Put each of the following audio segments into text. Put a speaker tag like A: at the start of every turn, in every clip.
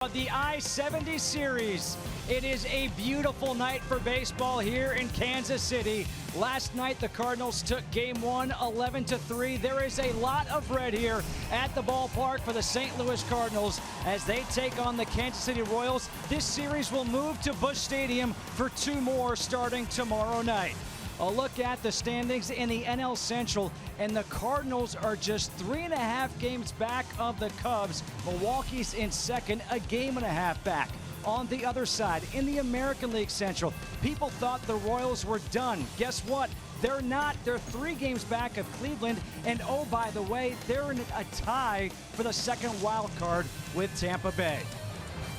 A: The I-70 series. It is a beautiful night for baseball here in Kansas City. Last night the Cardinals took game one 11-3. There is a lot of red here at the ballpark for the St. Louis Cardinals as they take on the Kansas City Royals. This series will move to Busch Stadium for two more starting tomorrow night. A look at the standings in the NL Central, and the Cardinals are just 3.5 games back of the Cubs. Milwaukee's in second, a game and a half back. On the other side, in the American League Central, people thought the Royals were done. Guess what? They're not. They're 3 games back of Cleveland, and oh, by the way, they're in a tie for the second wild card with Tampa Bay.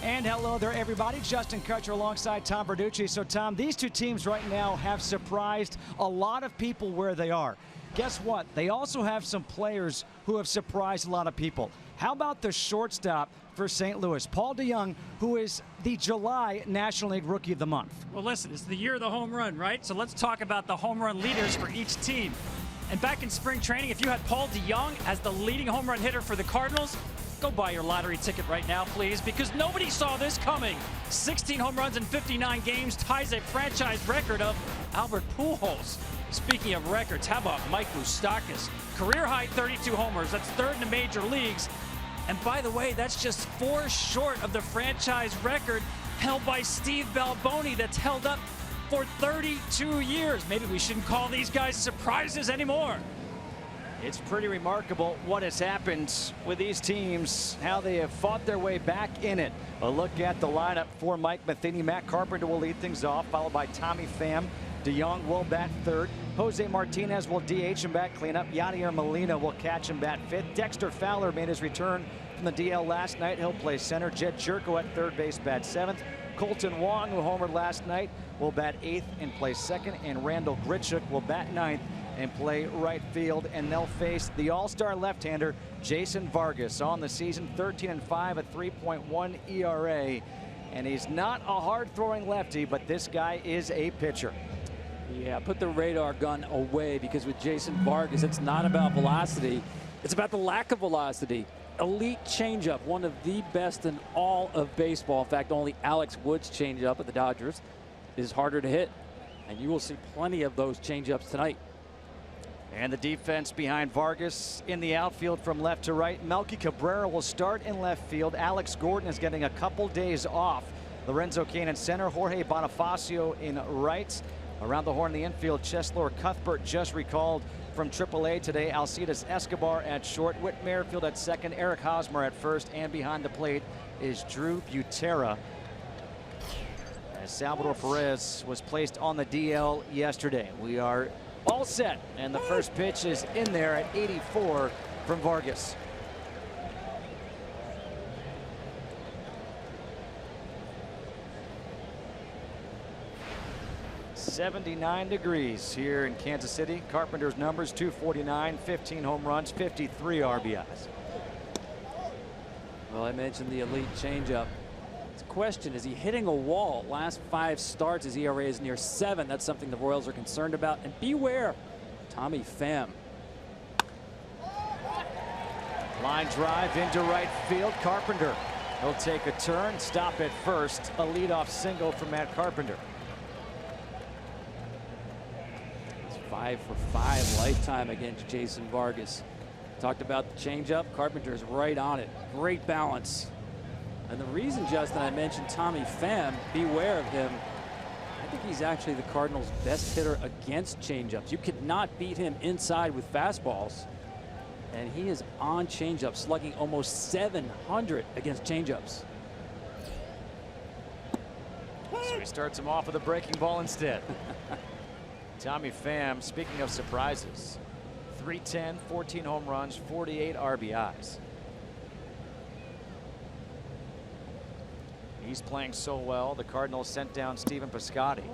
A: And hello there, everybody. Justin Kutcher alongside Tom Verducci. So, Tom, these two teams right now have surprised a lot of people where they are. Guess what? They also have some players who have surprised a lot of people. How about the shortstop for St. Louis, Paul DeJong, who is the July National League Rookie of the Month?
B: Well, listen, it's the year of the home run, right? So let's talk about the home run leaders for each team. And back in spring training, if you had Paul DeJong as the leading home run hitter for the Cardinals, go buy your lottery ticket right now, please, because nobody saw this coming. 16 home runs in 59 games ties a franchise record of Albert Pujols. Speaking of records, how about Mike Moustakas? Career high 32 homers. That's third in the major leagues. And by the way, that's just 4 short of the franchise record held by Steve Balboni that's held up for 32 years. Maybe we shouldn't call these guys surprises anymore.
A: It's pretty remarkable what has happened with these teams, how they have fought their way back in it. A look at the lineup for Mike Matheny. Matt Carpenter will lead things off, followed by Tommy Pham. DeJong will bat third. Jose Martinez will DH and bat cleanup. Yadier Molina will catch and bat fifth. Dexter Fowler made his return from the DL last night. He'll play center. Jed Jerko at third base, bat seventh. Colton Wong, who homered last night, will bat eighth and play second. And Randal Grichuk will bat ninth and play right field, and they'll face the all-star left-hander Jason Vargas. On the season, 13-5, a 3.1 ERA, and he's not a hard-throwing lefty, but this guy is a pitcher.
C: Yeah, put the radar gun away, because with Jason Vargas, it's not about velocity, it's about the lack of velocity. Elite changeup, one of the best in all of baseball. In fact, only Alex Wood's changeup at the Dodgers is harder to hit, and you will see plenty of those changeups tonight.
A: And the defense behind Vargas in the outfield from left to right. Melky Cabrera will start in left field. Alex Gordon is getting a couple days off. Lorenzo Cain in center. Jorge Bonifacio in right. Around the horn in the infield, Cheslor Cuthbert just recalled from AAA today. Alcides Escobar at short. Whit Merrifield at second. Eric Hosmer at first. And behind the plate is Drew Butera, as Salvador Perez was placed on the DL yesterday. We are all set, and the first pitch is in there at 84 from Vargas. .79 degrees here in Kansas City. Carpenter's numbers: 249, 15 home runs, 53 RBIs.
C: Well, I mentioned the elite changeup. Question, is he hitting a wall? Last 5 starts, his ERA is near 7. That's something the Royals are concerned about. And beware, Tommy Pham.
A: Line drive into right field. Carpenter, he'll take a turn, stop at first. A leadoff single from Matt Carpenter.
C: It's 5 for 5 lifetime against Jason Vargas. Talked about the changeup. Carpenter's right on it. Great balance. And the reason, Justin, I mentioned Tommy Pham, beware of him. I think he's actually the Cardinals' best hitter against changeups. You cannot beat him inside with fastballs. And he is on changeups, slugging almost 700 against changeups.
A: So he starts him off with a breaking ball instead. Tommy Pham, speaking of surprises, 310, 14 home runs, 48 RBIs. He's playing so well, the Cardinals sent down Stephen Piscotty.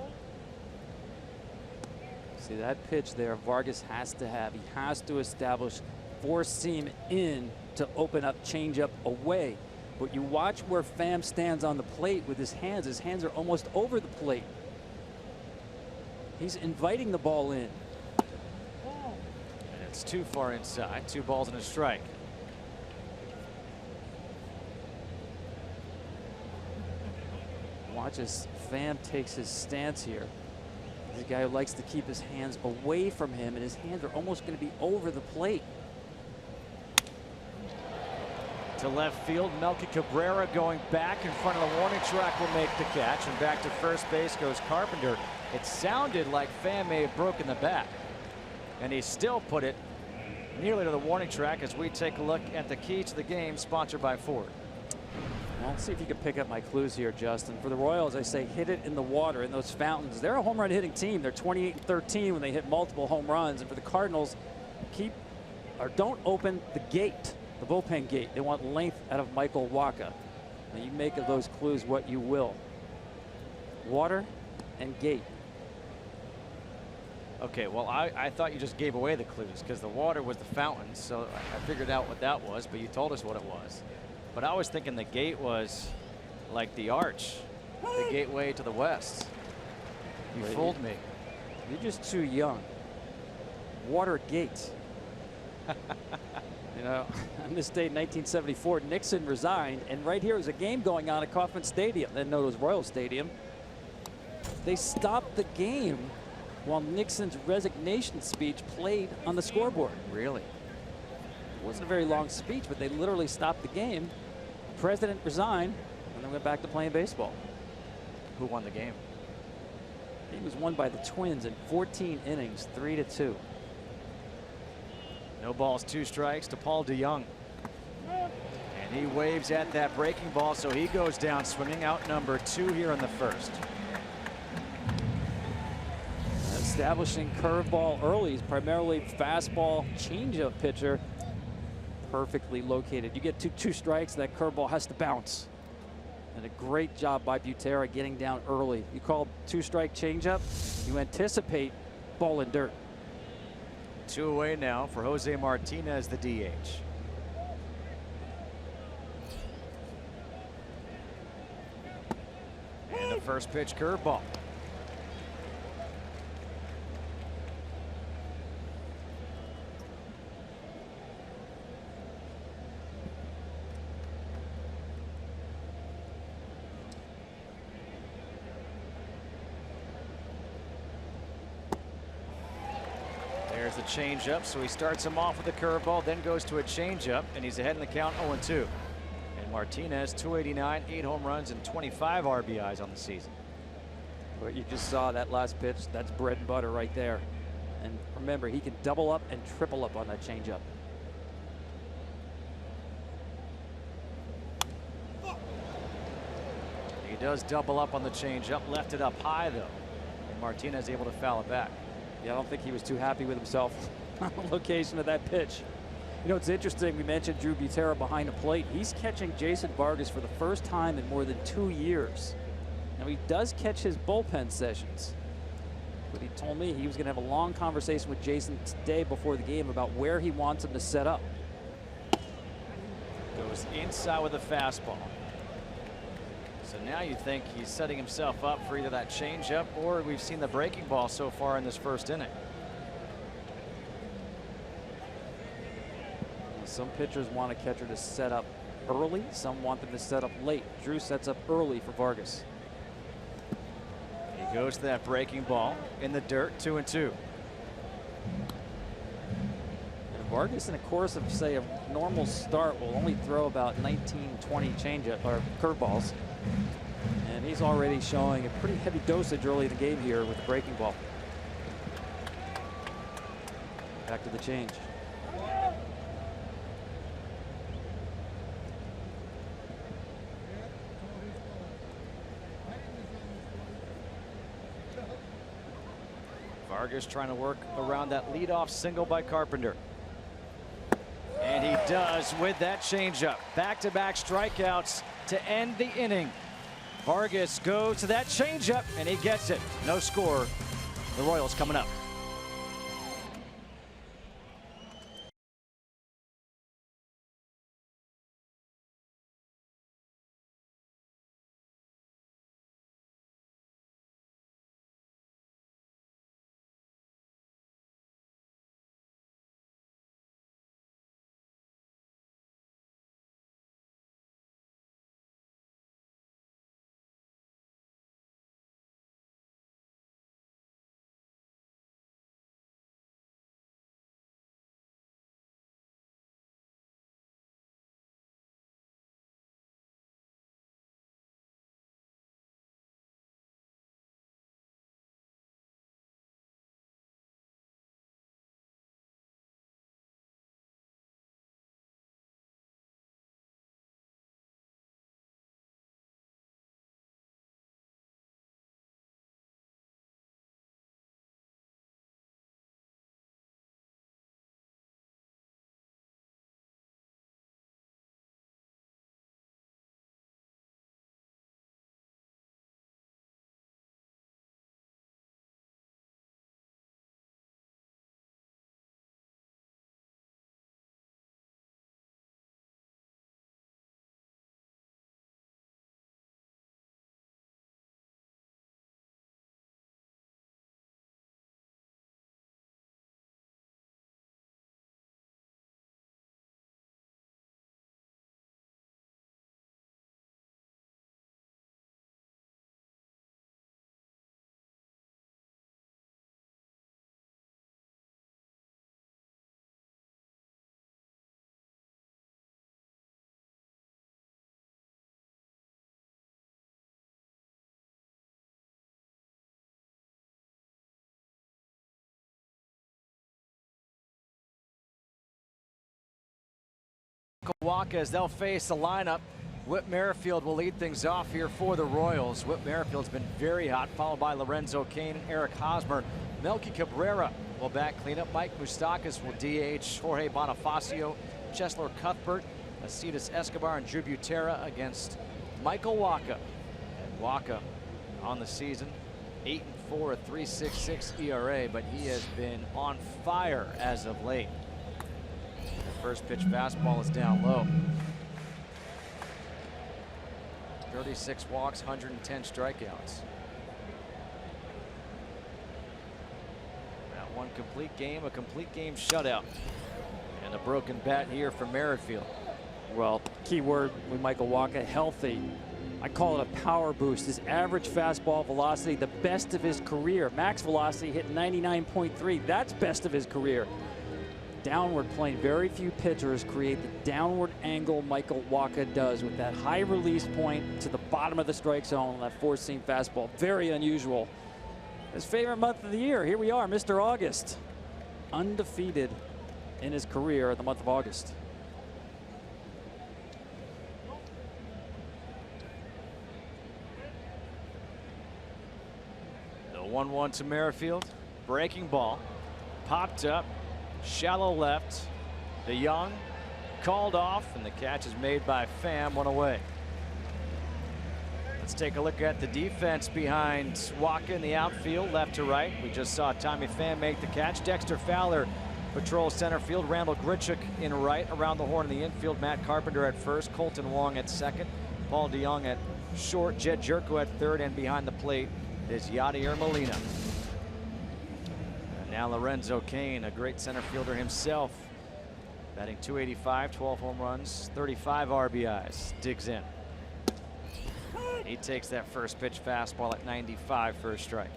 C: See that pitch there Vargas has to have. He has to establish four-seam in to open up changeup away. But you watch where Pham stands on the plate with his hands. His hands are almost over the plate. He's inviting the ball in.
A: And it's too far inside. 2 balls and a strike.
C: Watch as Pham takes his stance here. He's a guy who likes to keep his hands away from him, and his hands are almost going to be over the plate.
A: To left field, Melky Cabrera going back in front of the warning track will make the catch, and back to first base goes Carpenter. It sounded like Pham may have broken the bat, and he still put it nearly to the warning track as we take a look at the key to the game, sponsored by Ford.
C: Well, let's see if you can pick up my clues here, Justin. For the Royals, I say hit it in the water, in those fountains. They're a home run hitting team. They're 28-13 when they hit multiple home runs. And for the Cardinals, don't open the gate, the bullpen gate. They want length out of Michael Wacha. Now you make of those clues what you will. Water and gate.
A: Okay, well, I thought you just gave away the clues because the water was the fountain, so I figured out what that was, but you told us what it was. But I was thinking the gate was like the arch, the gateway to the west. You fooled me.
C: You're just too young. Water gate. You know, on this date in 1974, Nixon resigned, and right here was a game going on at Kauffman Stadium, then known as Royal Stadium. They stopped the game while Nixon's resignation speech played on the scoreboard.
A: Really?
C: It wasn't a very long speech, but they literally stopped the game. The president resigned, and then went back to playing baseball.
A: Who won the game?
C: He was won by the Twins in 14 innings, 3-2.
A: No balls, 2 strikes to Paul DeJong. And he waves at that breaking ball, so he goes down swinging, out number 2 here in the first.
C: Establishing curveball early. He's primarily fastball changeup pitcher. Perfectly located. You get two strikes, that curveball has to bounce. And a great job by BUTERA getting down early. You call 2-strike changeup, you anticipate ball and dirt.
A: 2 away now for Jose Martinez, the DH. And the first pitch curveball. There's the changeup, so he starts him off with a curveball, then goes to a changeup, and he's ahead in the count 0-2. And Martinez, 289, 8 home runs, and 25 RBIs on the season.
C: But you just saw that last pitch. That's bread and butter right there. And remember, he can double up and triple up on that changeup.
A: He does double up on the changeup, left it up high though, and Martinez able to foul it back.
C: Yeah, I don't think he was too happy with himself on the location of that pitch. You know, it's interesting. We mentioned Drew BUTERA behind the plate. He's catching Jason Vargas for the first time in more than 2 years. Now, he does catch his bullpen sessions, but he told me he was going to have a long conversation with Jason today before the game about where he wants him to set up.
A: Goes inside with a fastball. So now you think he's setting himself up for either that changeup or we've seen the breaking ball so far in this first inning.
C: Some pitchers want a catcher to set up early. Some want them to set up late. Drew sets up early for Vargas.
A: He goes to that breaking ball in the dirt, 2-2.
C: And Vargas, in a course of, say, a normal start, will only throw about 19, 20 changeup or curveballs. And he's already showing a pretty heavy dosage early in the game here with the breaking ball. Back to the change.
A: Vargas trying to work around that leadoff single by Carpenter. And he does with that changeup. Back-to-back strikeouts to end the inning. Vargas goes to that changeup and he gets it. No score. The Royals coming up. Milwaukee as they'll face the lineup. Whit Merrifield will lead things off here for the Royals. Whit Merrifield's been very hot, followed by Lorenzo Cain and Eric Hosmer. Melky Cabrera will back cleanup. Mike Moustakas will DH. Jorge Bonifacio, Cheslor Cuthbert, ALCIDES Escobar, and Drew Butera against Michael Wacha. And Wacha on the season, 8-4, a 3.66 ERA, but he has been on fire as of late. The first pitch fastball is down low. 36 walks, 110 strikeouts. That one complete game, a complete game shutout. And a broken bat here for Merrifield.
C: Well, key word with Michael Wacha, healthy. I call it a power boost. His average fastball velocity, the best of his career. Max velocity hit 99.3. That's best of his career. Downward plane. Very few pitchers create the downward angle Michael Wacha does with that high release point to the bottom of the strike zone, that four-seam fastball. Very unusual. His favorite month of the year. Here we are, Mr. August. Undefeated in his career in the month of August.
A: The 1-1 to Merrifield. Breaking ball. Popped up. Shallow left. DeYoung called off, and the catch is made by Pham, one away. Let's take a look at the defense behind Wacha in the outfield, left to right. We just saw Tommy Pham make the catch. Dexter Fowler patrols center field. Randal Grichuk in right. Around the horn in the infield, Matt Carpenter at first. Colton Wong at second. Paul DeYoung at short. Jed Jerko at third. And behind the plate is Yadier Molina. Now Lorenzo Cain, a great center fielder himself, batting .285, 12 home runs, 35 RBIs, digs in. He takes that first pitch fastball at 95 for a strike.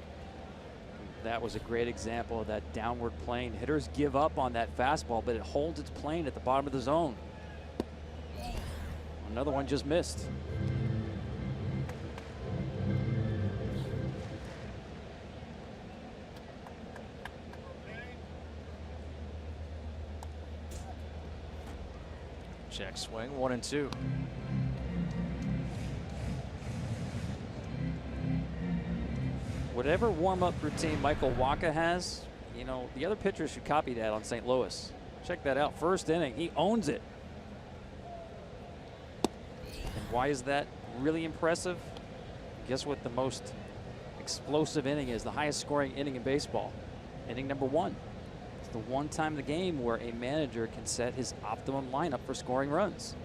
C: That was a great example of that downward plane. Hitters give up on that fastball, but it holds its plane at the bottom of the zone. Another one just missed.
A: Check swing, 1-2.
C: Whatever warm-up routine Michael Wacha has, you know, the other pitchers should copy that on St. Louis. Check that out. First inning, he owns it. And why is that really impressive? Guess what the most explosive inning is, the highest scoring inning in baseball? Inning number 1. The one time in the game where a manager can set his optimum lineup for scoring runs.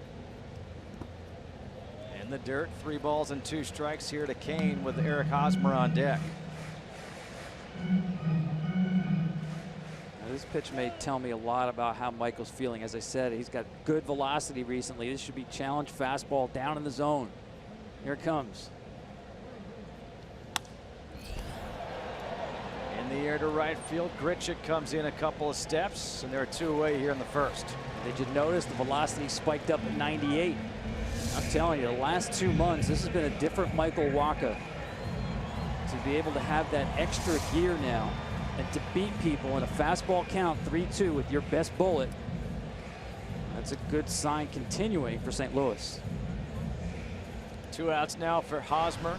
A: In the dirt, 3 balls and 2 strikes here to Cain with Eric Hosmer on deck.
C: Now this pitch may tell me a lot about how Michael's feeling. As I said, he's got good velocity recently. This should be challenge fastball down in the zone. Here it comes.
A: In the air to right field, Grichuk comes in a couple of steps, and there are 2 away here in the first.
C: Did you notice the velocity spiked up at 98? I'm telling you, the last 2 months, this has been a different Michael Wacha. To be able to have that extra gear now and to beat people in a fastball count 3-2 with your best bullet, that's a good sign continuing for St. Louis.
A: 2 outs now for Hosmer.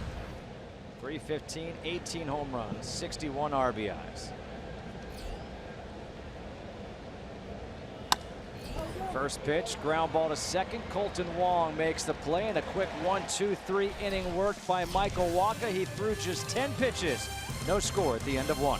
A: 315, 18 home runs, 61 RBIs. First pitch, ground ball to second. Colton Wong makes the play, and a quick 1-2-3 inning work by Michael Wacha. He threw just 10 pitches. No score at the end of 1.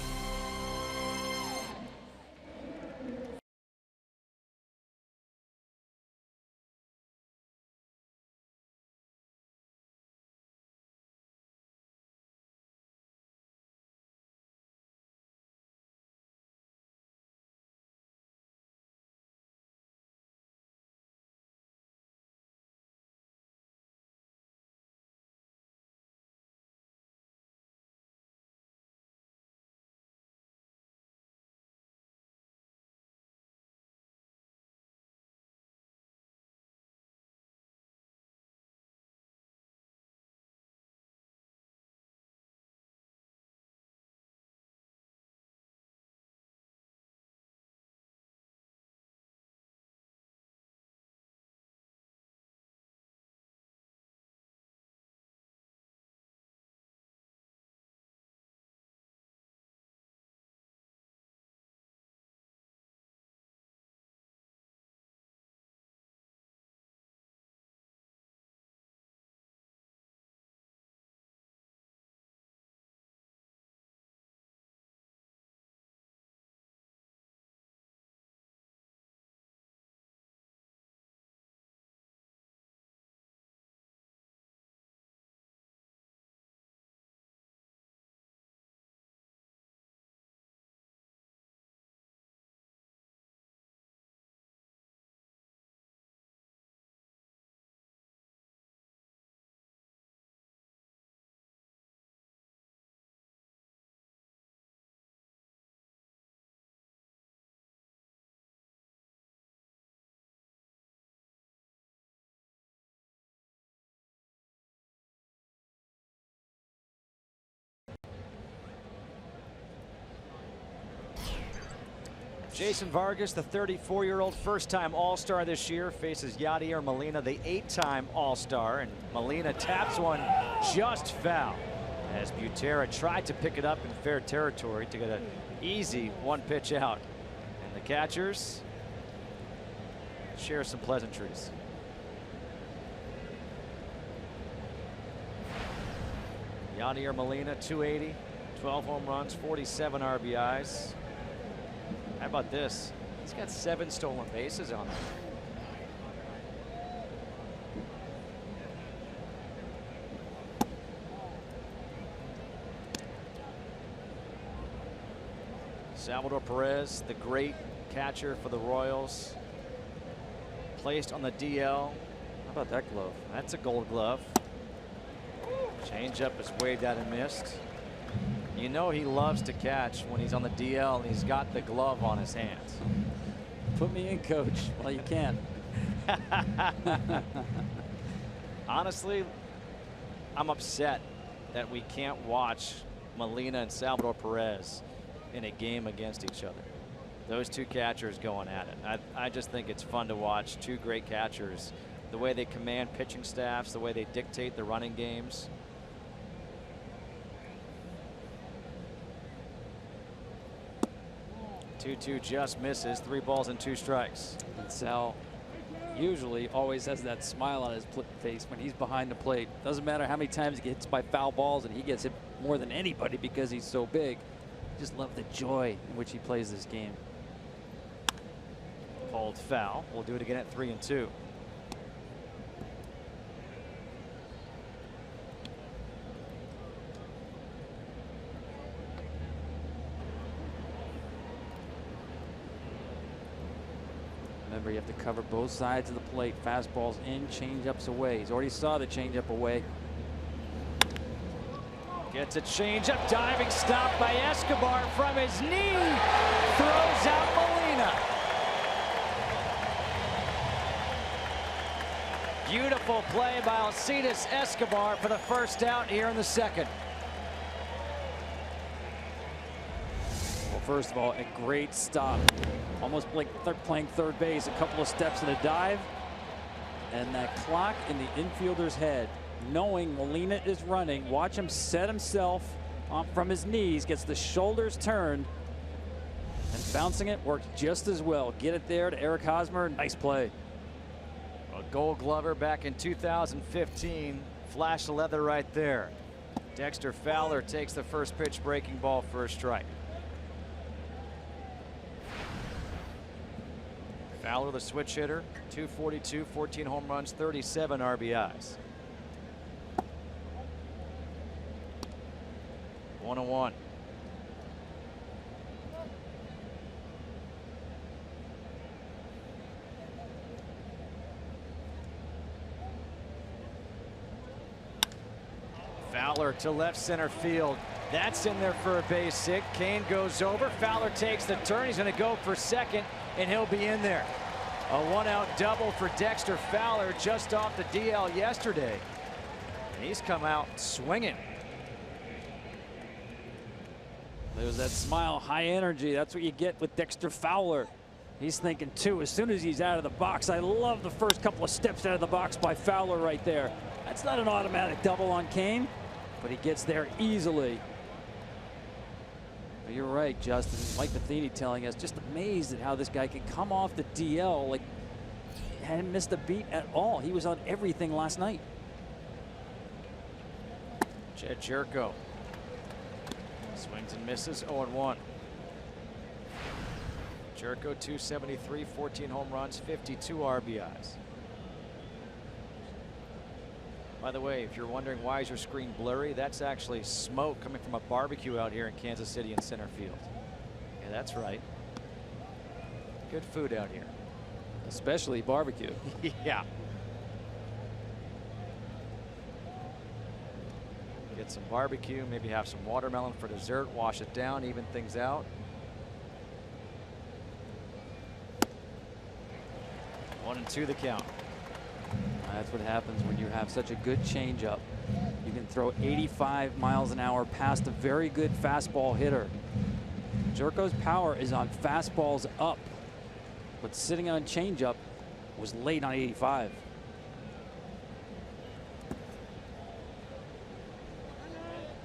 A: Jason Vargas, the 34-year-old first-time All-Star this year, faces Yadier Molina, the 8-time All-Star, and Molina taps one just foul as BUTERA tried to pick it up in fair territory to get an easy one-pitch out. And the catchers share some pleasantries. Yadier Molina, 280, 12 home runs, 47 RBIs. How about this? He's got 7 stolen bases on him. Salvador Perez, the great catcher for the Royals, placed on the DL. How about that glove? That's a Gold Glove. Changeup is waved out and missed. You know he loves to catch when he's on the DL and he's got the glove on his hands.
C: Put me in, coach. Well, you can.
A: Honestly, I'm upset that we can't watch Molina and Salvador Perez in a game against each other. Those two catchers going at it. I just think it's fun to watch two great catchers. The way they command pitching staffs, the way they dictate the running games. Two just misses. 3 balls and 2 strikes.
C: And Sal usually always has that smile on his face when he's behind the plate. Doesn't matter how many times he gets by foul balls, and he gets hit more than anybody because he's so big. Just love the joy in which he plays this game.
A: Called foul. We'll do it again at 3-2.
C: Remember, you have to cover both sides of the plate. Fastballs in, changeups away. He's already saw the changeup away.
A: Gets a changeup, diving stop by Escobar from his knee. Throws out Molina. Beautiful play by Alcides Escobar for the first out here in the second.
C: Well, first of all, a great stop. Almost like playing third base, a couple of steps in a dive. And that clock in the infielder's head, knowing Molina is running, watch him set himself up from his knees, gets the shoulders turned, and bouncing it worked just as well. Get it there to Eric Hosmer. Nice play.
A: A Gold Glover back in 2015. Flash of leather right there. Dexter Fowler takes the first pitch, breaking ball for a strike. Fowler, the switch hitter, 242, 14 home runs, 37 RBIs. 1-1. Fowler to left center field. That's in there for a base hit. CAIN goes over. Fowler takes the turn. He's going to go for second, and he'll be in there. A 1-out double for Dexter Fowler just off the DL yesterday. And he's come out swinging.
C: There's that smile, high energy. That's what you get with Dexter Fowler. He's thinking too, as soon as he's out of the box. I love the first couple of steps out of the box by Fowler right there. That's not an automatic double on CAIN, but he gets there easily. But you're right, Justin. Mike Matheny telling us, just amazed at how this guy can come off the DL like he hadn't missed a beat at all. He was on everything last night.
A: Jed Jerko swings and misses. 0-1. Jerko 273, 14 home runs, 52 RBIs. By the way, if you're wondering why is your screen blurry, that's actually smoke coming from a barbecue out here in Kansas City in center field. Yeah, that's right. Good food out here.
C: Especially barbecue.
A: Yeah. Get some barbecue, maybe have some watermelon for dessert, wash it down, even things out. 1-2 the count.
C: That's what happens when you have such a good changeup. You can throw 85 miles an hour past a very good fastball hitter. Jerko's power is on fastballs up, but sitting on changeup was late on 85.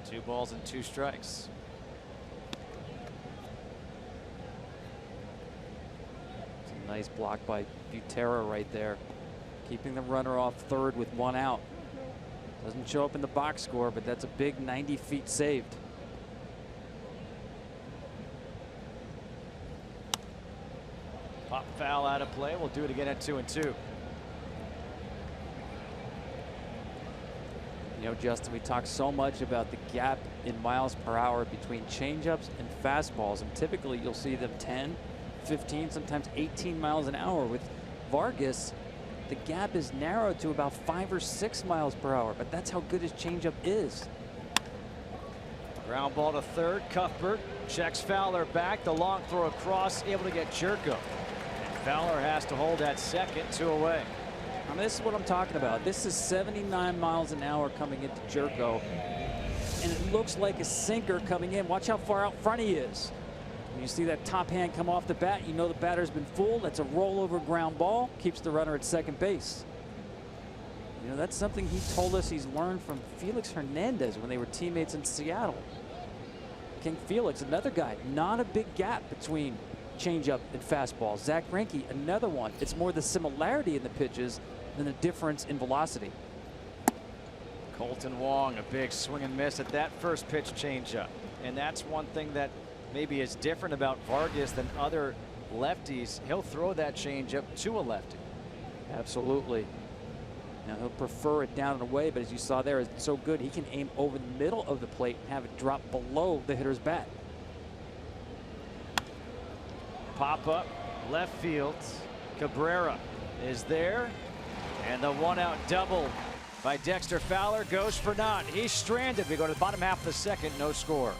A: Two balls and two strikes.
C: It's a nice block by BUTERA right there, keeping the runner off third with one out. Doesn't show up in the box score, but that's a big 90 feet saved.
A: Pop foul out of play. We'll do it again at 2-2.
C: You know, Justin, we talk so much about the gap in miles per hour between changeups and fastballs, and typically you'll see them 10, 15, sometimes 18 miles an hour. With Vargas, the gap is narrowed to about 5 or 6 miles per hour, but that's how good his changeup is.
A: Ground ball to third. Cuthbert checks Fowler back. The long throw across, able to get Jerko. And Fowler has to hold at second, 2 away.
C: I mean, this is what I'm talking about. This is 79 miles an hour coming into Jerko, and it looks like a sinker coming in. Watch how far out front he is. When you see that top hand come off the bat, you know the batter's been fooled. That's a rollover ground ball, keeps the runner at second base. You know, that's something he told us he's learned from Felix Hernandez when they were teammates in Seattle. King Felix, another guy, not a big gap between changeup and fastball. Zach Greinke, another one. It's more the similarity in the pitches than the difference in velocity.
A: Colton Wong, a big swing and miss at that first pitch changeup. And that's one thing that maybe is different about Vargas than other lefties. He'll throw that changeup to a lefty.
C: Absolutely. Now he'll prefer it down and away, but as you saw there, it's so good he can aim over the middle of the plate and have it drop below the hitter's bat.
A: Pop up left field. Cabrera is there, and the 1-out double by Dexter Fowler goes for naught. He's stranded. We go to the bottom half of the second, no score.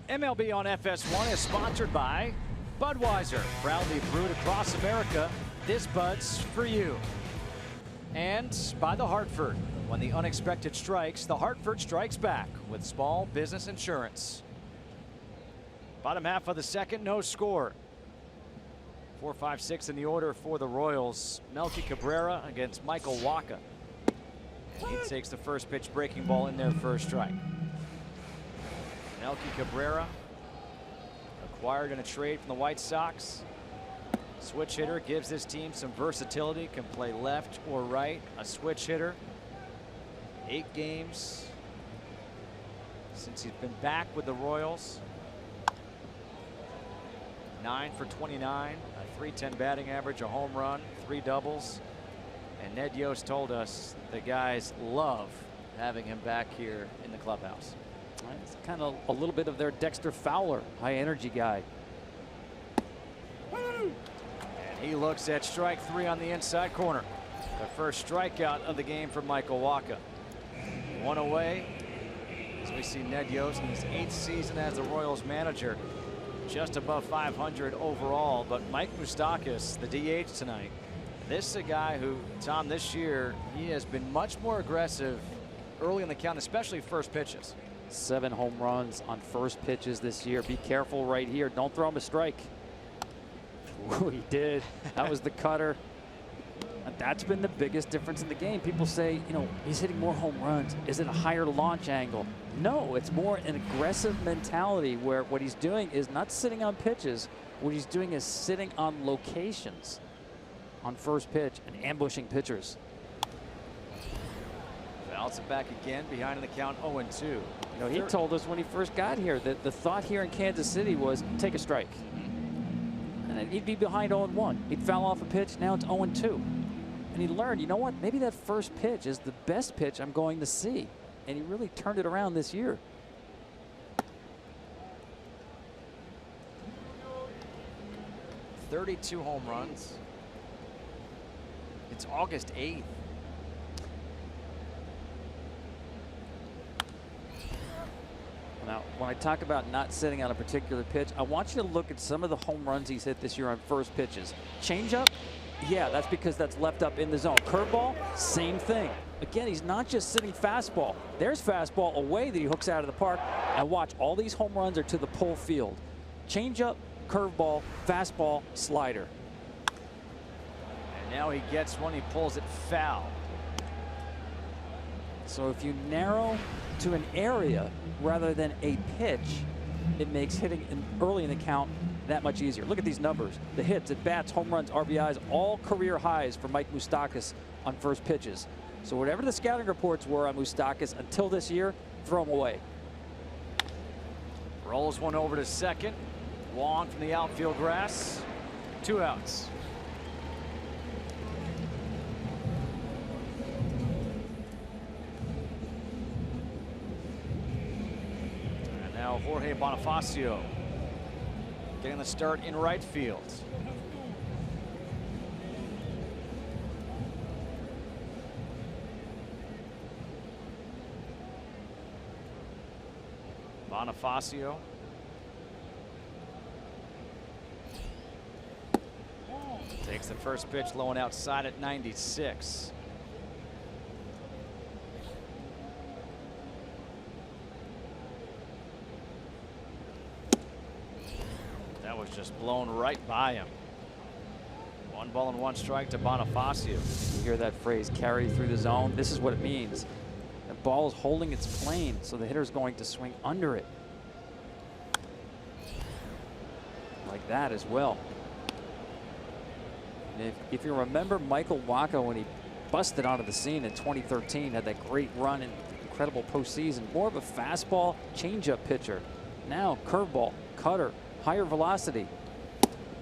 A: MLB on FS1 is sponsored by Budweiser, proudly brewed across America. This Bud's for you. And by the Hartford. When the unexpected strikes, the Hartford strikes back with small business insurance. Bottom half of the second, no score. 4, 5, 6 in the order for the Royals. Melky Cabrera against Michael Wacha. And he takes the first pitch breaking ball in there for a strike. Melky Cabrera, acquired in a trade from the White Sox. Switch hitter, gives this team some versatility, can play left or right. A switch hitter. 8 games since he's been back with the Royals. 9 for 29, a .310 batting average, a home run, 3 doubles. And Ned Yost told us the guys love having him back here in the clubhouse.
C: It's kind of a little bit of their Dexter Fowler, high energy guy.
A: And he looks at strike 3 on the inside corner. The first strikeout of the game for Michael Wacha. 1 away as we see Ned Yost in his 8th season as the Royals manager, just above 500 overall. But Mike Moustakas, the DH tonight, this is a guy who, Tom, this year he has been much more aggressive early in the count, especially first pitches.
C: 7 home runs on first pitches this year. Be careful right here. Don't throw him a strike. Ooh, he did. That was the cutter. And that's been the biggest difference in the game. People say, you know, he's hitting more home runs. Is it a higher launch angle? No, it's more an aggressive mentality where what he's doing is not sitting on pitches. What he's doing is sitting on locations on first pitch and ambushing pitchers.
A: Fouls it back again, behind in the count 0-2.
C: You know, he told us when he first got here that the thought here in Kansas City was take a strike. And he'd be behind 0-1. He'd foul off a pitch, now it's 0-2. And he learned, you know what, maybe that first pitch is the best pitch I'm going to see. And he really turned it around this year.
A: "32 home runs. It's August 8th.
C: Now, when I talk about not sitting on a particular pitch, I want you to look at some of the home runs he's hit this year on first pitches. Changeup, yeah, that's because that's left up in the zone. Curveball, same thing. Again, he's not just sitting fastball. There's fastball away that he hooks out of the park. And watch, all these home runs are to the pull field. Changeup, curveball, fastball, slider.
A: And now he gets one, he pulls it foul.
C: So if you narrow to an area rather than a pitch, it makes hitting early in the count that much easier. Look at these numbers. The hits, at bats, home runs, RBIs, all career highs for Mike Moustakas on first pitches. So whatever the scouting reports were on Moustakas until this year, throw him away.
A: Rolls one over to second. Long from the outfield grass. 2 outs. And now Jorge Bonifacio getting the start in right field. Bonifacio. Takes the first pitch low and outside at 96. That was just blown right by him. 1 ball and 1 strike to Bonifacio.
C: You hear that phrase, carry through the zone. This is what it means. The ball is holding its plane, so the hitter's going to swing under it. Like that as well. And if you remember Michael Wacha when he busted onto the scene in 2013, had that great run and incredible postseason, more of a fastball changeup pitcher. Now curveball, cutter, higher velocity,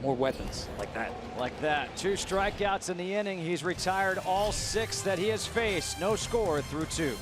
C: more weapons like that.
A: Like that. 2 strikeouts in the inning. He's retired all 6 that he has faced. No score through 2.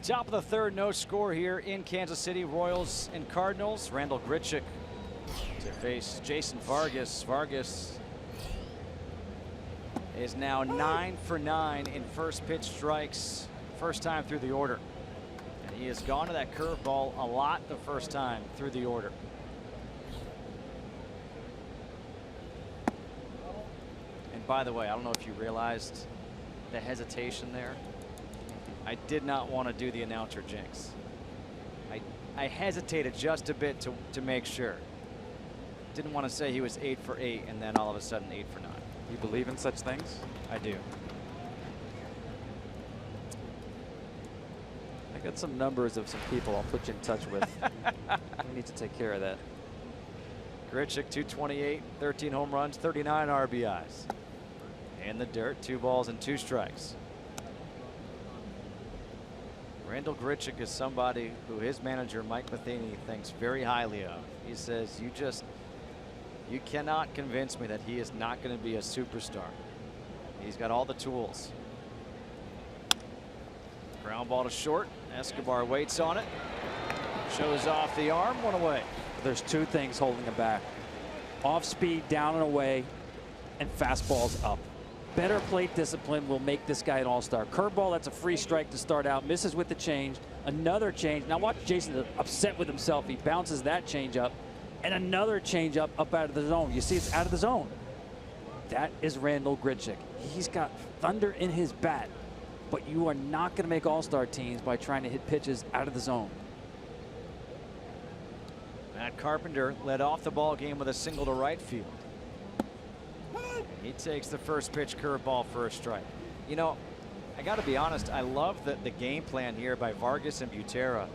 A: Top of the third, no score here in Kansas City. Royals and Cardinals. Randal Grichuk to face Jason Vargas. Vargas is now 9 for 9 in first pitch strikes. First time through the order. And he has gone to that curveball a lot the first time through the order. And by the way, I don't know if you realized the hesitation there. I did not want to do the announcer jinx. I hesitated just a bit to make sure. Didn't want to say he was 8 for 8 and then all of a sudden 8 for 9.
C: You believe in such things?
A: I do.
C: I got some numbers of some people I'll put you in touch with. We need to take care of that.
A: Grichuk 228, 13 home runs, 39 RBIs. In the dirt, 2 balls and 2 strikes. Randal Grichuk is somebody who his manager Mike Matheny thinks very highly of. He says, you cannot convince me that he is not going to be a superstar. He's got all the tools. Ground ball to short. Escobar waits on it. Shows off the arm, 1 away.
C: There's 2 things holding him back. Off speed, down and away, and fastballs up. Better plate discipline will make this guy an all-star. Curveball, that's a free strike to start out. Misses with the change. Another change. Now watch Jason upset with himself. He bounces that change up. And another change up out of the zone. You see it's out of the zone. That is Randal Grichuk. He's got thunder in his bat. But you are not going to make all-star teams by trying to hit pitches out of the zone.
A: Matt Carpenter led off the ball game with a single to right field. He takes the first pitch curveball for a strike. You know, I got to be honest, I love the game plan here by Vargas and BUTERA.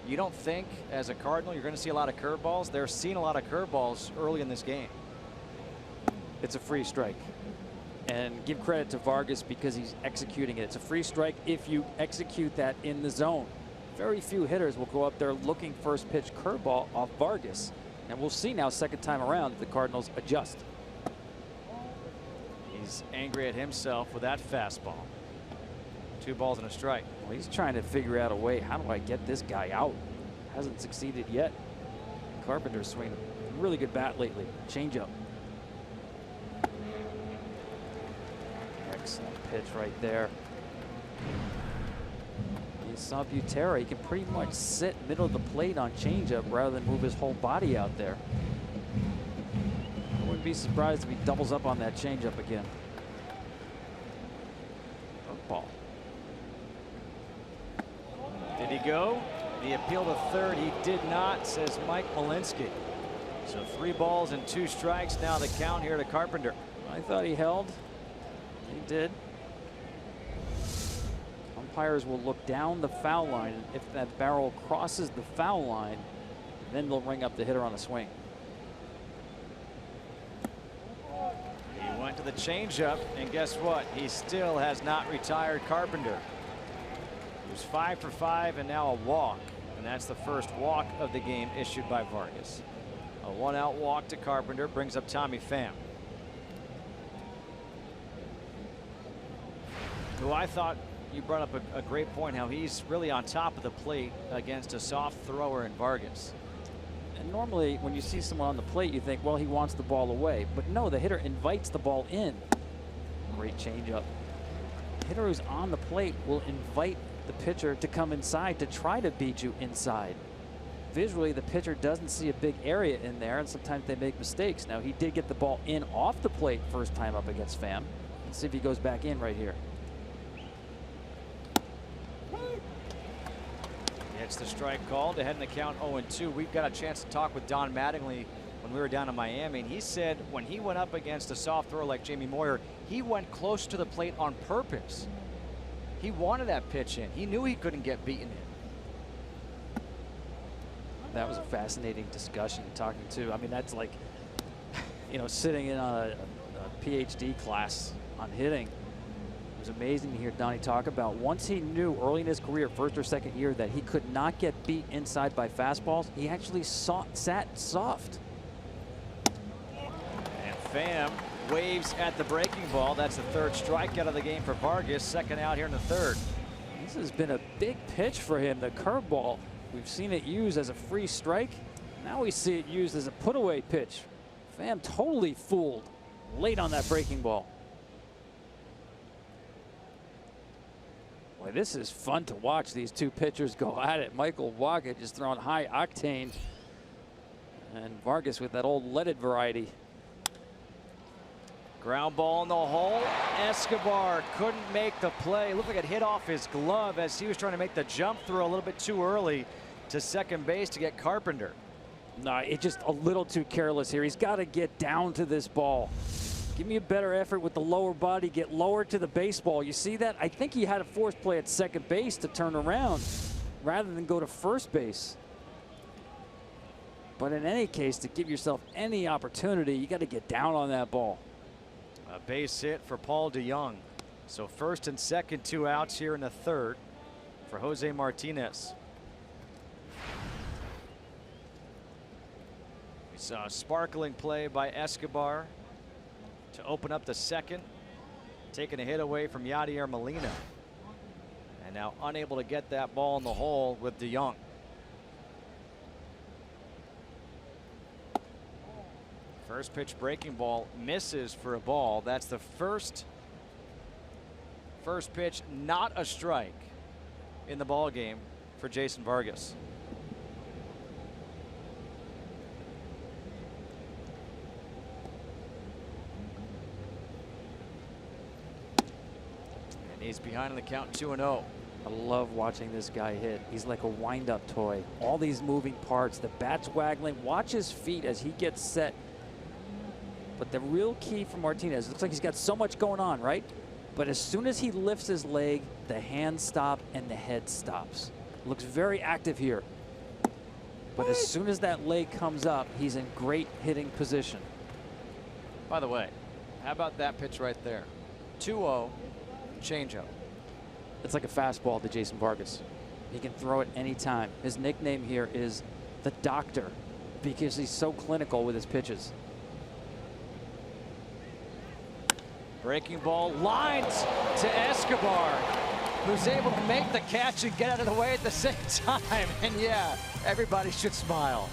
A: You don't think as a Cardinal you're going to see a lot of curveballs? They're seeing a lot of curveballs early in this game.
C: It's a free strike. And give credit to Vargas because he's executing it. It's a free strike if you execute that in the zone. Very few hitters will go up there looking first pitch curveball off Vargas. And we'll see now second time around the Cardinals adjust.
A: He's angry at himself with that fastball. 2 balls and a strike.
C: Well, he's trying to figure out a way. How do I get this guy out? Hasn't succeeded yet. Carpenter's swinging a really good bat lately. Change up. Excellent pitch right there. You saw BUTERA. He can pretty much sit middle of the plate on changeup rather than move his whole body out there. I wouldn't be surprised if he doubles up on that changeup again. Ball.
A: Did he go? The appeal to third. He did not, says Mike Molinsky. So 3 balls and 2 strikes. Now the count here to Carpenter.
C: I thought he held. He did. Umpires will look down the foul line. If that barrel crosses the foul line, then they'll ring up the hitter on a swing.
A: He went to the changeup, and guess what? He still has not retired Carpenter. He was 5 for 5 and now a walk, and that's the first walk of the game issued by Vargas. A 1-out walk to Carpenter brings up Tommy Pham, who I thought you brought up a great point, how he's really on top of the plate against a soft thrower in Vargas.
C: And normally when you see someone on the plate, you think, well, he wants the ball away. But no, the hitter invites the ball in. Great changeup. The hitter who's on the plate will invite the pitcher to come inside to try to beat you inside. Visually, the pitcher doesn't see a big area in there, and sometimes they make mistakes. Now, he did get the ball in off the plate first time up against Pham. Let's see if he goes back in right here.
A: It's the strike call to head in the count 0-2. We've got a chance to talk with Don Mattingly when we were down in Miami, and he said when he went up against a soft thrower like Jamie Moyer, he went close to the plate on purpose. He wanted that pitch in. He knew he couldn't get beaten in.
C: That was a fascinating discussion talking to. I mean, that's like, you know, sitting in on a PhD class on hitting. It was amazing to hear Donnie talk about once he knew early in his career, first or second year, that he could not get beat inside by fastballs, he actually sat soft.
A: And Pham waves at the breaking ball. That's the 3rd strikeout of the game for Vargas. 2nd out here in the 3rd.
C: He's This has been a big pitch for him, the curveball. We've seen it used as a free strike. Now we see it used as a put-away pitch. Pham totally fooled late on that breaking ball. Boy, this is fun to watch these two pitchers go at it. Michael Wacha just throwing high octane, and Vargas with that old leaded variety.
A: Ground ball in the hole. Escobar couldn't make the play. It looked like it hit off his glove as he was trying to make the jump throw a little bit too early to second base to get Carpenter.
C: No, it's just a little too careless here. He's got to get down to this ball. Give me a better effort with the lower body. Get lower to the baseball. You see that? I think he had a forced play at second base to turn around rather than go to first base. But in any case, to give yourself any opportunity, you got to get down on that ball.
A: A base hit for Paul DeJong. So first and second, 2 outs here in the third for Jose Martinez. We saw a sparkling play by Escobar to open up the second, taking a hit away from Yadier Molina. And now unable to get that ball in the hole with DeJong. First pitch breaking ball misses for a ball. That's the first pitch, not a strike in the ball game for Jason Vargas. And he's behind in the count, 2-0.
C: I love watching this guy hit. He's like a wind-up toy. All these moving parts, the bat's waggling. Watch his feet as he gets set. But the real key for Martinez, looks like he's got so much going on, right? But as soon as he lifts his leg, the hands stop and the head stops. Looks very active here. But as soon as that leg comes up, he's in great hitting position.
A: By the way, how about that pitch right there? 2-0, changeup.
C: It's like a fastball to Jason Vargas. He can throw it anytime. His nickname here is the Doctor because he's so clinical with his pitches.
A: Breaking ball lined to Escobar, who's able to make the catch and get out of the way at the same time. And yeah, everybody should smile.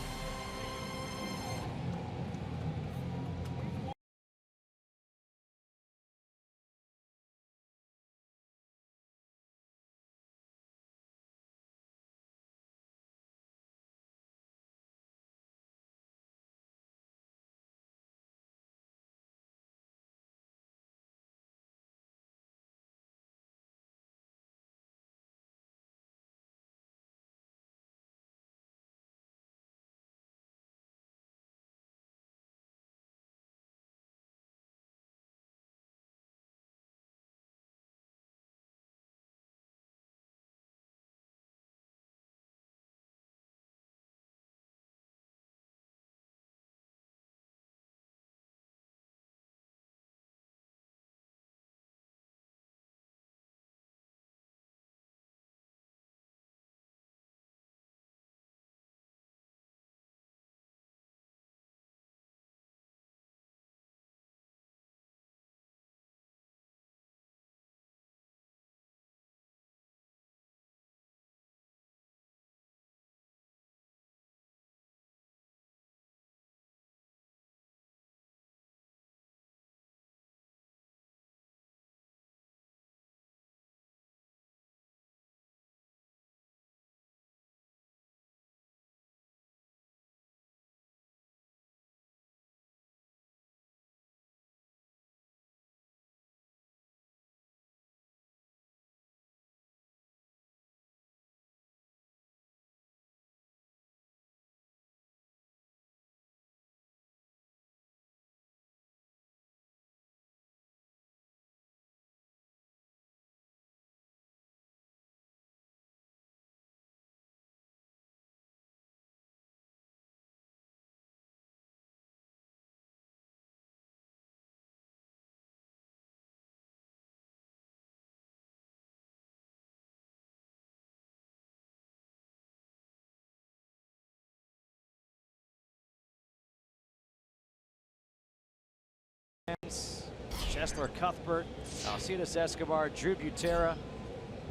A: Chesler, Cuthbert, Alcides, Escobar, Drew Butera,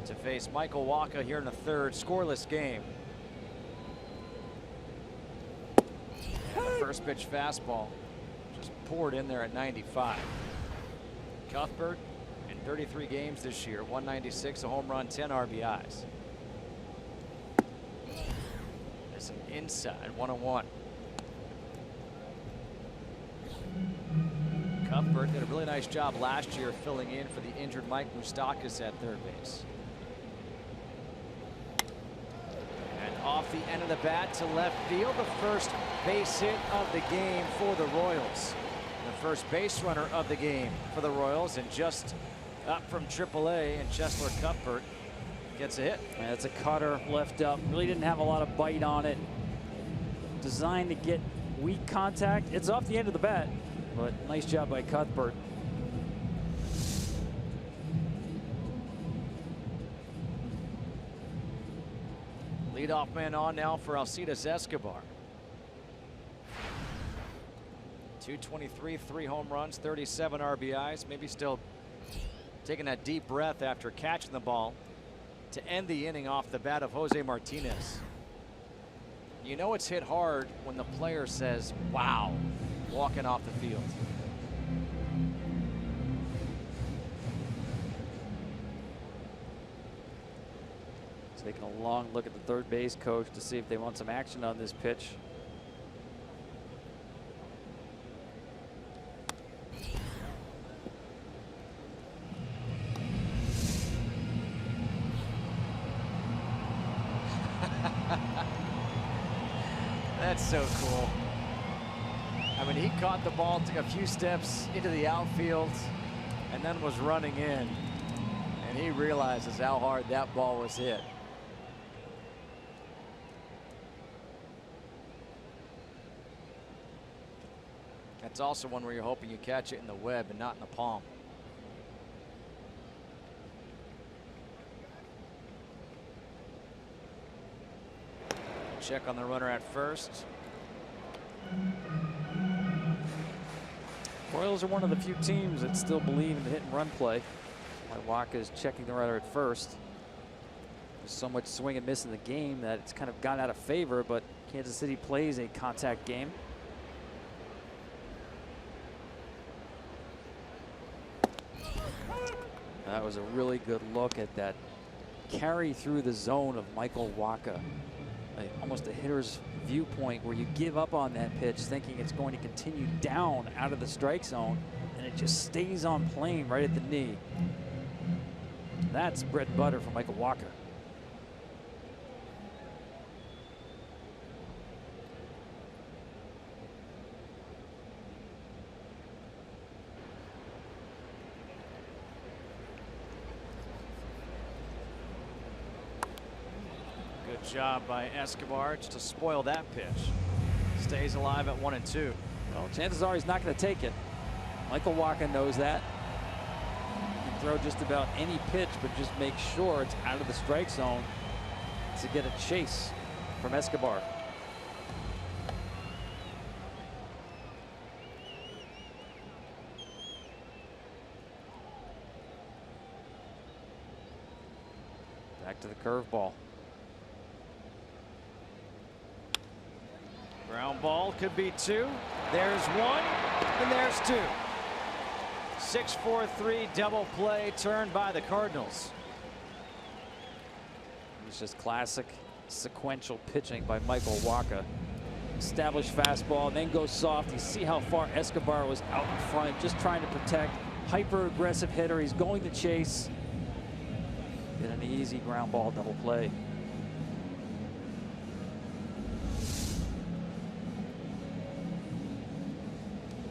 A: to face Michael Wacha here in the third, scoreless game. And the first pitch fastball just poured in there at 95. Cuthbert in 33 games this year, 196, a home run, 10 RBIs. It's an inside, 1-1. Cuthbert did a really nice job last year filling in for the injured Mike Moustakas at third base. And off the end of the bat to left field, the first base hit of the game for the Royals. The first base runner of the game for the Royals, and just up from AAA, and Cheslor Cuthbert gets a hit.
C: That's a cutter left up. Really didn't have a lot of bite on it. Designed to get weak contact. It's off the end of the bat, but nice job by Cuthbert.
A: Leadoff man on now for Alcides Escobar. 223, 3 home runs, 37 RBIs. Maybe still taking that deep breath after catching the ball to end the inning off the bat of Jose Martinez. You know it's hit hard when the player says, wow, walking off the field.
C: Taking a long look at the third base coach to see if they want some action on this pitch.
A: That's so cool. I mean, he caught the ball, took a few steps into the outfield, and then was running in. And he realizes how hard that ball was hit. That's also one where you're hoping you catch it in the web and not in the palm. Check on the runner at first.
C: Royals are one of the few teams that still believe in the hit and run play. Wacha is checking the runner at first. There's so much swing and miss in the game that it's kind of gone out of favor, but Kansas City plays a contact game. That was a really good look at that carry through the zone of Michael Wacha. Almost a hitter's viewpoint where you give up on that pitch thinking it's going to continue down out of the strike zone, and it just stays on plane right at the knee. That's bread and butter for Michael Wacha.
A: Good job by Escobar just to spoil that pitch. Stays alive at 1-2.
C: Well, chances are he's not going to take it. Michael Wacha knows that. He can throw just about any pitch, but just make sure it's out of the strike zone to get a chase from Escobar. Back to the curveball.
A: Ground ball could be 2. There's 1, and there's 2. 6-4-3 double play turned by the Cardinals.
C: It's just classic sequential pitching by Michael Wacha. Established fastball, and then goes soft. You see how far Escobar was out in front, just trying to protect. Hyper aggressive hitter. He's going to chase. Get an easy ground ball double play.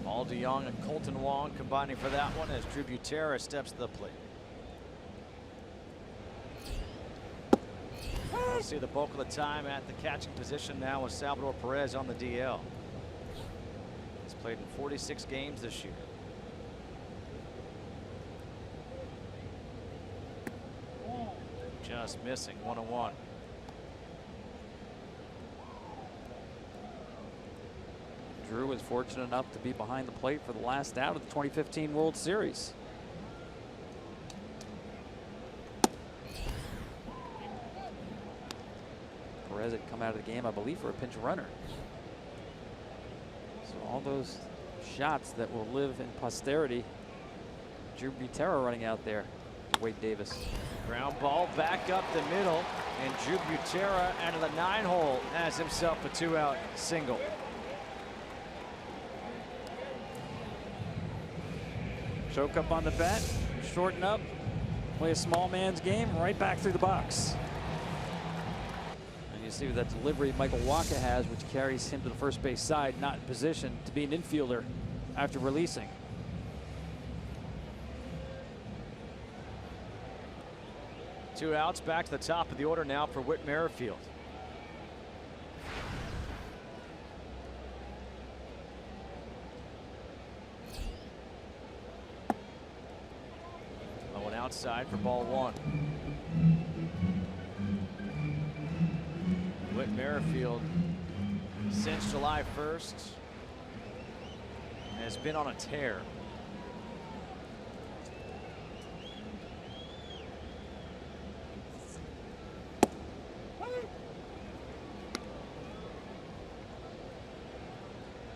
A: Paul DeYoung and Colton Wong combining for that one as Drew BUTERA steps to the plate. We'll see the bulk of the time at the catching position now with Salvador Perez on the DL. He's played in 46 games this year. Just missing, 1-1.
C: Drew was fortunate enough to be behind the plate for the last out of the 2015 World Series. come out of the game, I believe, for a pinch runner. So all those shots that will live in posterity. Drew BUTERA running out there. Wade Davis.
A: Ground ball back up the middle, and Drew BUTERA out of the 9-hole has himself a 2-out single.
B: Choke up on the bat, shorten up, play a small man's game, right back through the box.
C: And you see that delivery Michael Wacha has, which carries him to the first base side, not in position to be an infielder after releasing.
A: Two outs, back to the top of the order now for Whit Merrifield. Low and outside for ball 1. Whit Merrifield, since July 1st, has been on a tear.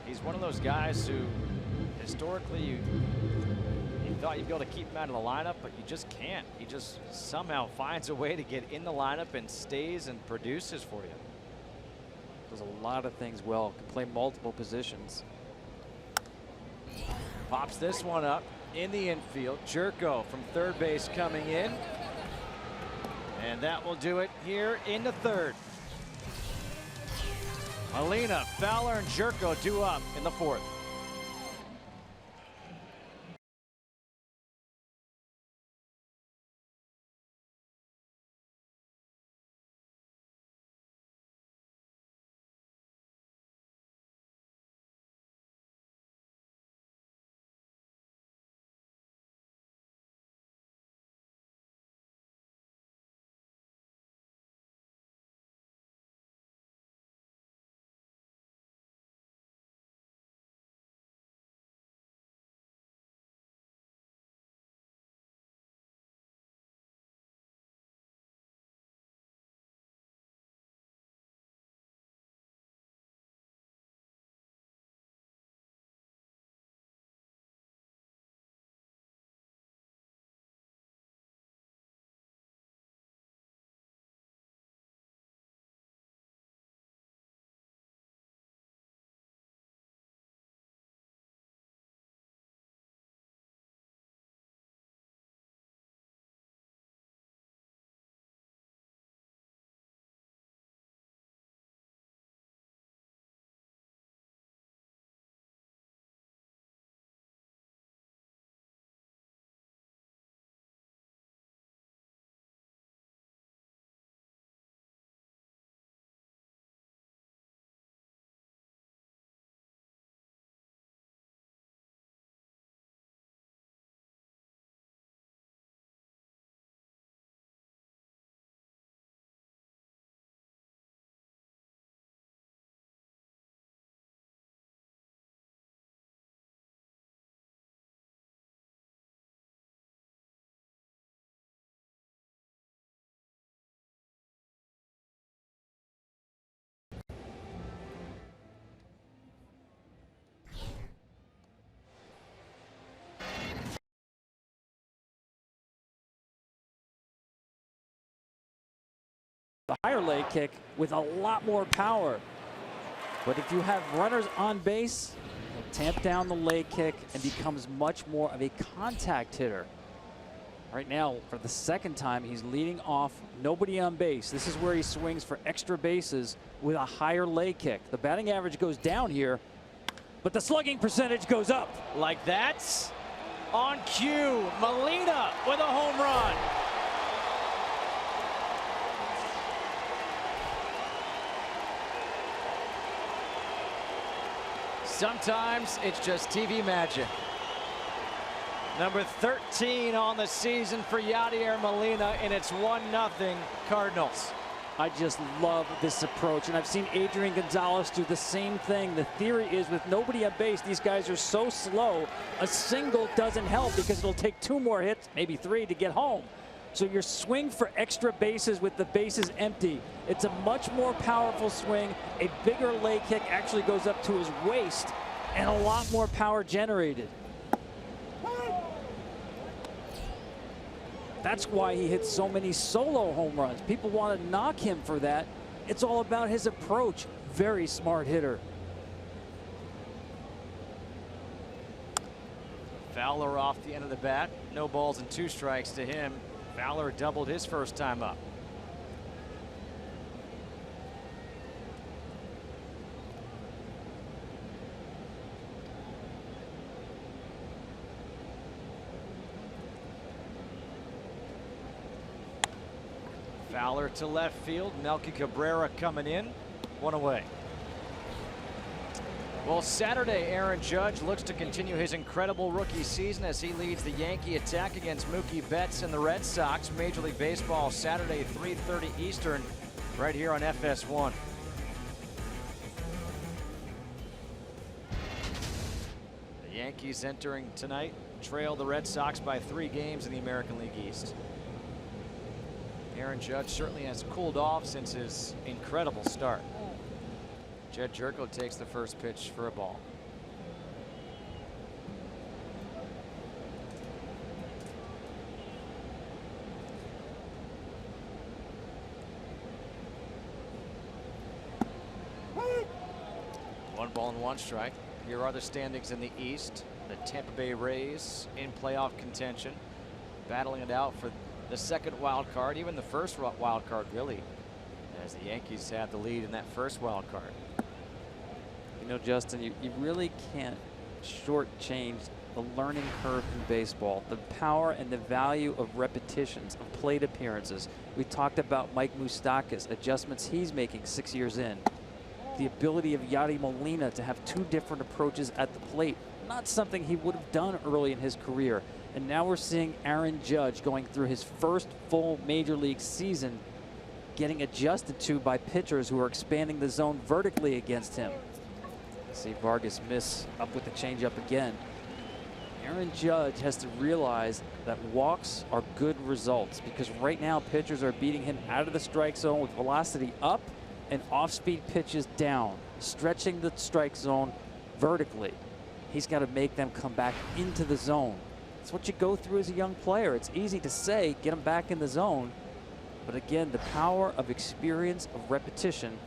A: He's one of those guys who historically you thought you'd be able to keep him out of the lineup, but you just can't. He just somehow finds a way to get in the lineup and stays and produces for you.
C: Does a lot of things well, can play multiple positions.
A: Pops this one up in the infield. Jerko from third base coming in. And that will do it here in the third. Molina, Fowler, and Jerko due up in the fourth.
C: The higher leg kick with a lot more power. But if you have runners on base, he'll tamp down the leg kick and becomes much more of a contact hitter. Right now, for the second time, he's leading off nobody on base. This is where he swings for extra bases with a higher leg kick. The batting average goes down here, but the slugging percentage goes up.
A: Like that. On cue, Molina with a home run. Sometimes it's just TV magic. Number 13 on the season for Yadier Molina, and it's 1-0 Cardinals.
C: I just love this approach, and I've seen Adrian Gonzalez do the same thing. The theory is with nobody on base, these guys are so slow, a single doesn't help because it'll take 2 more hits, maybe 3, to get home. So your swing for extra bases with the bases empty, it's a much more powerful swing. A bigger leg kick actually goes up to his waist and a lot more power generated. That's why he hits so many solo home runs. People want to knock him for that. It's all about his approach. Very smart hitter.
A: Fowler off the end of the bat. No balls and 2 strikes to him. Fowler doubled his first time up. Fowler to left field. Melky Cabrera coming in. 1 away. Well, Saturday, Aaron Judge looks to continue his incredible rookie season as he leads the Yankee attack against Mookie Betts and the Red Sox. Major League Baseball, Saturday, 3:30 Eastern, right here on FS1. The Yankees entering tonight trail the Red Sox by 3 games in the American League East. Aaron Judge certainly has cooled off since his incredible start. Jed Jerko takes the first pitch for a ball. One ball and 1 strike. Here are the standings in the East. The Tampa Bay Rays in playoff contention, battling it out for the second wild card, even the first wild card, really, as the Yankees have the lead in that first wild card.
C: You know, Justin, you really can't shortchange the learning curve in baseball, the power and the value of repetitions, of plate appearances. We talked about Mike Moustakas, adjustments he's making 6 years in. The ability of Yadier Molina to have 2 different approaches at the plate, not something he would have done early in his career. And now we're seeing Aaron Judge going through his first full major league season, getting adjusted to by pitchers who are expanding the zone vertically against him. See Vargas miss up with the changeup again. Aaron Judge has to realize that walks are good results, because right now pitchers are beating him out of the strike zone with velocity up and off-speed pitches down, stretching the strike zone vertically. He's got to make them come back into the zone. It's what you go through as a young player. It's easy to say, get them back in the zone. But again, the power of experience, of repetition.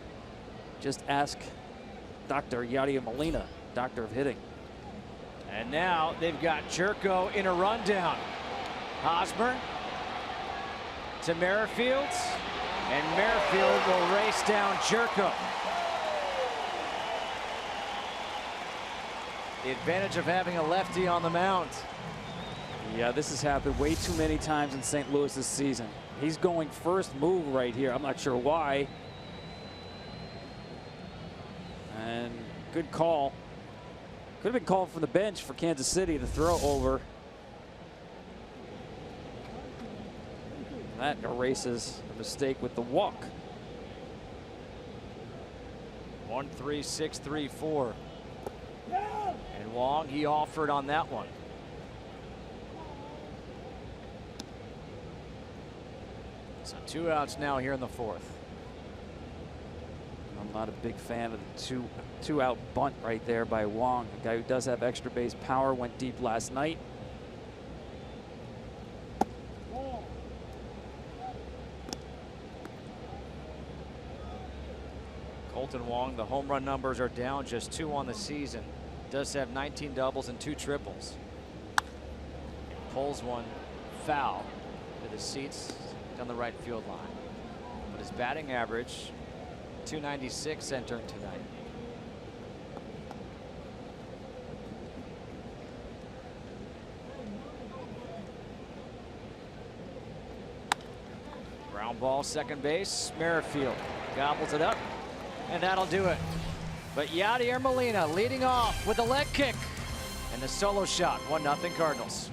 C: Just ask Dr. Yadier Molina, doctor of hitting.
A: And now they've got Jerko in a rundown. Hosmer to Merrifield, and Merrifield will race down Jerko. The advantage of having a lefty on the mound.
C: Yeah, this has happened way too many times in St. Louis this season. He's going first move right here. I'm not sure why. And good call. Could have been called from the bench for Kansas City to throw over. That erases a mistake with the walk.
A: 1-3-6-3-4. And Wong, he offered on that one. So 2 outs now here in the 4th.
C: I'm not a big fan of the two out bunt right there by Wong. A guy who does have extra base power, went deep last night.
A: Colton Wong, the home run numbers are down, just 2 on the season. Does have 19 doubles and 2 triples. Pulls one foul to the seats down the right field line. But his batting average, .296 entering tonight. Ground ball, second base. Merrifield gobbles it up, and that'll do it. But Yadier Molina leading off with a leg kick and the solo shot. 1-0 Cardinals.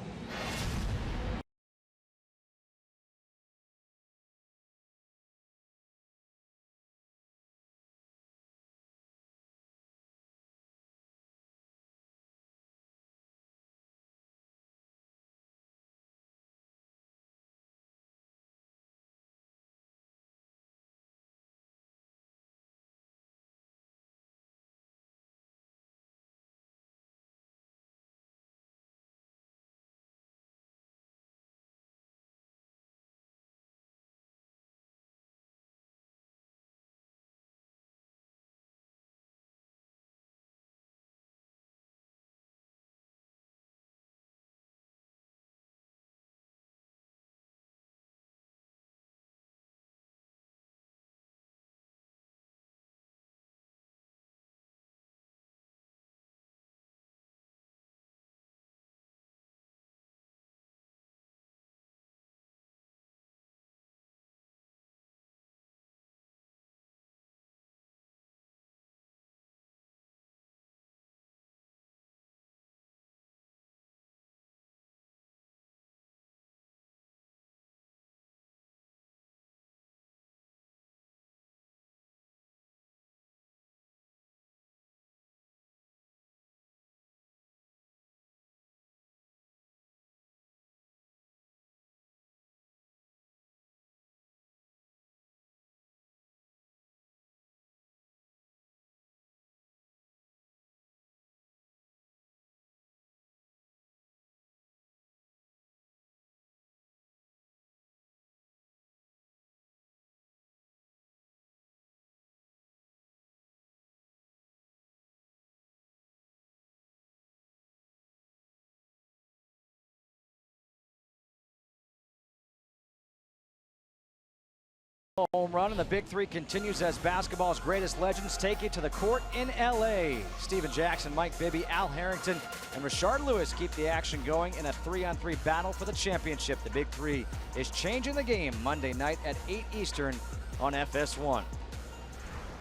A: Home run, and the Big Three continues as basketball's greatest legends take it to the court in LA. Steven Jackson, Mike Bibby, Al Harrington, and Rashard Lewis keep the action going in a 3-on-3 battle for the championship. The Big Three is changing the game Monday night at 8 Eastern on FS1.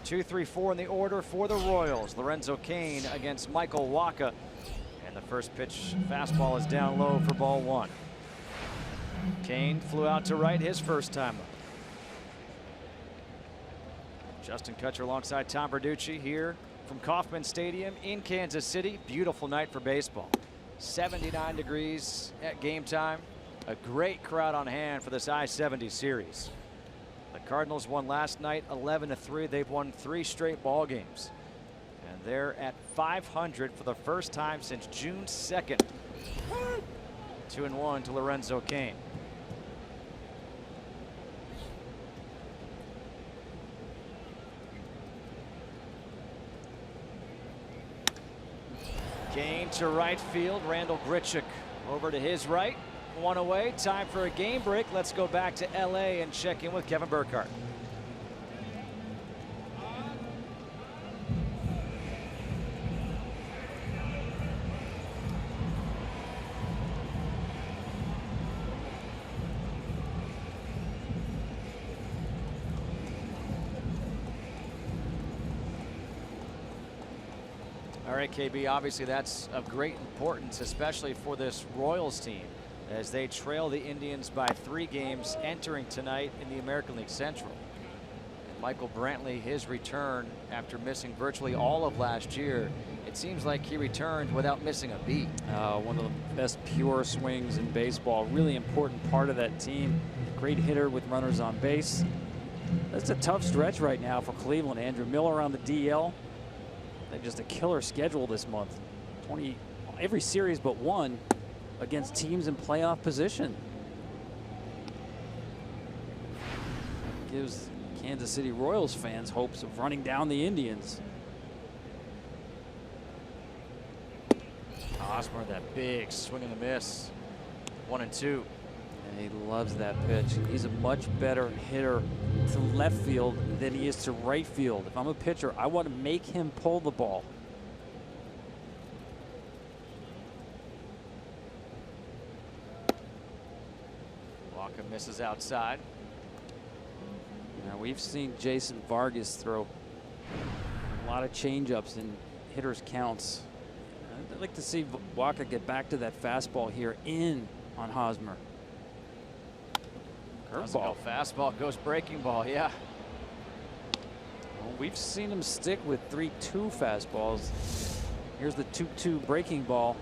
A: 2-3-4 in the order for the Royals. Lorenzo Cain against Michael Wacha. And the first pitch fastball is down low for ball one. Cain flew out to right his first time up. Justin Kutcher alongside Tom Verducci here from Kauffman Stadium in Kansas City. Beautiful night for baseball. 79 degrees at game time. A great crowd on hand for this I-70 series. The Cardinals won last night 11-3. They've won 3 straight ball games. And they're at 500 for the first time since June 2nd. 2-1 to Lorenzo Cain. Cain to right field. Randal Grichuk over to his right. One away. Time for a game break. Let's go back to LA and check in with Kevin Burkhardt. All right, KB, obviously that's of great importance, especially for this Royals team, as they trail the Indians by 3 games entering tonight in the American League Central. And Michael Brantley, his return after missing virtually all of last year, it seems like he returned without missing a beat.
C: One of the best pure swings in baseball. Really important part of that team. Great hitter with runners on base. That's a tough stretch right now for Cleveland. Andrew Miller on the DL. Just a killer schedule this month. Every series but one against teams in playoff position. Gives Kansas City Royals fans hopes of running down the Indians.
A: Hosmer, that big swing and a miss. 1-2.
C: And he loves that pitch. He's a much better hitter to left field than he is to right field. If I'm a pitcher, I want to make him pull the ball.
A: Walker misses outside.
C: Now we've seen Jason Vargas throw a lot of changeups in hitters' counts. I'd like to see Wacha get back to that fastball here in on Hosmer.
A: Curveball. Fastball goes breaking ball, yeah.
C: Well, we've seen him stick with 3-2 fastballs. Here's the 2-2 breaking ball.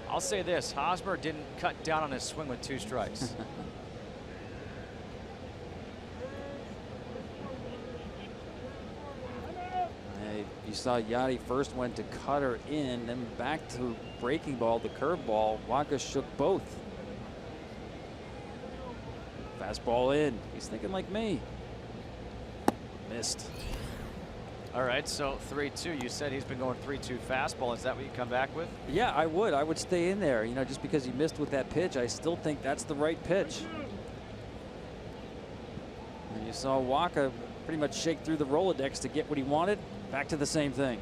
A: I'll say this, Hosmer didn't cut down on his swing with 2 strikes.
C: You saw Yadi first went to cutter in, then back to breaking ball, the curveball. Wacha shook both. Fastball in. He's thinking like me.
A: Missed. All right, so 3-2. You said he's been going 3-2 fastball. Is that what you come back with?
C: Yeah, I would. I would stay in there. You know, just because he missed with that pitch, I still think that's the right pitch. And you saw Wacha pretty much shake through the Rolodex to get what he wanted. Back to the same thing.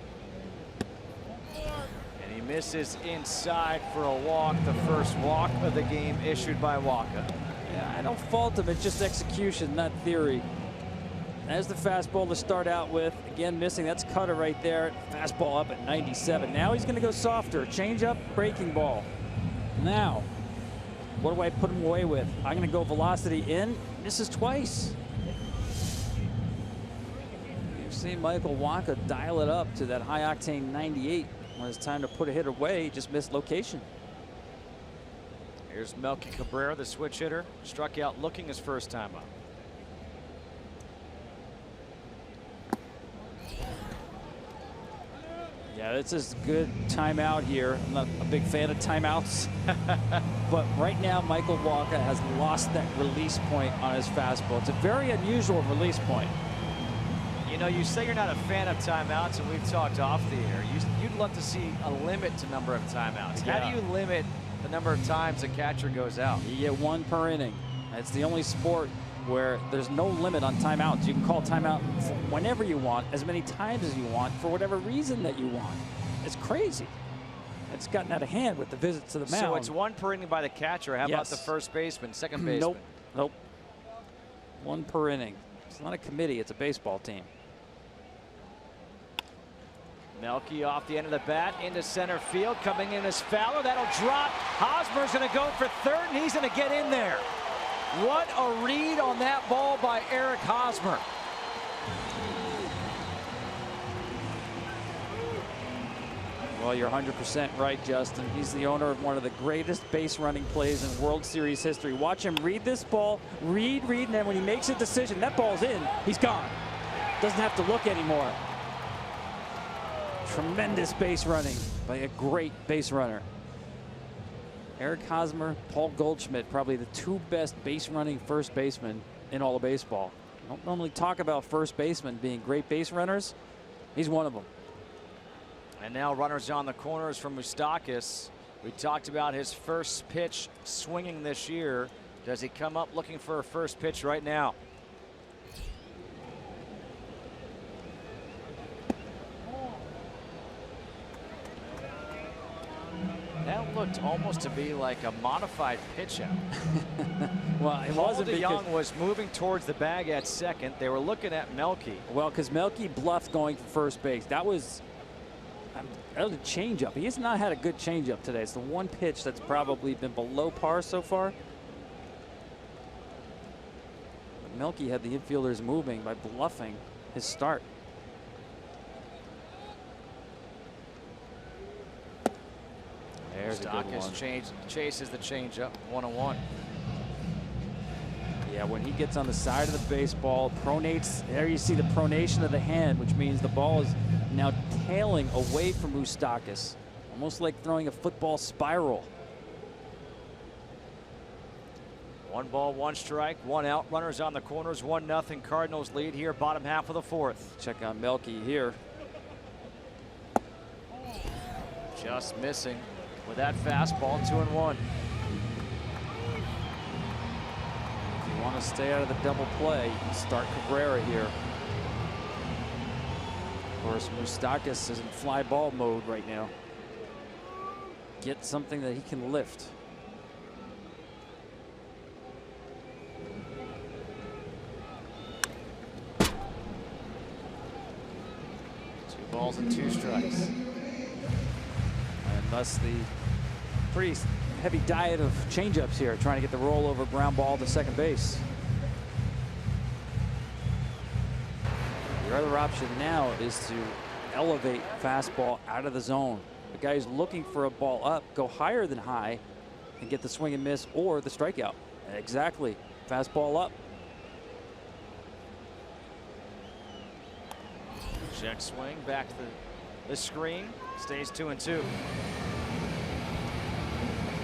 A: And he misses inside for a walk. The first walk of the game issued by Wacha.
C: Yeah, I don't fault him. It's just execution, not theory. There's the fastball to start out with. Again, missing. That's cutter right there. Fastball up at 97. Now he's going to go softer. Change up, breaking ball. Now, what do I put him away with? I'm going to go velocity in. Misses twice. You've seen Michael Wacha dial it up to that high octane 98. When it's time to put a hit away, just missed location.
A: Here's Melky Cabrera, the switch hitter. Struck out looking his first time up.
C: Yeah, this is a good timeout here. I'm not a big fan of timeouts. But right now, Michael Wacha has lost that release point on his fastball. It's a very unusual release point.
A: You know, you say you're not a fan of timeouts, and we've talked off the air. You'd love to see a limit to number of timeouts.
C: Yeah.
A: How do you limit the number of times the catcher goes out.
C: You get 1 per inning. It's the only sport where there's no limit on timeouts. You can call timeout whenever you want, as many times as you want, for whatever reason that you want. It's crazy. It's gotten out of hand with the visits to the mound.
A: So it's 1 per inning by the catcher. How about the first baseman, second baseman?
C: Nope. 1 per inning. It's not a committee, it's a baseball team.
A: Melky off the end of the bat into center field. Coming in is Fowler. That'll drop. Hosmer's going to go for third, and he's going to get in there. What a read on that ball by Eric Hosmer.
C: Well, you're 100% right, Justin. He's the owner of one of the greatest base running plays in World Series history. Watch him read this ball, read, and then when he makes a decision, that ball's in, he's gone. Doesn't have to look anymore. Tremendous base running by a great base runner. Eric Hosmer, Paul Goldschmidt, probably the 2 best base running first basemen in all of baseball. Don't normally talk about first basemen being great base runners. He's one of them.
A: And now runners on the corners from Moustakas. We talked about his first pitch swinging this year. Does he come up looking for a first pitch right now? That looked almost to be like a modified pitch out.
C: Well, it wasn't because
A: DeYoung was moving towards the bag at second. They were looking at Melky.
C: Well, because Melky bluffed going for first base. That was a changeup. He has not had a good changeup today. It's the one pitch that's probably been below par so far. But Melky had the infielders moving by bluffing his start. There's a good one.
A: Chases the changeup, 1-1.
C: Yeah, when he gets on the side of the baseball, pronates, there you see the pronation of the hand, which means the ball is now tailing away from Moustakas, almost like throwing a football spiral.
A: 1 ball, 1 strike, 1 out. Runners on the corners, 1-0. Cardinals lead here, bottom half of the 4th.
C: Check out Melky here.
A: Just missing with that fastball, 2-1.
C: If you want to stay out of the double play, you can start Cabrera here. Of course, Moustakas is in fly ball mode right now. Get something that he can lift.
A: Two balls and 2 strikes.
C: And thus the pretty heavy diet of changeups here, trying to get the rollover ground ball to second base. The other option now is to elevate fastball out of the zone. The guy who's looking for a ball up, go higher than high and get the swing and miss or the strikeout. Exactly. Fastball up.
A: Check swing, back to the screen, stays 2-2.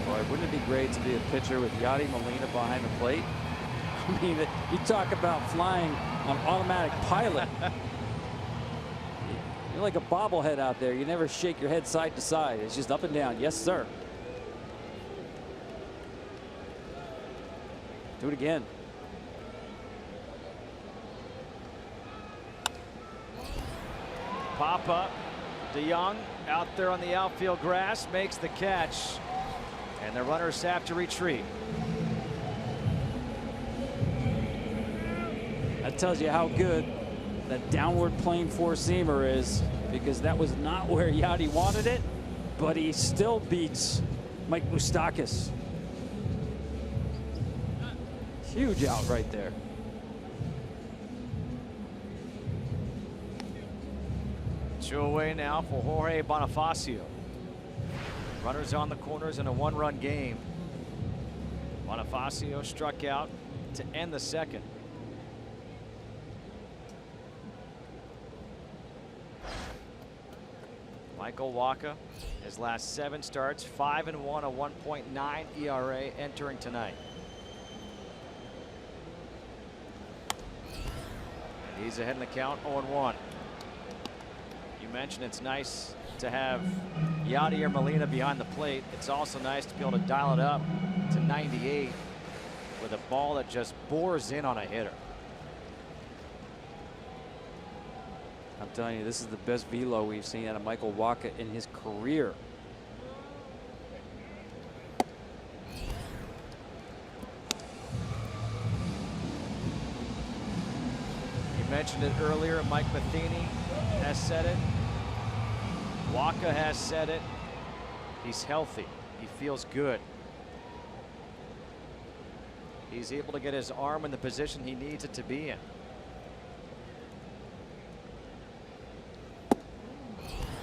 C: Boy, wouldn't it be great to be a pitcher with Yadier Molina behind the plate? I mean, you talk about flying on automatic pilot. You're like a bobblehead out there. You never shake your head side to side. It's just up and down. Yes, sir. Do it again.
A: Pop up. DeYoung out there on the outfield grass, makes the catch. And the runners have to retreat.
C: That tells you how good that downward plane four-seamer is, because that was not where Yadier wanted it, but he still beats Mike Moustakas. Huge out right there.
A: Two away now for Jorge Bonifacio. Runners on the corners in a 1-run game. Bonifacio struck out to end the second. Michael Wacha, his last 7 starts, 5-1, a 1.9 ERA entering tonight. And he's ahead in the count, 0-1. You You mentioned it's nice to have YADIER Molina behind the plate. It's also nice to be able to dial it up to 98 with a ball that just bores in on a hitter.
C: I'm telling you, this is the best velo we've seen out of Michael Wacha in his career.
A: You mentioned it earlier, Mike Matheny has said it. Wacha has said it. He's healthy. He feels good. He's able to get his arm in the position he needs it to be in.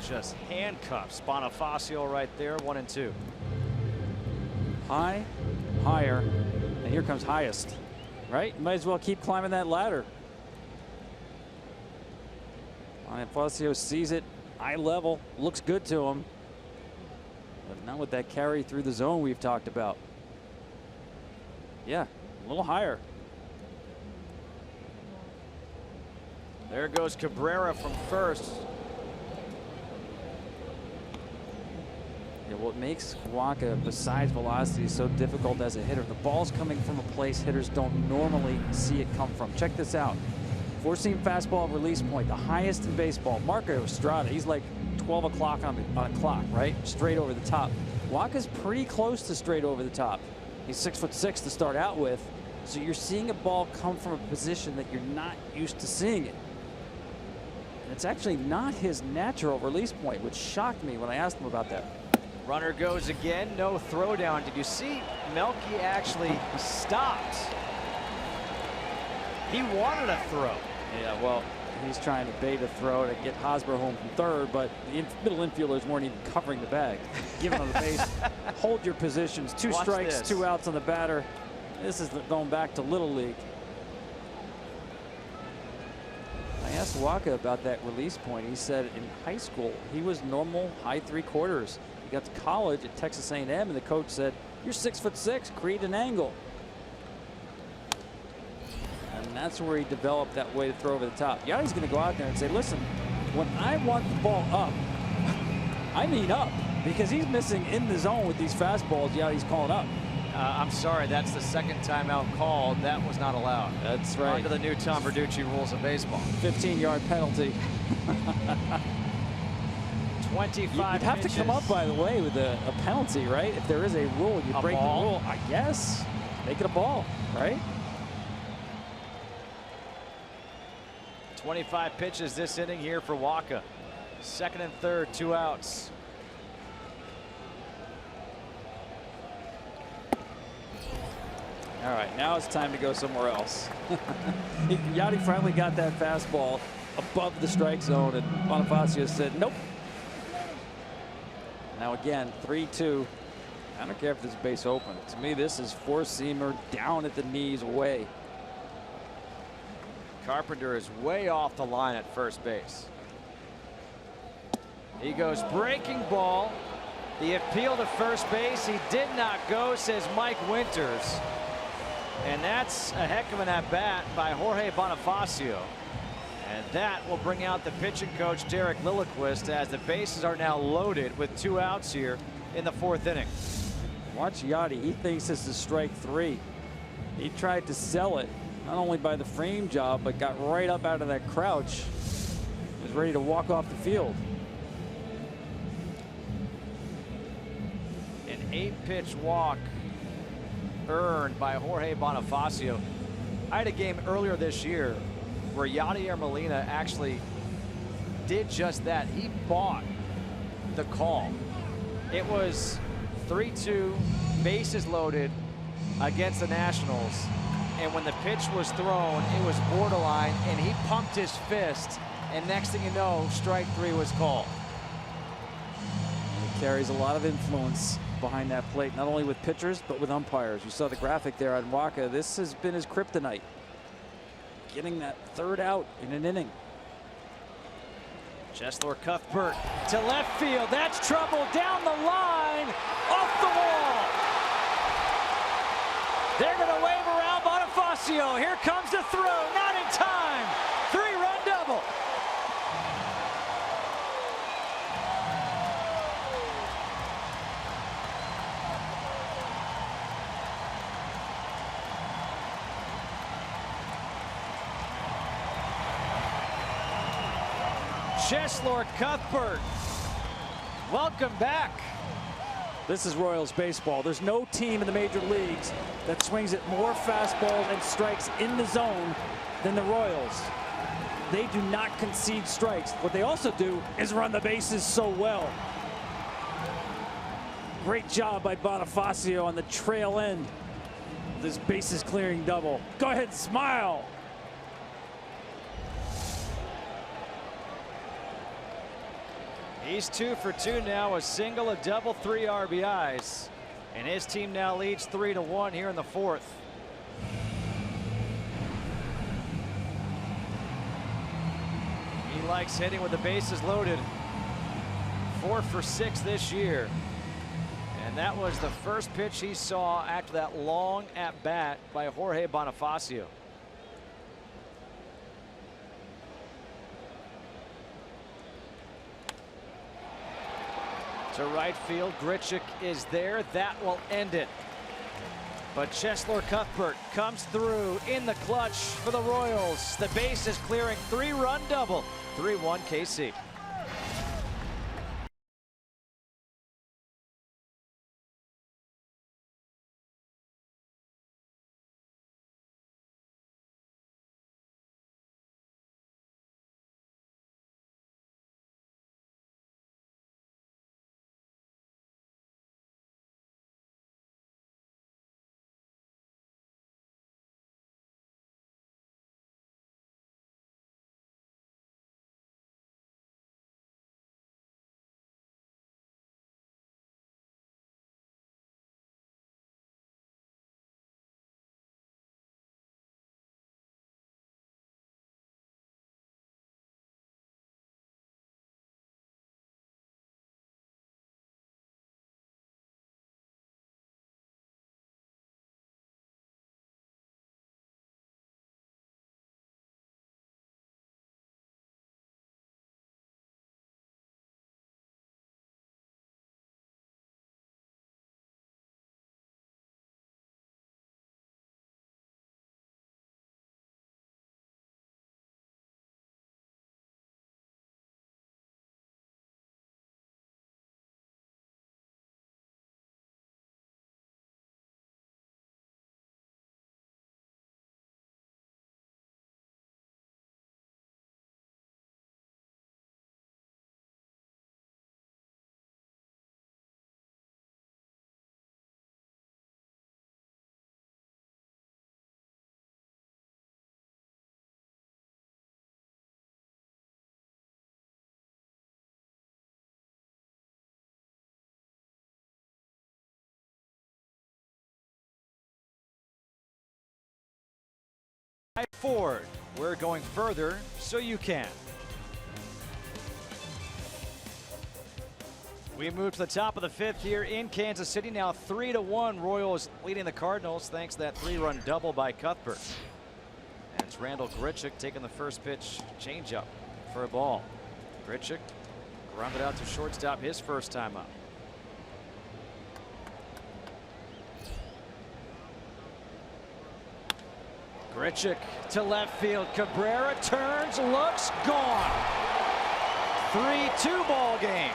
A: Just handcuffs Bonifacio right there, 1-2.
C: High, higher, and here comes highest, right? Might as well keep climbing that ladder. Bonifacio sees it, eye level, looks good to him. But not with that carry through the zone we've talked about. Yeah, a little higher.
A: There goes Cabrera from first.
C: Yeah, what makes Wacha, besides velocity, so difficult as a hitter, the ball's coming from a place hitters don't normally see it come from. Check this out. Four-seam fastball release point, the highest in baseball. Marco Estrada, he's like 12 o'clock on a clock, right? Straight over the top. Wacha's pretty close to straight over the top. He's 6'6" to start out with. So you're seeing a ball come from a position that you're not used to seeing it. And it's actually not his natural release point, which shocked me when I asked him about that.
A: Runner goes again, no throwdown. Did you see Melky actually stopped? He wanted a throw.
C: Yeah, well, he's trying to bait a throw to get Hosmer home from third, but the middle infielders weren't even covering the bag. Given on the base, hold your positions. Two
A: Watch
C: strikes,
A: this.
C: 2 outs on the batter. This is going back to Little League. I asked Wacha about that release point. He said in high school, he was normal high 3/4. He got to college at Texas A&M, and the coach said, "You're 6'6", create an angle." And that's where he developed that way to throw over the top. Yadi's going to go out there and say, listen, when I want the ball up, I mean up, because he's missing in the zone with these fastballs Yadi's calling up.
A: I'm sorry, that's the second timeout called. That was not allowed.
C: That's right.
A: Under the new Tom Verducci rules of baseball.
C: 15-yard penalty.
A: 25
C: You'd have to come up, by the way, with a penalty, right? If there is a rule, you break the rule. I guess. Make it a ball, right?
A: 25 pitches this inning here for Wacha. Second and third, 2 outs.
C: All right, now it's time to go somewhere else. Yadi finally got that fastball above the strike zone, and Bonifacio said, nope. Now again, 3-2. I don't care if this base open. To me, this is four-seamer down at the knees away.
A: Carpenter is way off the line at first base. He goes breaking ball. The appeal to first base. He did not go, says Mike Winters. And that's a heck of an at-bat by Jorge Bonifacio. And that will bring out the pitching coach, Derek Lilliquist, as the bases are now loaded with 2 outs here in the 4th inning.
C: Watch Yadi. He thinks this is strike 3. He tried to sell it, not only by the frame job, but got right up out of that crouch. Was ready to walk off the field.
A: An 8-pitch walk earned by Jorge Bonifacio. I had a game earlier this year where Yadier Molina actually did just that. He bought the call. It was 3-2, bases loaded against the Nationals. And when the pitch was thrown, it was borderline, and he pumped his fist. And next thing you know, strike 3 was called.
C: He carries a lot of influence behind that plate, not only with pitchers, but with umpires. You saw the graphic there on Wacha. This has been his kryptonite. Getting that 3rd out in an inning.
A: Chesler Cuthbert to left field. That's trouble down the line, off the wall. They're going to wave around Bonifacio. Here comes the throw, not in time. 3-run double. Cheslor Cuthbert, welcome back.
C: This is Royals baseball. There's no team in the major leagues that swings at more fastballs and strikes in the zone than the Royals. They do not concede strikes. What they also do is run the bases so well. Great job by Bonifacio on the trail end of this bases clearing double. Go ahead, smile.
A: He's 2 for 2 now, a single, a double, 3 RBIs. And his team now leads 3-1 here in the 4th. He likes hitting with the bases loaded. 4 for 6 this year. And that was the first pitch he saw after that long at bat by Jorge Bonifacio. To right field, Grichuk is there. That will end it. But Cheslor Cuthbert comes through in the clutch for the Royals. The base is clearing, 3-run double. 3-1 KC. Ford, we're going further so you can. We move to the top of the 5th here in Kansas City. Now 3-1, Royals leading the Cardinals thanks to that 3-run double by Cuthbert. And it's Randal Grichuk taking the first pitch changeup for a ball. Grichuk grounded out to shortstop his first time up. Grichuk to left field. Cabrera turns, looks, gone. 3-2 ball game.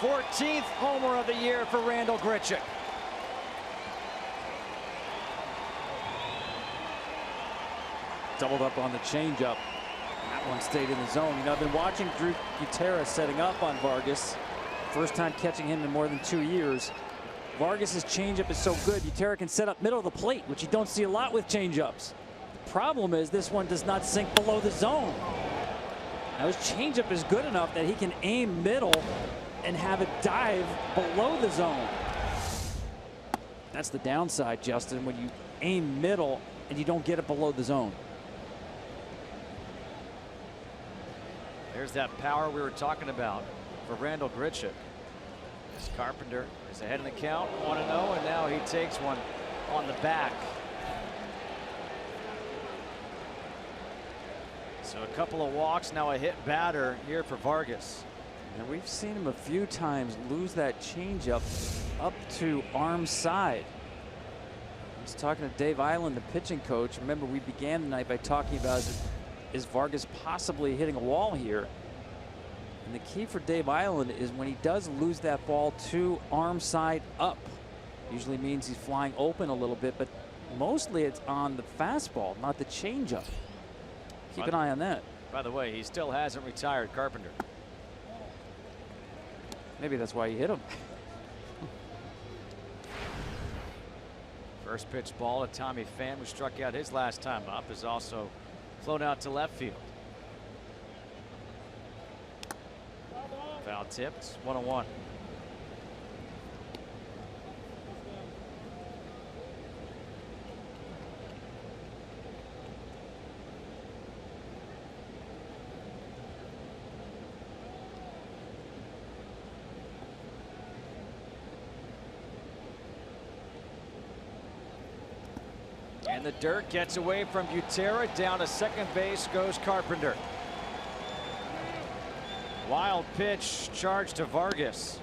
A: 14th homer of the year for Randal Grichuk.
C: Doubled up on the changeup. That one stayed in the zone. You know, I've been watching BUTERA setting up on Vargas. First time catching him in more than 2 years. Vargas's changeup is so good, BUTERA can set up middle of the plate, which you don't see a lot with changeups. The problem is this one does not sink below the zone. Now his changeup is good enough that he can aim middle and have it dive below the zone. That's the downside, Justin, when you aim middle and you don't get it below the zone.
A: There's that power we were talking about for Randal Grichuk. As Carpenter is ahead in the count, 1-0, and now he takes one on the back. So a couple of walks, now a hit batter here for Vargas.
C: And we've seen him a few times lose that changeup up to arm side. I was talking to Dave Island, the pitching coach. Remember, we began the night by talking about is Vargas possibly hitting a wall here? And the key for Dave Island is when he does lose that ball to arm side up. Usually means he's flying open a little bit, but mostly it's on the fastball, not the changeup. Keep an eye on that.
A: By the way, he still hasn't retired Carpenter.
C: Maybe that's why he hit him.
A: First pitch ball to Tommy Pham, who struck out his last time up, is also flown out to left field. Foul tipped, 1-1. And the dirt gets away from BUTERA. Down to second base goes Carpenter. Wild pitch, charge to Vargas.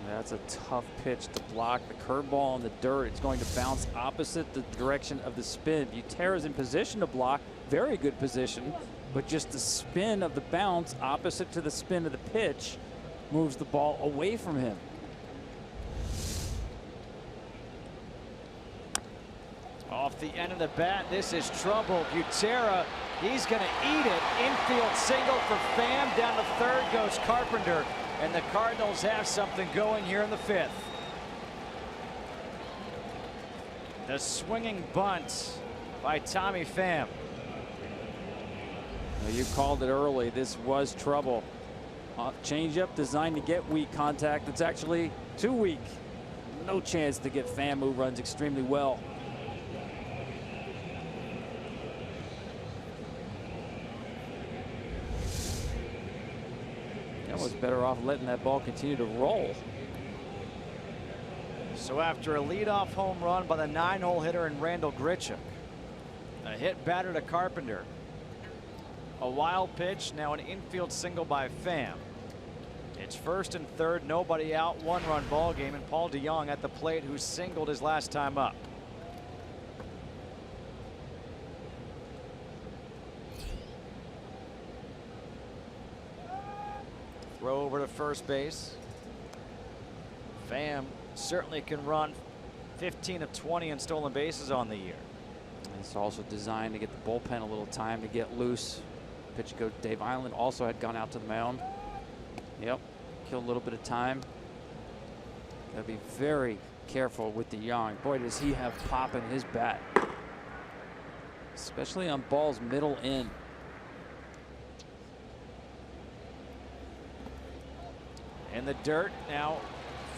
C: That's a tough pitch to block. The curveball in the dirt, it's going to bounce opposite the direction of the spin. BUTERA's in position to block, very good position, but just the spin of the bounce opposite to the spin of the pitch moves the ball away from him.
A: Off the end of the bat, this is trouble. BUTERA, he's going to eat it. Infield single for Pham. Down to third goes Carpenter. And the Cardinals have something going here in the fifth. The swinging bunt by Tommy Pham.
C: Well, you called it early. This was trouble. Changeup designed to get weak contact. It's actually too weak. No chance to get Pham, who runs extremely well. Was better off letting that ball continue to roll.
A: So after a leadoff home run by the 9-hole hitter in Randal GRICHUK, a hit batter to Carpenter, a wild pitch, now an infield single by Pham. It's first and third, nobody out, 1-run ball game, and Paul DeJong at the plate, who singled his last time up. Throw over to first base. Pham certainly can run 15 of 20 in stolen bases on the year.
C: It's also designed to get the bullpen a little time to get loose. Pitch coach Dave Island also had gone out to the mound. Yep, kill a little bit of time. Gotta be very careful with DeJong. Boy, does he have pop in his bat, especially on balls middle in.
A: In the dirt now,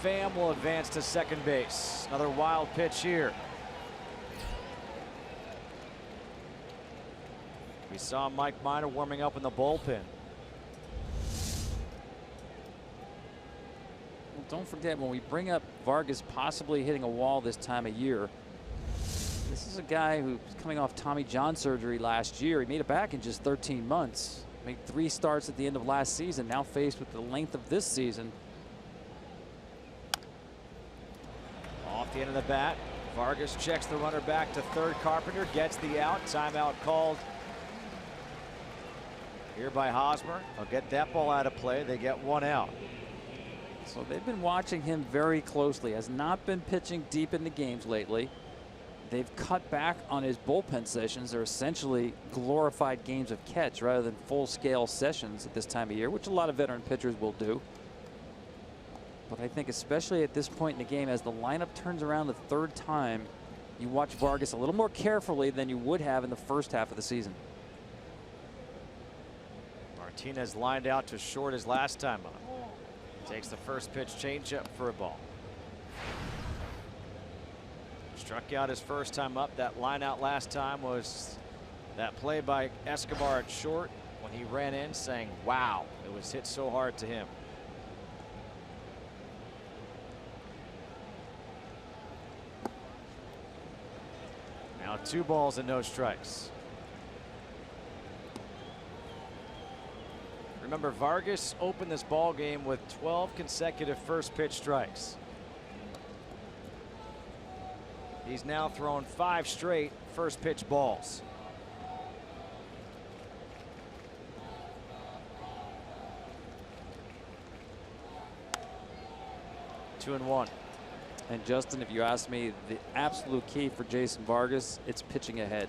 A: Pham will advance to second base. Another wild pitch here. We saw Mike Minor warming up in the bullpen.
C: Well, don't forget, when we bring up Vargas possibly hitting a wall this time of year, this is a guy who's coming off Tommy John surgery last year. He made it back in just 13 months. Made 3 starts at the end of last season, now faced with the length of this season.
A: Off the end of the bat, Vargas checks the runner back to third. Carpenter gets the out. Timeout called here by Hosmer. They'll get that ball out of play. They get 1 out.
C: So they've been watching him very closely. Has not been pitching deep in the games lately. They've cut back on his bullpen sessions. They're essentially glorified games of catch rather than full-scale sessions at this time of year, which a lot of veteran pitchers will do. But I think especially at this point in the game, as the lineup turns around the third time, you watch Vargas a little more carefully than you would have in the first half of the season.
A: Martinez lined out to short his last time up. Takes the first pitch changeup for a ball. Struck out his first time up. That line out last time was that play by ESCOBAR at short when he ran in saying, wow, it was hit so hard to him. Now 2 balls and no strikes. Remember, Vargas opened this ball game with 12 consecutive first pitch strikes. He's now thrown 5 straight first pitch balls.
D: 2-1.
C: And Justin, if you ask me, the absolute key for Jason Vargas, it's pitching ahead.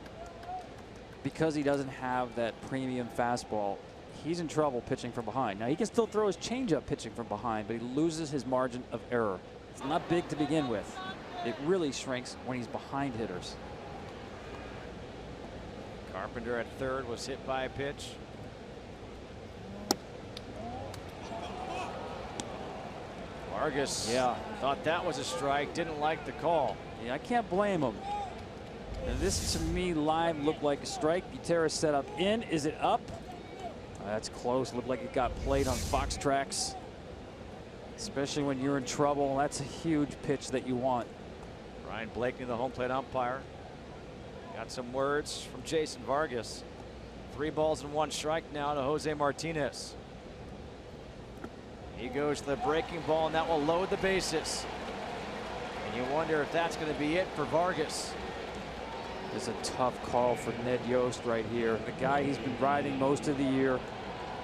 C: Because he doesn't have that premium fastball, he's in trouble pitching from behind. Now, he can still throw his changeup pitching from behind, but he loses his margin of error. It's not big to begin with. It really shrinks when he's behind hitters.
D: Carpenter at third was hit by a pitch. Vargas thought that was a strike, didn't like the call.
C: Yeah, I can't blame him. Now this to me live looked like a strike. BUTERA set up in. Is it up? That's close. Looked like it got played on Fox Tracks. Especially when you're in trouble. That's a huge pitch that you want.
D: Ryan Blakeney, the home plate umpire. Got some words from Jason Vargas. 3 balls and 1 strike now to Jose Martinez. He goes to the breaking ball, and that will load the bases. And you wonder if that's going to be it for Vargas.
C: It's a tough call for Ned Yost right here. The guy he's been riding most of the year,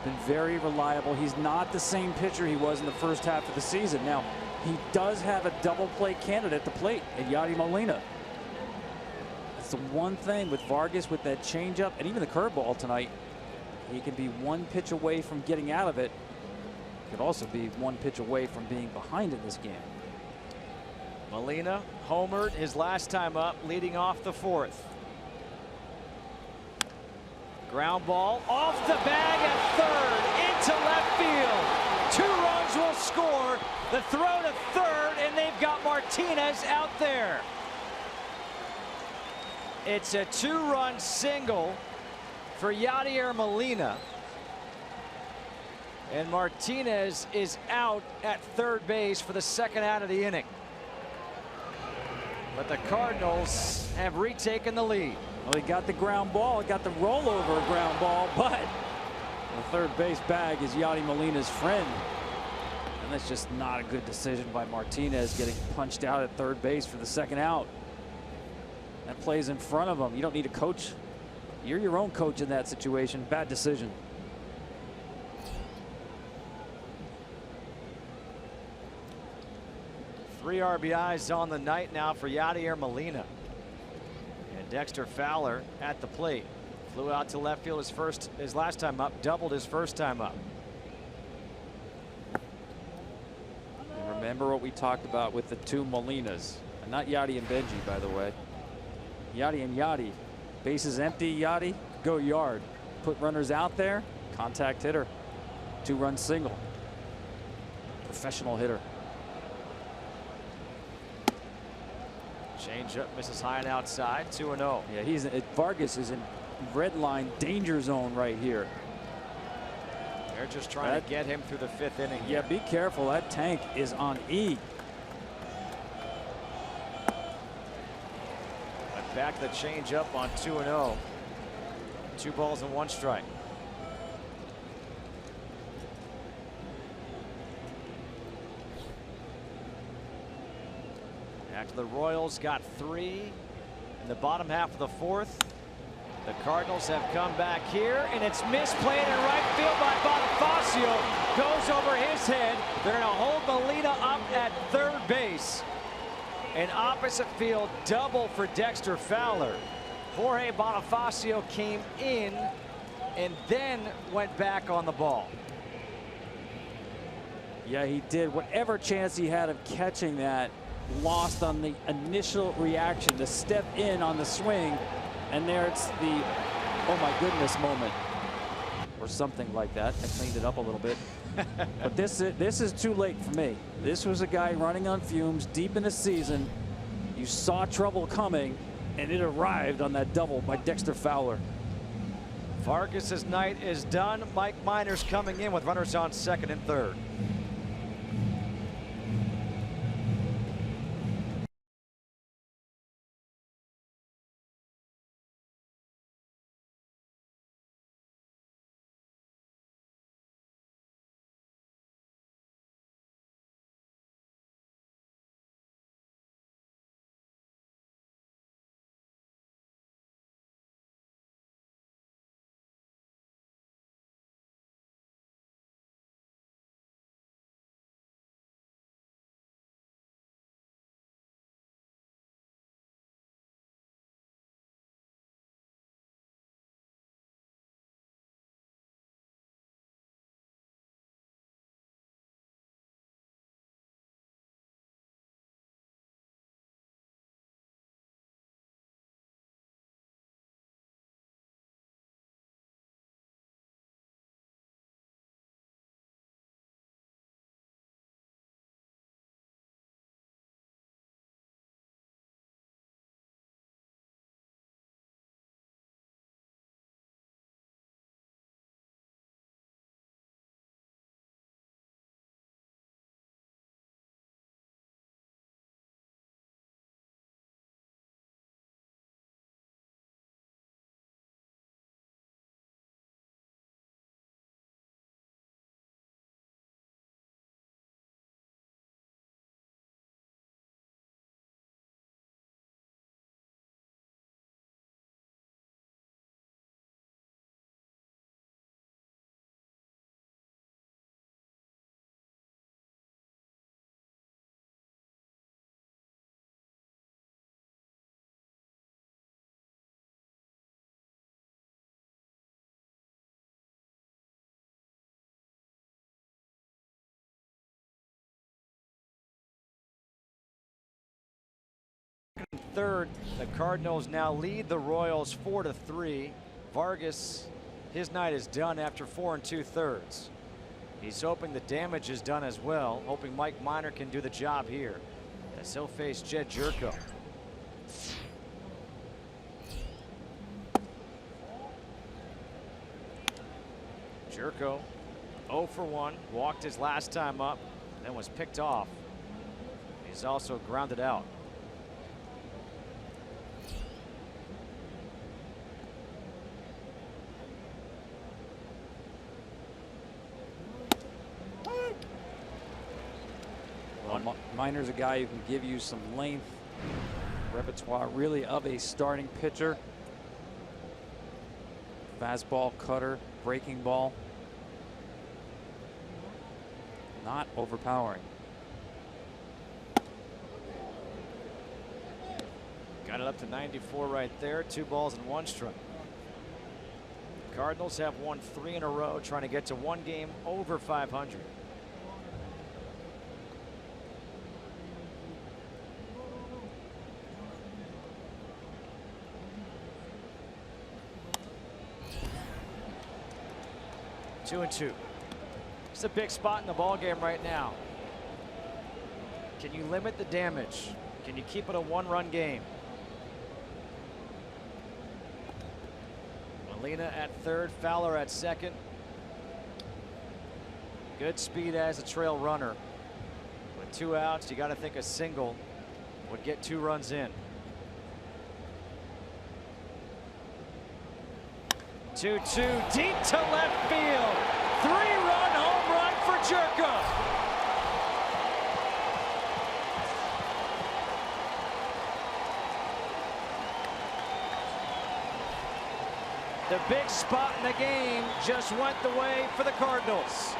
C: been very reliable. He's not the same pitcher he was in the first half of the season. Now, he does have a double play candidate at the plate at YADIER Molina. That's the one thing with Vargas with that changeup and even the curveball tonight. He can be 1 pitch away from getting out of it. Could also be 1 pitch away from being behind in this game.
D: Molina homered his last time up, leading off the 4th. Ground ball off the bag at third, into left field. 2 runs will score. The throw to third, and they've got Martinez out there. It's a 2-run single for Yadier Molina. And Martinez is out at third base for the 2nd out of the inning. But the Cardinals have retaken the lead.
C: Well, he got the ground ball, he got the rollover ground ball, but the third base bag is Yadier Molina's friend. And that's just not a good decision by Martinez, getting punched out at third base for the 2nd out. That plays in front of him. You don't need a coach. You're your own coach in that situation. Bad decision.
D: Three RBIs on the night now for Yadier Molina. And Dexter Fowler at the plate. Flew out to left field his last time up, doubled his first time up.
C: And remember what we talked about with the 2 Molinas. And not Yadi and Benji, by the way. Yadi and Yadi. Bases empty, Yadi, go yard. Put runners out there, contact hitter. 2-run single. Professional hitter.
D: Change up, misses high and outside, 2-0.
C: Yeah, Vargas is in red line danger zone right here.
D: They're just trying to get him through the 5th inning.
C: Yeah, be careful. That tank is on E.
D: But back the change up on 2-0. 2 balls and 1 strike. Back to the Royals, got 3 in the bottom half of the 4th. The Cardinals have come back here, and it's misplayed in right field by Bonifacio. Goes over his head. They're going to hold Molina up at third base. An opposite field double for Dexter Fowler. Jorge Bonifacio came in and then went back on the ball.
C: Yeah, he did. Whatever chance he had of catching that, lost on the initial reaction, the step in on the swing, and there it's the oh my goodness moment or something like that. I cleaned it up a little bit. But this is too late for me. This was a guy running on fumes deep in the season. You saw trouble coming, and it arrived on that double by Dexter Fowler.
D: Vargas's night is done. Mike Minor's coming in with runners on 2nd and 3rd. third. The Cardinals now lead the Royals 4-3. Vargas, his night is done after 4 2/3. He's hoping the damage is done as well, hoping Mike Minor can do the job here, as he'll face Jed Jerko. Jerko 0 for 1, walked his last time up, then was picked off. He's also grounded out.
C: Well, Minor's a guy who can give you some length, repertoire really of a starting pitcher. Fastball, cutter, breaking ball. Not overpowering.
D: Got it up to 94 right there. 2 balls and 1 strike. Cardinals have won 3 in a row, trying to get to 1 game over 500. Two and 2. It's a big spot in the ball game right now. Can you limit the damage? Can you keep it a 1-run game? Molina at third, Fowler at second. Good speed as a trail runner. With 2 outs, you got to think a single would get 2 runs in. 2-2 deep to left field. 3-run home run for Jerko. The big spot in the game just went the way for the Cardinals.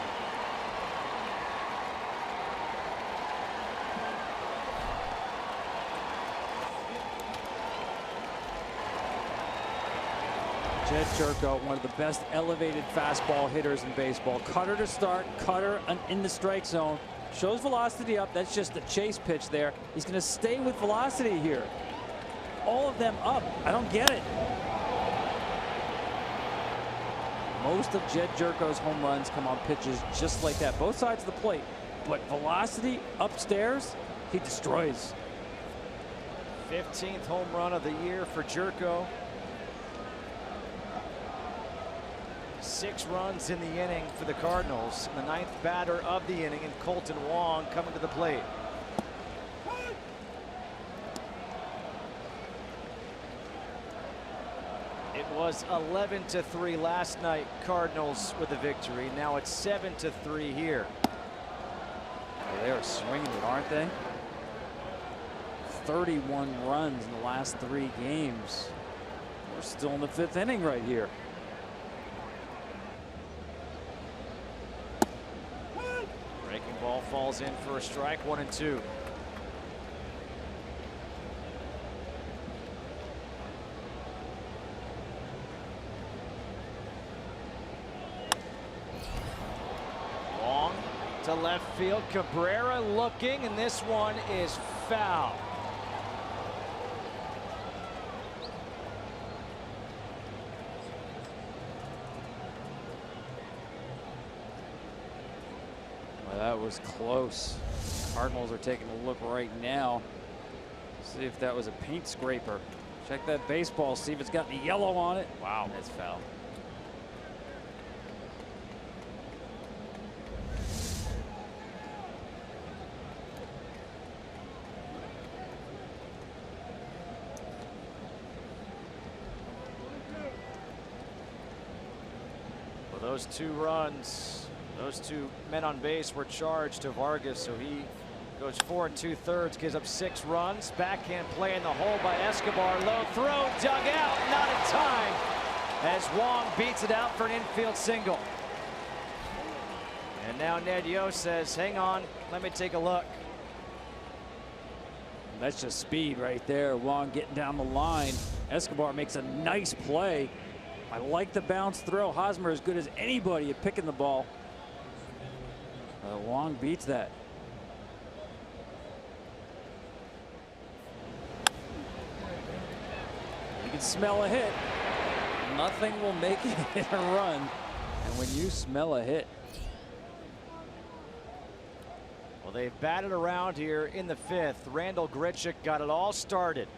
C: Jed Jerko, one of the best elevated fastball hitters in baseball. Cutter to start, cutter in the strike zone. Shows velocity up. That's just a chase pitch there. He's going to stay with velocity here. All of them up. I don't get it. Most of Jed Jerko's home runs come on pitches just like that, both sides of the plate. But velocity upstairs, he destroys.
D: 15th home run of the year for Jerko. 6 runs in the inning for the Cardinals. And the 9th batter of the inning, and Colton Wong coming to the plate. It was 11-3 last night. Cardinals with the victory. Now it's 7-3 here.
C: Well, they are swinging it, aren't they? 31 runs in the last 3 games. We're still in the 5th inning right here.
D: Breaking ball falls in for a strike. 1-2. Long to left field. Cabrera looking, and this one is foul.
C: That was close. Cardinals are taking a look right now. See if that was a paint scraper. Check that baseball, see if it's got any yellow on it. Wow, that's foul.
D: Well, those 2 runs. Those 2 men on base were charged to Vargas, so he goes 4 2/3, gives up 6 runs. Backhand play in the hole by Escobar. Low throw, dug out, not in time, as Wong beats it out for an infield single. And now Ned Yost says, hang on, let me take a look.
C: That's just speed right there. Wong getting down the line. Escobar makes a nice play. I like the bounce throw. Hosmer is good as anybody at picking the ball. Wong beats that. can smell a hit. Nothing will make it a run. And when you smell a hit.
D: Well, they've batted around here in the 5th. Randal Grichuk got it all started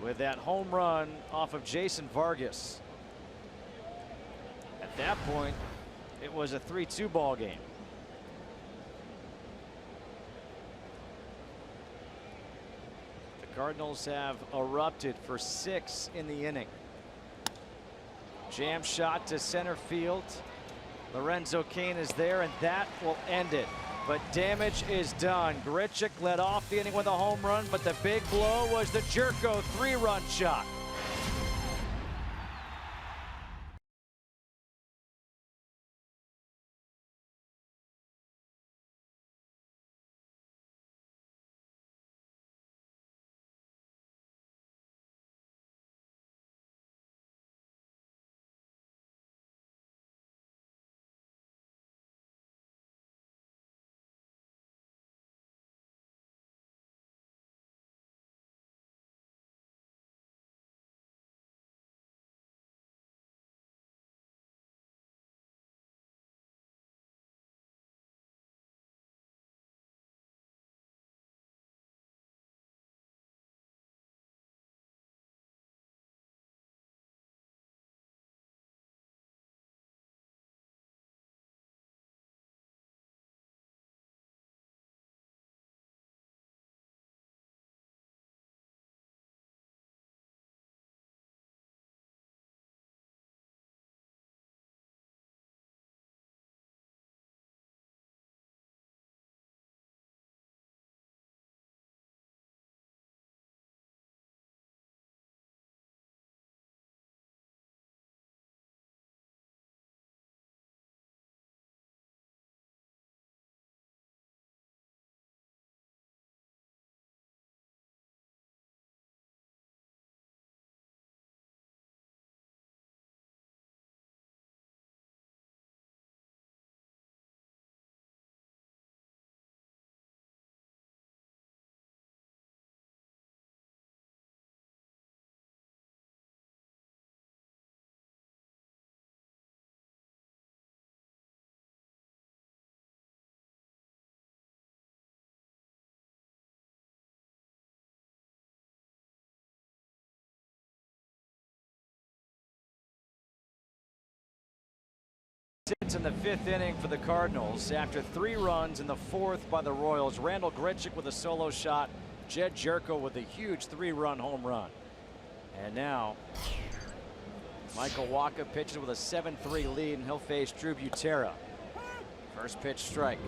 D: with that home run off of Jason Vargas. At that point, it was a 3-2 ball game. The Cardinals have erupted for 6 in the inning. Jam shot to center field. Lorenzo CAIN is there, and that will end it. But damage is done. Grichuk led off the inning with a home run, but the big blow was the Jerko 3-run shot. Sits in the 5th inning for the Cardinals after 3 runs in the 4th by the Royals. Randal Grichuk with a solo shot. Jed Jerko with a huge 3-run home run. And now Michael Wacha pitches with a 7-3 lead, and he'll face Drew BUTERA. First pitch strike.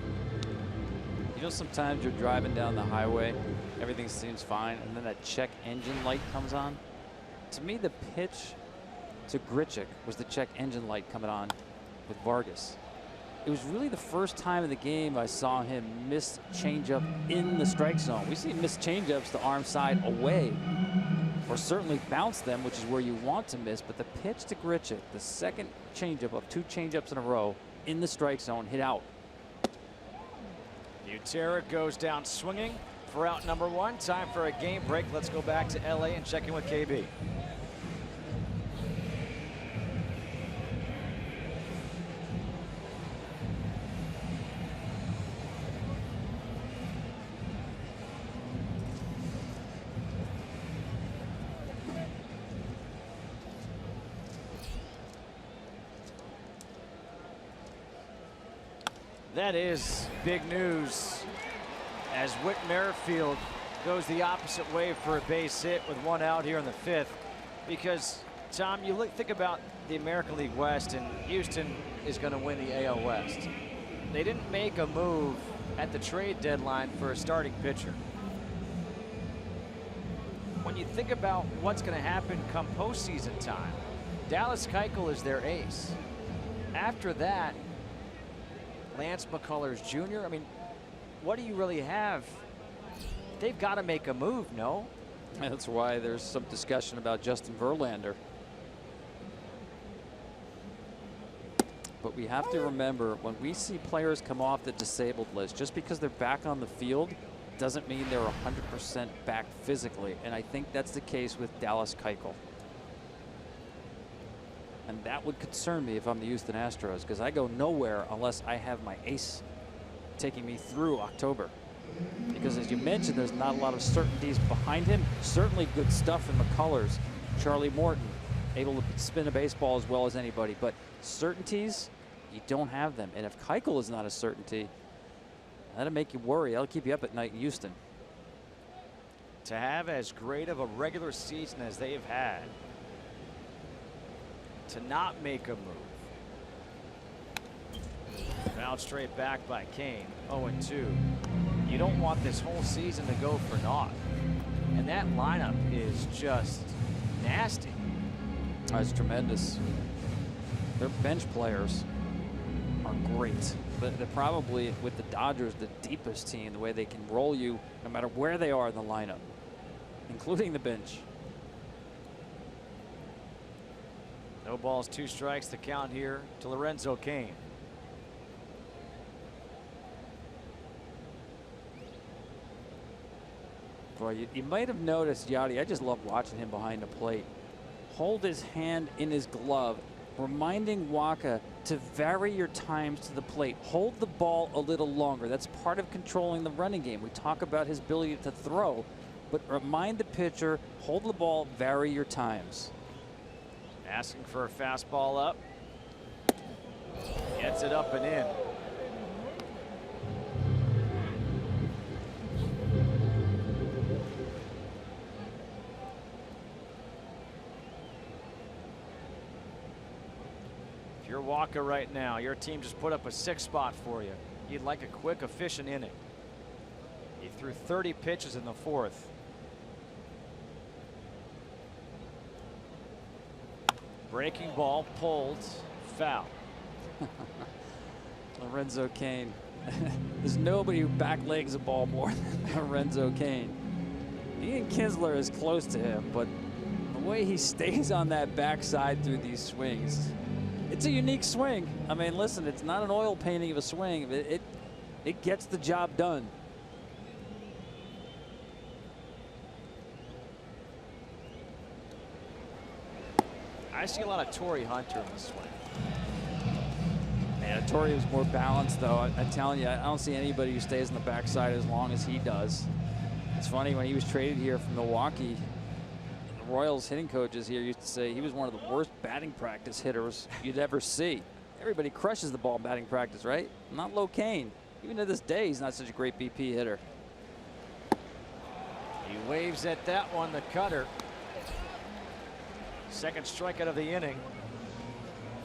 C: You know, sometimes you're driving down the highway, everything seems fine, and then that check engine light comes on. To me, the pitch to Grichuk was the check engine light coming on with Vargas. It was really the first time in the game I saw him miss changeup in the strike zone. We see miss changeups to arm side away, or certainly bounce them, which is where you want to miss. But the pitch to Grichuk, the second changeup of 2 changeups in a row in the strike zone, hit out.
D: BUTERA goes down swinging for out number 1. Time for a game break. Let's go back to LA and check in with KB. That is big news as Whit Merrifield goes the opposite way for a base hit with 1 out here in the 5th. Because, Tom, you think about the American League West, and Houston is going to win the AL West. They didn't make a move at the trade deadline for a starting pitcher. When you think about what's going to happen come postseason time, Dallas Keuchel is their ace. After that, Lance McCullers Jr. I mean, what do you really have? They've got to make a move, no?
C: That's why there's some discussion about Justin Verlander. But we have to remember, when we see players come off the disabled list, just because they're back on the field doesn't mean they're 100% back physically. And I think that's the case with Dallas Keuchel. And that would concern me if I'm the Houston Astros, because I go nowhere unless I have my ace taking me through October. Because as you mentioned, there's not a lot of certainties behind him. Certainly good stuff in the colors. Charlie Morton, able to spin a baseball as well as anybody. But certainties, you don't have them. And if Keuchel is not a certainty, that'll make you worry. That'll keep you up at night in Houston.
D: To have as great of a regular season as they've had, to not make a move. Fouled straight back by CAIN. 0-2. You don't want this whole season to go for naught. And that lineup is just nasty.
C: That's tremendous. Their bench players are great. But they're probably, with the Dodgers, the deepest team, the way they can roll you no matter where they are in the lineup, including the bench.
D: No balls, 2 strikes. The count here to Lorenzo Cain.
C: Boy, you might have noticed, Yadi, I just love watching him behind the plate. Hold his hand in his glove, reminding Waka to vary your times to the plate. Hold the ball a little longer. That's part of controlling the running game. We talk about his ability to throw, but remind the pitcher, hold the ball, vary your times.
D: Asking for a fastball up. Gets it up and in. If you're Waka right now, your team just put up a 6 spot for you. You'd like a quick, efficient inning. He threw 30 pitches in the 4th. Breaking ball, pulled, foul.
C: Lorenzo Cain. There's nobody who backlegs a ball more than Lorenzo Cain. Ian Kinsler is close to him, but the way he stays on that backside through these swings, it's a unique swing. I mean, listen, it's not an oil painting of a swing. It gets the job done.
D: I see a lot of Torrey Hunter in the swing.
C: Yeah, Torrey was more balanced, though. I'm telling you, I don't see anybody who stays on the backside as long as he does. It's funny, when he was traded here from Milwaukee, the Royals hitting coaches here used to say he was one of the worst batting practice hitters you'd ever see. Everybody crushes the ball in batting practice, right? Not Lo Cain. Even to this day, he's not such a great BP hitter.
D: He waves at that one, the cutter. Second strikeout of the inning.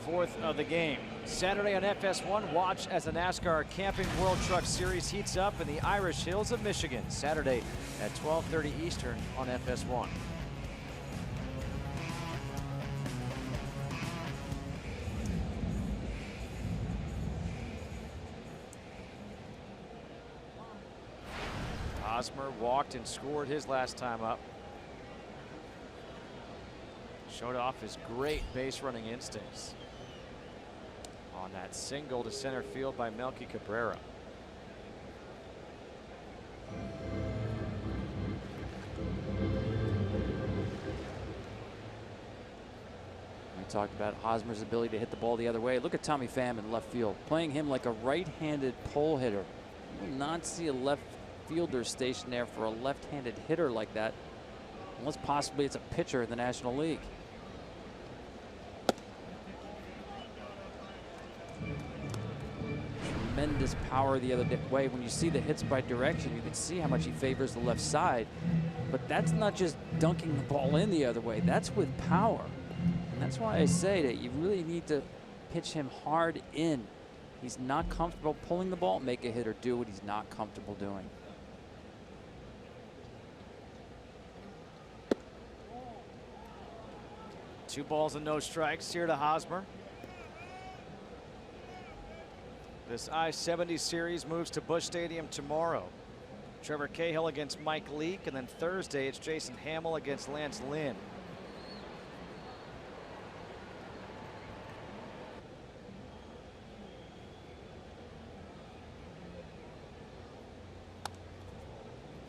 D: 4th of the game. Saturday on FS1, watch as the NASCAR Camping World Truck Series heats up in the Irish Hills of Michigan. Saturday at 12:30 Eastern on FS1. Hosmer walked and scored his last time up. Showed off his great base running instincts on that single to center field by Melky Cabrera.
C: We talked about Hosmer's ability to hit the ball the other way. Look at Tommy Pham in left field, playing him like a right-handed pole hitter. You will not see a left fielder stationed there for a left-handed hitter like that, unless possibly it's a pitcher in the National League. Tremendous power the other way. When you see the hits by direction, you can see how much he favors the left side. But that's not just dunking the ball in the other way. That's with power. And that's why I say that you really need to pitch him hard in. He's not comfortable pulling the ball. Make a hitter do what he's not comfortable doing.
D: Two balls and no strikes here to Hosmer. This I-70 series moves to Busch Stadium tomorrow. Trevor Cahill against Mike Leake, and then Thursday it's Jason Hamill against Lance Lynn.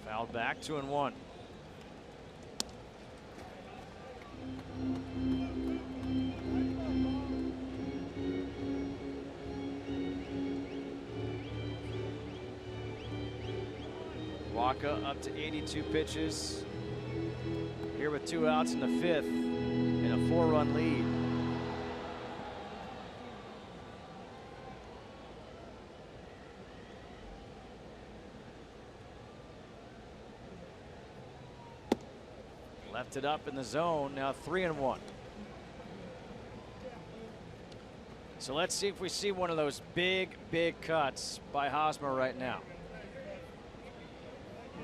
D: Fouled back, 2-1. Waka up to 82 pitches. Here with 2 outs in the 5th in a 4-run lead. Left it up in the zone, now 3-1. So let's see if we see one of those big cuts by Hosmer right now.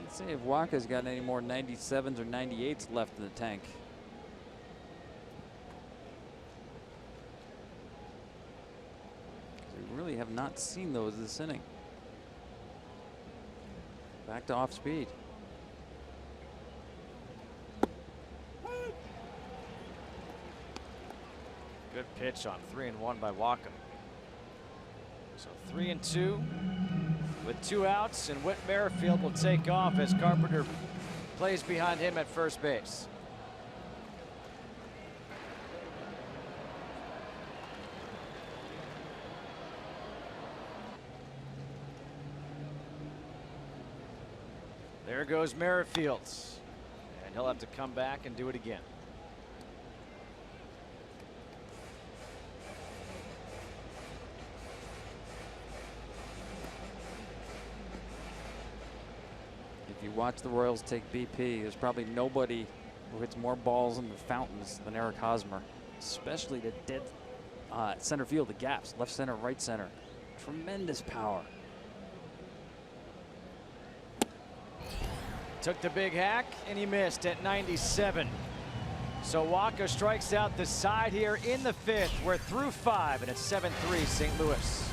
C: Let's see if Waka's got any more 97s or 98s left in the tank. We really have not seen those this inning. Back to off speed.
D: Good pitch on 3-1 by Waka. So 3-2 with 2 outs, and Whit Merrifield will take off as Carpenter plays behind him at first base. There goes Merrifield, and he'll have to come back and do it again.
C: If you watch the Royals take BP, there's probably nobody who hits more balls in the fountains than Eric Hosmer, especially to dead center field, the gaps, left center, right center. Tremendous power.
D: Took the big hack, and he missed at 97. So Waka strikes out the side here in the 5th. We're through 5, and it's 7-3 St. Louis.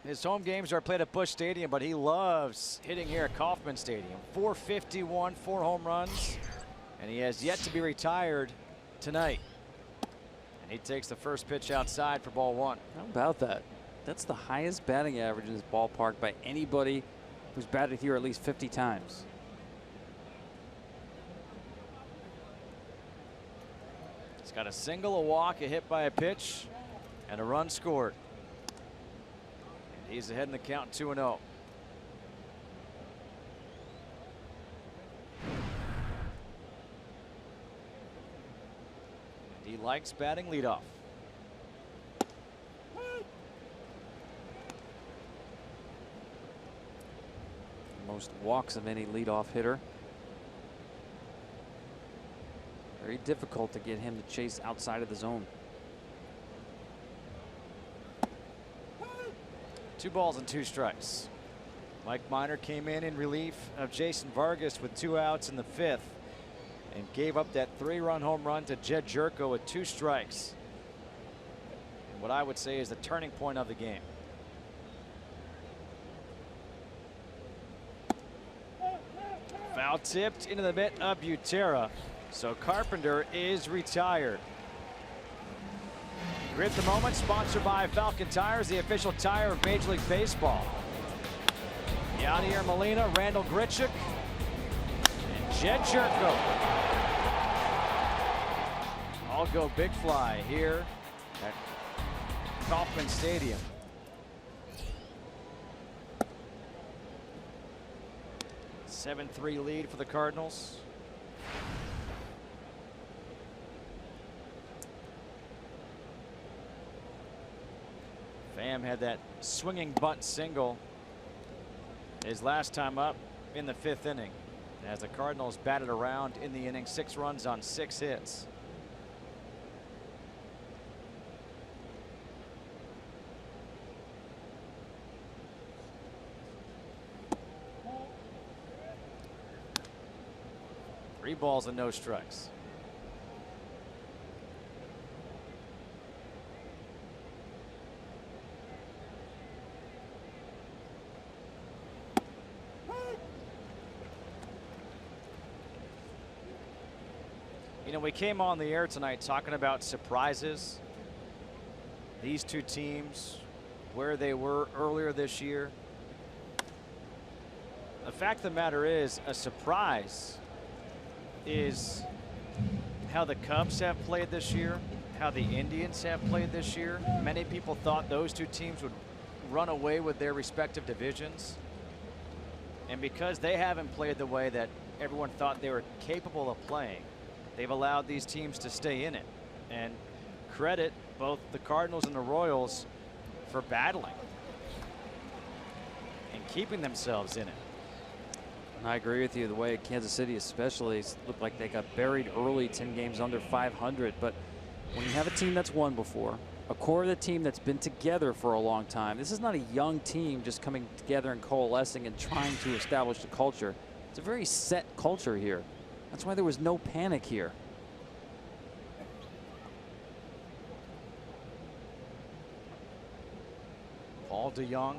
D: His home games are played at Busch Stadium, but he loves hitting here at Kauffman Stadium. 451, 4 home runs, and he has yet to be retired tonight. And he takes the first pitch outside for ball 1.
C: How about that? That's the highest batting average in this ballpark by anybody who's batted here at least 50 times.
D: He's got a single, a walk, a hit by a pitch, and a run scored. He's ahead in the count, 2-0. He likes batting leadoff.
C: Most walks of any leadoff hitter. Very difficult to get him to chase outside of the zone.
D: 2 balls and 2 strikes. Mike Minor came in relief of Jason Vargas with 2 outs in the 5th and gave up that 3-run home run to Jed Jerko with 2 strikes. And what I would say is the turning point of the game. Foul tipped into the mitt of BUTERA. So Carpenter is retired. Grit the Moment, sponsored by Falcon Tires, the official tire of Major League Baseball. YADIER, MOLINA, RANDAL, GRICHUK, and Jed Jerko. All go big fly here at Kauffman Stadium. A 7-3 lead for the Cardinals. Pham had that swinging bunt single his last time up in the 5th inning. As the Cardinals batted around in the inning, 6 runs on 6 hits. Three balls and no strikes. You know, we came on the air tonight talking about surprises. These 2 teams, where they were earlier this year. The fact of the matter is, a surprise is how the Cubs have played this year, how the Indians have played this year. Many people thought those 2 teams would run away with their respective divisions. And because they haven't played the way that everyone thought they were capable of playing, they've allowed these teams to stay in it. And credit both the Cardinals and the Royals for battling and keeping themselves in it.
C: And I agree with you. The way Kansas City especially looked like they got buried early, 10 games under 500. But when you have a team that's won before, a core of the team that's been together for a long time, this is not a young team just coming together and coalescing and trying to establish a culture. It's a very set culture here. That's why there was no panic here.
D: Paul DeJong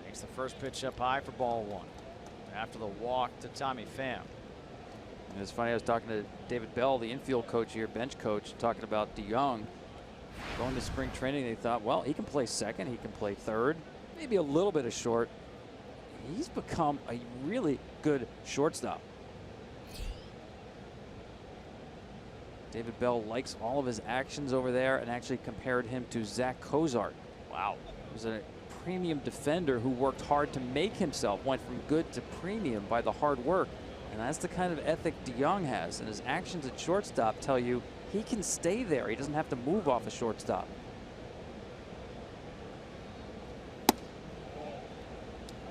D: takes the first pitch up high for ball 1. After the walk to Tommy Pham.
C: And it's funny, I was talking to David Bell, the infield coach here, bench coach, talking about DeJong. Going to spring training, they thought, well, he can play second, he can play third, maybe a little bit of short. He's become a really good shortstop. David Bell likes all of his actions over there and actually compared him to Zach Cozart. Wow. He was a premium defender who worked hard to make himself, went from good to premium by the hard work. And that's the kind of ethic DeJong has. And his actions at shortstop tell you he can stay there. He doesn't have to move off a shortstop.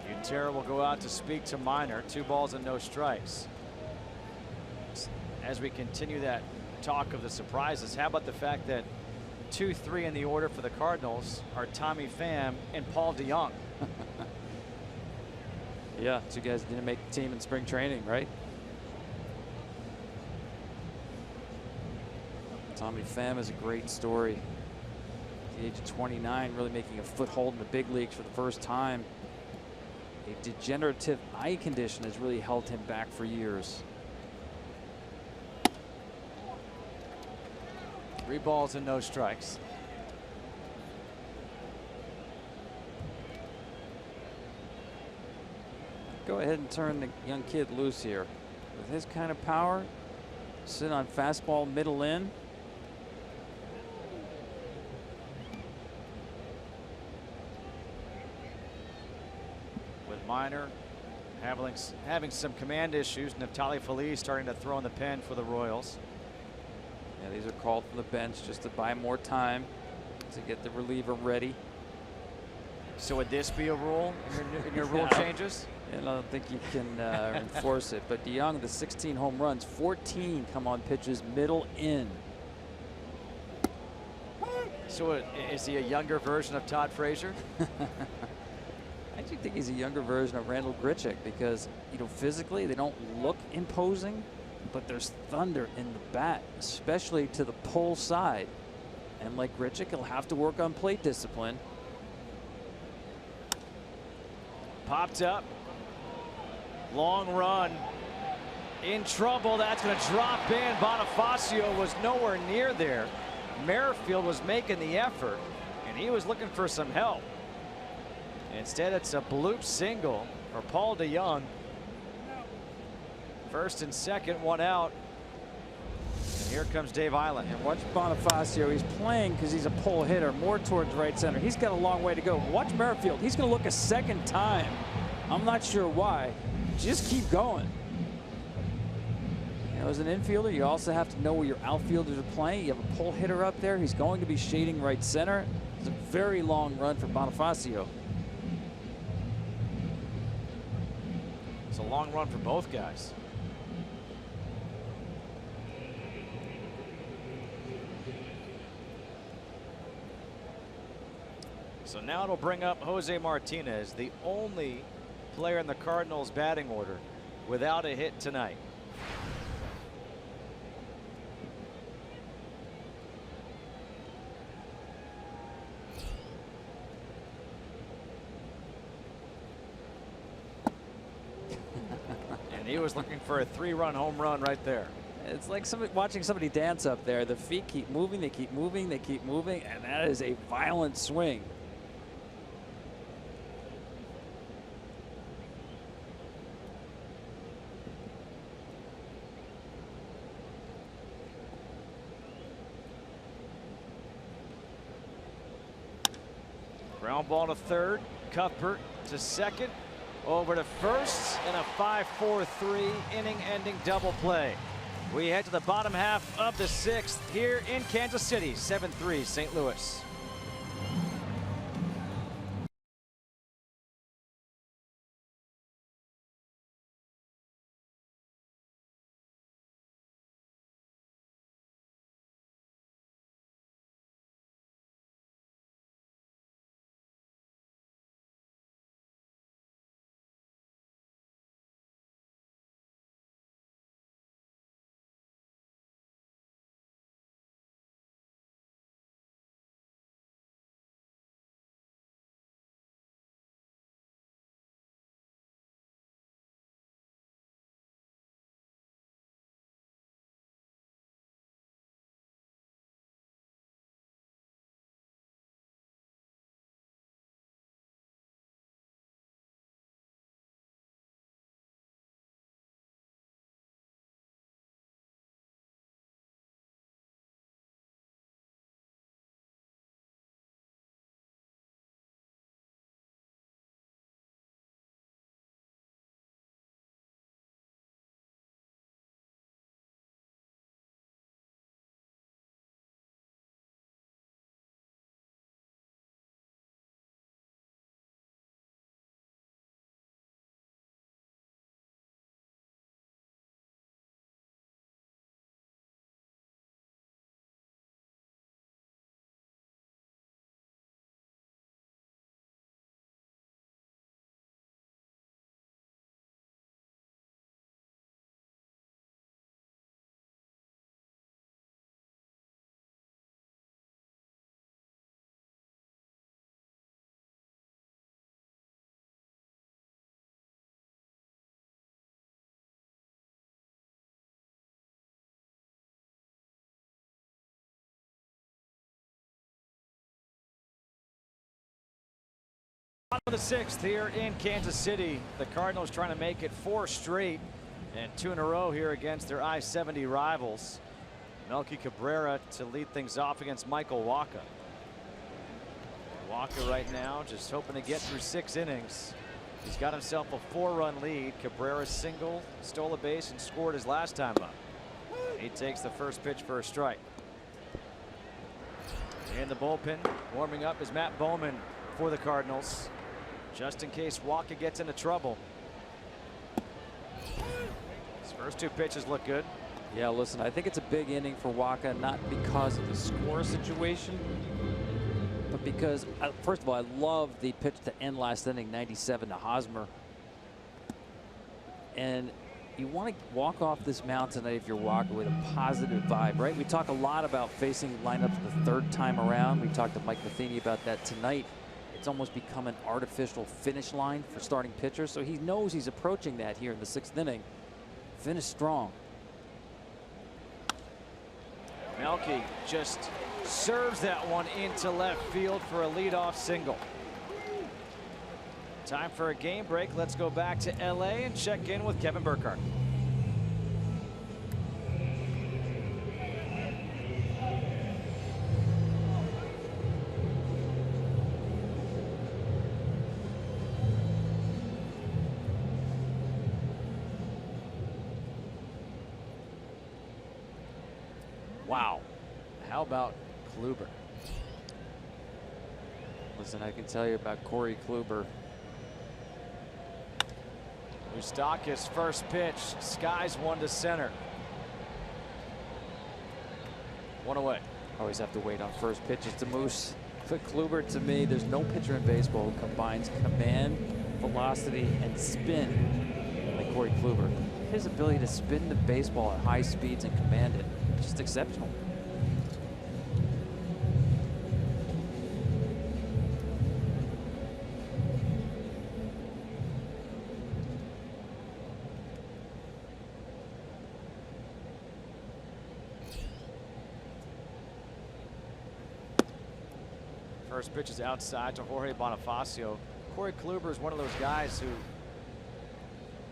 D: BUTERA will go out to speak to Minor. 2 balls and no strikes. As we continue that talk of the surprises, how about the fact that 2-3 in the order for the Cardinals are Tommy Pham and Paul DeJong?
C: Yeah, 2 guys didn't make the team in spring training, right? Tommy Pham is a great story. At the age of 29, really making a foothold in the big leagues for the first time. A degenerative eye condition has really held him back for years.
D: 3 balls and no strikes.
C: Go ahead and turn the young kid loose here. With his kind of power, sit on fastball middle in.
D: With Minor having some command issues, Neftali Feliz starting to throw in the pen for the Royals.
C: Yeah, these are called from the bench just to buy more time to get the reliever ready.
D: So would this be a rule in your rule changes?
C: And I don't think you can enforce it. But DeJong, the 16 home runs, 14 come on pitches middle in.
D: So is he a younger version of Todd Frazier?
C: I actually think he's a younger version of Randal GRICHUK because, you know, physically they don't look imposing, but there's thunder in the bat, especially to the pull side. And like GRICHUK, he'll have to work on plate discipline.
D: Popped up. Long run. In trouble. That's going to drop in. Bonifacio was nowhere near there. Merrifield was making the effort, and he was looking for some help. Instead, it's a bloop single for Paul DeJong. First and second, one out. And here comes Dave Eiland.
C: And watch Bonifacio. He's playing because he's a pull hitter, more towards right center. He's got a long way to go. Watch Merrifield. He's going to look a second time. I'm not sure why. Just keep going. You know, as an infielder, you also have to know where your outfielders are playing. You have a pull hitter up there. He's going to be shading right center. It's a very long run for Bonifacio.
D: It's a long run for both guys. So now it'll bring up Jose Martinez, the only player in the Cardinals batting order without a hit tonight. And he was looking for a 3-run home run right there.
C: It's like watching somebody dance up there. The feet keep moving, they keep moving, they keep moving, and that is a violent swing.
D: Ground ball to third. Cuthbert to second. Over to first, and a 5-4-3 inning-ending double play. We head to the bottom half of the sixth here in Kansas City. 7-3 St. Louis. Bottom of the sixth here in Kansas City. The Cardinals trying to make it 4 straight and 2 in a row here against their I-70 rivals. Melky Cabrera to lead things off against Michael Wacha. Wacha right now just hoping to get through 6 innings. He's got himself a 4-run lead. Cabrera single, stole a base, and scored his last time up. He takes the first pitch for a strike. In the bullpen, warming up is Matt Bowman for the Cardinals, just in case Wacha gets into trouble. His first 2 pitches look good.
C: Yeah, listen, I think it's a big inning for Waka, not because of the score situation, but because, first of all, I love the pitch to end last inning, 97 to Hosmer. And you want to walk off this mound tonight if you're Waka with a positive vibe, right? We talk a lot about facing lineups the third time around. We talked to Mike Matheny about that tonight. It's almost become an artificial finish line for starting pitchers. So he knows he's approaching that here in the 6th inning. Finish strong.
D: Melky just serves that one into left field for a leadoff single. Time for a game break. Let's go back to LA and check in with Kevin Burkhardt. Wow. How about Kluber?
C: Listen, I can tell you about Corey Kluber.
D: Moustakas first pitch, skies one to center. One away.
C: Always have to wait on first pitches to Moose. But Kluber, to me, there's no pitcher in baseball who combines command, velocity, and spin like Corey Kluber. His ability to spin the baseball at high speeds and command it, just exceptional.
D: First pitch is outside to Jorge Bonifacio. Corey Kluber is one of those guys who,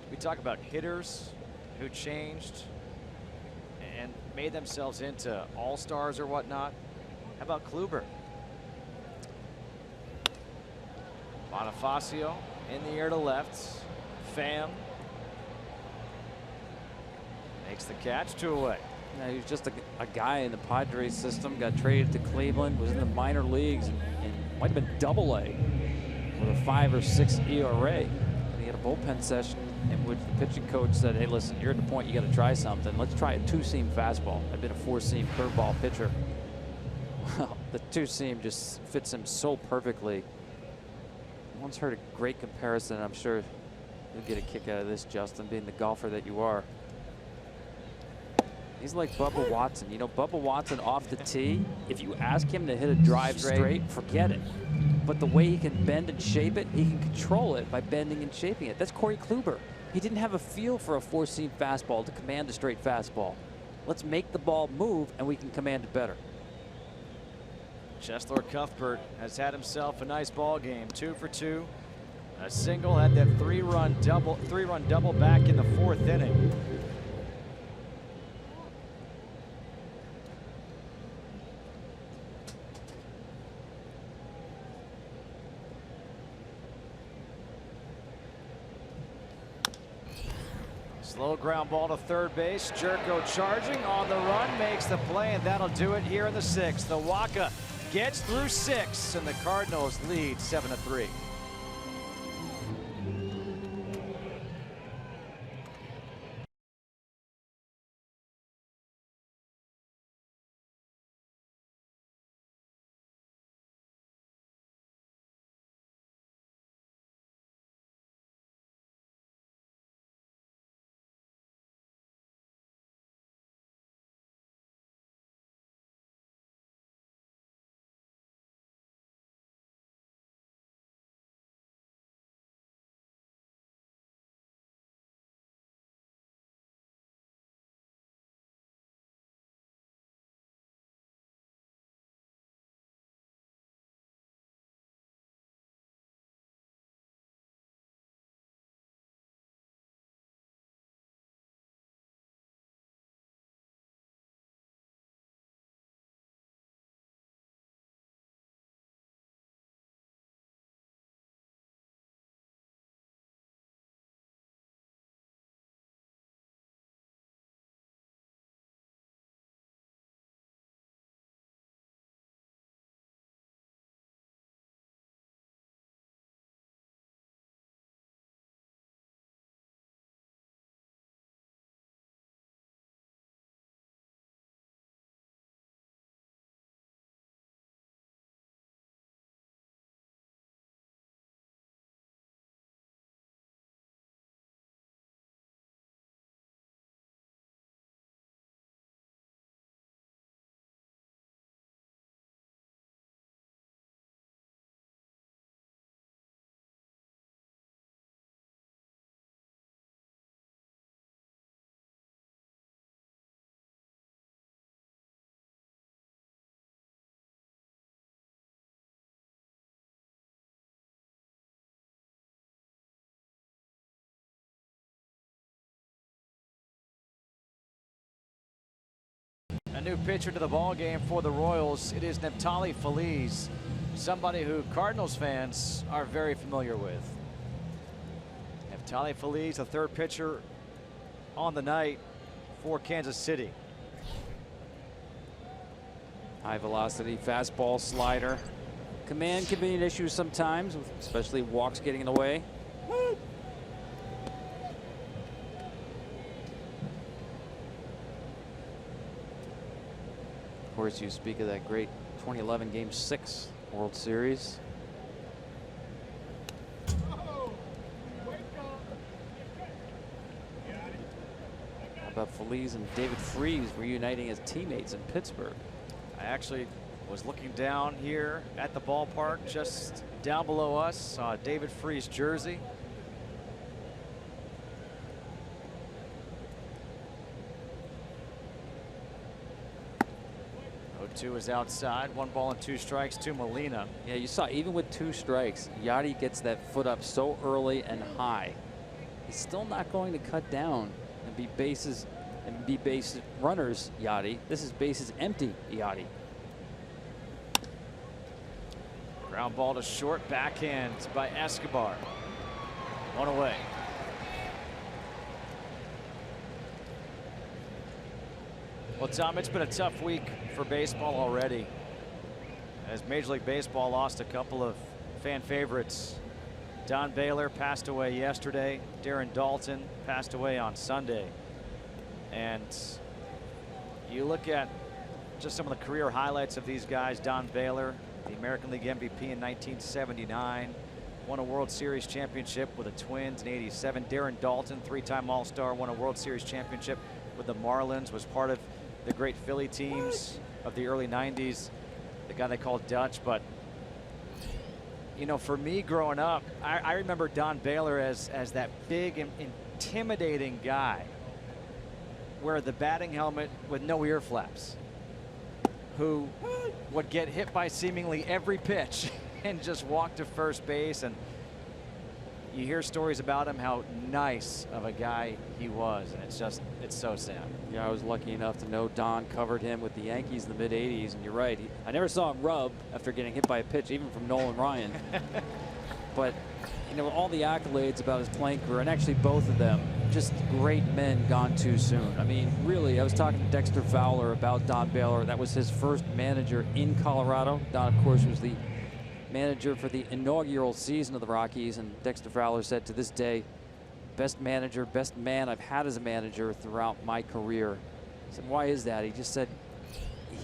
D: we talk about hitters who changed and made themselves into all-stars or whatnot. How about Kluber? Bonifacio in the air to left. Pham makes the catch, 2 away.
C: Yeah, he was just a guy in the Padres system, got traded to Cleveland, was in the minor leagues, and might have been Double-A with a 5 or 6 ERA. And he had a bullpen session in which the pitching coach said, hey, listen, you're at the point you got to try something. Let's try a 2-seam fastball. I've been a 4-seam curveball pitcher. Well, the 2-seam just fits him so perfectly. I once heard a great comparison. I'm sure you'll get a kick out of this, Justin, being the golfer that you are. He's like Bubba Watson. You know, Bubba Watson off the tee, if you ask him to hit a drive straight, forget it. But the way he can bend and shape it, he can control it by bending and shaping it. That's Corey Kluber. He didn't have a feel for a 4-seam fastball to command a straight fastball. Let's make the ball move, and we can command it better.
D: Cheslor Cuthbert has had himself a nice ball game. 2 for 2. A single, had that three-run double back in the 4th inning. Slow ground ball to third base. Jerko charging on the run, makes the play, and that'll do it here in the 6th. The Waka gets through 6, and the Cardinals lead 7-3. A new pitcher to the ball game for the Royals. It is Neftali Feliz, somebody who Cardinals fans are very familiar with. Neftali Feliz, the third pitcher on the night for Kansas City.
C: High velocity fastball, slider. Command can be an issue sometimes, especially walks getting in the way. Of course, you speak of that great 2011 Game 6 World Series. How about Feliz and David Freese reuniting as teammates in Pittsburgh?
D: I actually was looking down here at the ballpark, just down below us, saw David Freese jersey. Two is outside. 1 ball and 2 strikes to Molina.
C: Yeah, you saw even with 2 strikes, Yadi gets that foot up so early and high. He's still not going to cut down and be bases runners, Yadi. This is bases empty, Yadi.
D: Ground ball to short, backhand by Escobar. 1 away. Well, Tom, it's been a tough week for baseball already, as Major League Baseball lost a couple of fan favorites. Don Baylor passed away yesterday. Darren Daulton passed away on Sunday. And you look at just some of the career highlights of these guys. Don Baylor, the American League MVP in 1979, won a World Series championship with the Twins in '87. Darren Daulton, 3-time All-Star, won a World Series championship with the Marlins, was part of the great Philly teams of the early 90s, the guy they called Dutch. But you know, for me growing up, I remember Don Baylor as that big and intimidating guy, wear the batting helmet with no ear flaps, who would get hit by seemingly every pitch and just walk to first base. And you hear stories about him, how nice of a guy he was, and it's so sad.
C: Yeah, I was lucky enough to know Don covered him with the Yankees in the mid-'80s, and you're right. I never saw him rub after getting hit by a pitch, even from Nolan Ryan. But, you know, all the accolades about his playing career, and actually both of them, just great men gone too soon. I mean, really, I was talking to Dexter Fowler about Don Baylor. That was his first manager in Colorado. Don, of course, was the manager for the inaugural season of the Rockies, and Dexter Fowler said, to this day, best manager, best man I've had as a manager throughout my career. I said, why is that? He just said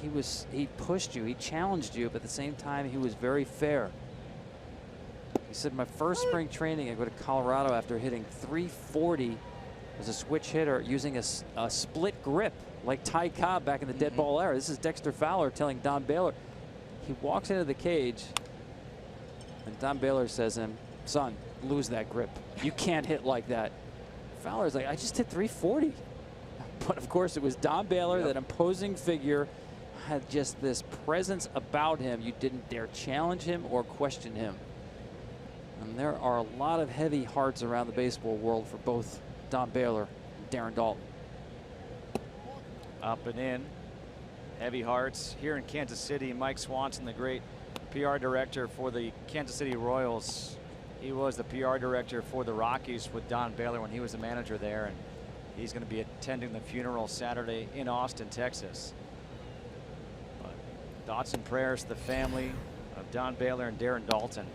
C: he pushed you, he challenged you, but at the same time he was very fair. He said, my first spring training I go to Colorado after hitting .340 as a switch hitter using a split grip like Ty Cobb back in the dead ball era. This is Dexter Fowler telling Don Baylor. He walks into the cage and Don Baylor says to him, son, lose that grip. You can't hit like that. Fowler's like, I just hit .340. But of course it was Don Baylor, that imposing figure, had just this presence about him. You didn't dare challenge him or question him. And there are a lot of heavy hearts around the baseball world for both Don Baylor and Darren Daulton.
D: Up and in. Heavy hearts here in Kansas City. Mike Swanson, the great PR director for the Kansas City Royals. He was the PR director for the Rockies with Don Baylor when he was the manager there, and he's going to be attending the funeral Saturday in Austin, Texas. But thoughts and prayers to the family of Don Baylor and Darren Daulton.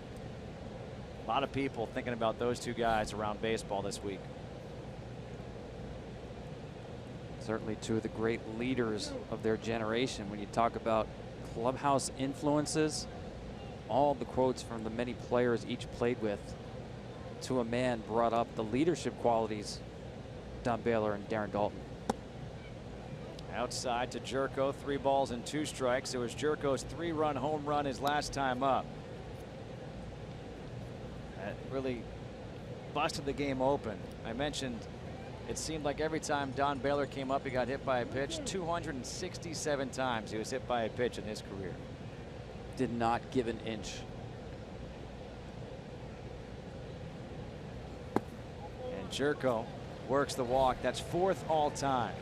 D: A lot of people thinking about those two guys around baseball this week.
C: Certainly two of the great leaders of their generation. When you talk about clubhouse influences, all the quotes from the many players each played with, to a man brought up the leadership qualities of Don Baylor and Darren Daulton.
D: Outside to Jerko, 3 balls and 2 strikes. It was Jerko's 3-run home run his last time up. That really busted the game open. I mentioned it seemed like every time Don Baylor came up, he got hit by a pitch. 267 times he was hit by a pitch in his career.
C: Did not give an inch.
D: And Jerko works the walk. That's 4th all time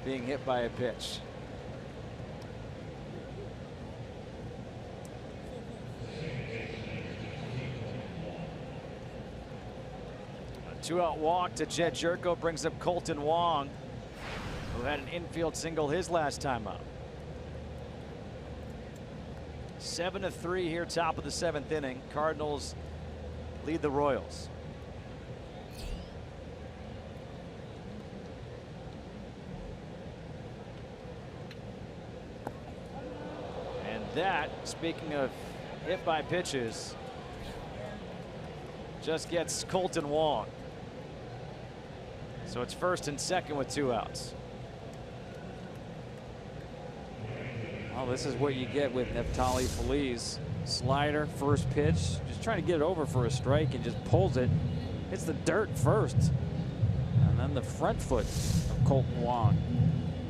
D: being hit by a pitch. 2-out walk to Jed Jerko brings up Colton Wong, who had an infield single his last time up. 7-3 here, top of the 7th inning. Cardinals lead the Royals. And that, speaking of hit by pitches, just gets Colton Wong. So it's first and second with 2 outs.
C: Well, this is what you get with Neftali Feliz. Slider, first pitch, just trying to get it over for a strike and just pulls it. Hits the dirt first. And then the front foot of Colton Wong.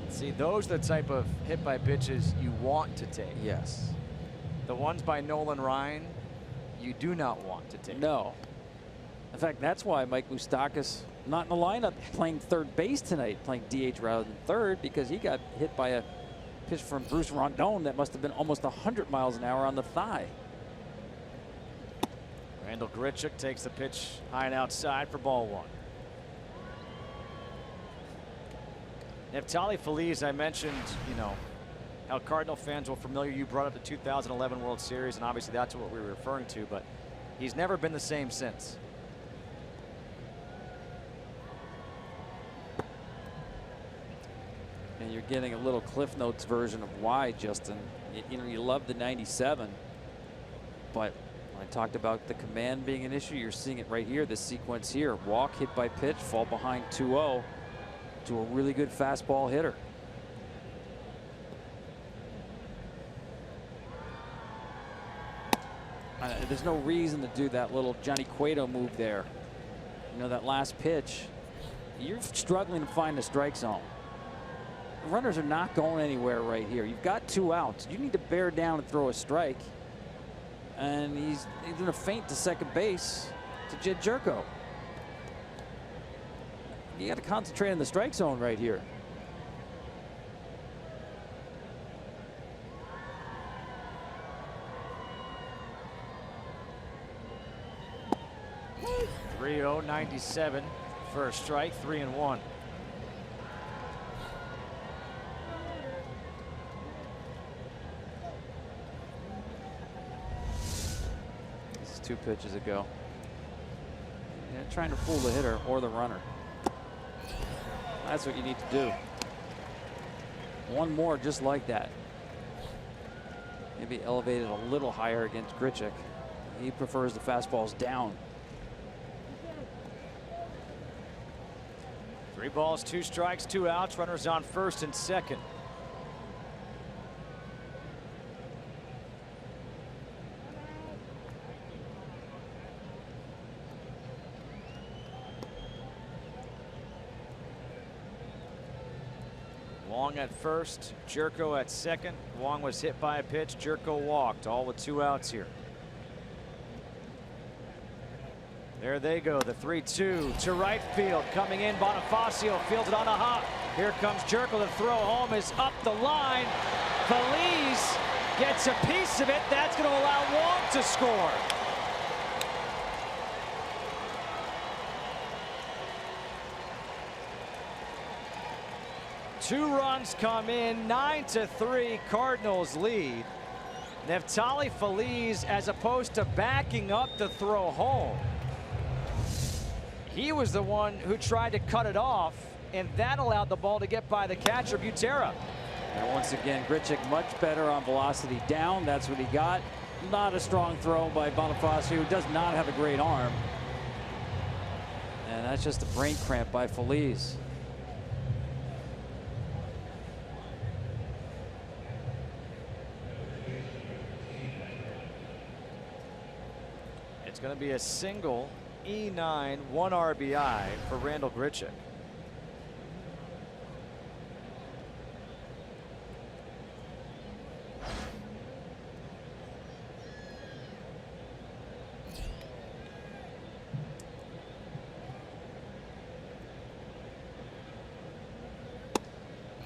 D: See, those are the type of hit by pitches you want to take.
C: Yes.
D: The ones by Nolan Ryan, you do not want to take.
C: No. In fact, that's why Mike Moustakas not in the lineup playing third base tonight, playing DH rather than third, because he got hit by a pitch from Bruce Rondon that must have been almost 100 miles an hour on the thigh.
D: Randal Grichuk takes the pitch high and outside for ball 1. Neftali Feliz, I mentioned, you know, how Cardinal fans were familiar. You brought up the 2011 World Series, and obviously that's what we were referring to, but he's never been the same since.
C: And you're getting a little Cliff Notes version of why, Justin. You know, you love the 97, but when I talked about the command being an issue, you're seeing it right here, this sequence here. Walk, hit by pitch, fall behind 2-0 to a really good fastball hitter. There's no reason to do that little Johnny Cueto move there. You know, that last pitch, you're struggling to find the strike zone. The runners are not going anywhere right here. You've got 2 outs. You need to bear down and throw a strike. And he's going to feint to second base to Jed Jerko. You got to concentrate on the strike zone right here.
D: .309 for a strike, 3-1.
C: This is 2 pitches ago. Yeah, trying to fool the hitter or the runner. That's what you need to do. One more just like that. Maybe elevated a little higher against Grichuk. He prefers the fastballs down.
D: 3 balls, 2 strikes, 2 outs. Runners on first and second. Wong at first, Jerko at second. Wong was hit by a pitch. Jerko walked, all with 2 outs here. There they go, the 3-2 to right field. Coming in, Bonifacio fields it on a hop. Here comes Jerko. The throw home is up the line. Feliz gets a piece of it. That's going to allow Wong to score. Two runs come in, 9-3, Cardinals lead. Neftali Feliz, as opposed to backing up the throw home, he was the one who tried to cut it off, and that allowed the ball to get by the catcher, BUTERA.
C: And once again, Grichuk much better on velocity down. That's what he got. Not a strong throw by Bonifacio, who does not have a great arm. And that's just a brain cramp by Feliz.
D: It's going to be a single, E9, 1 RBI for Randal Grichuk.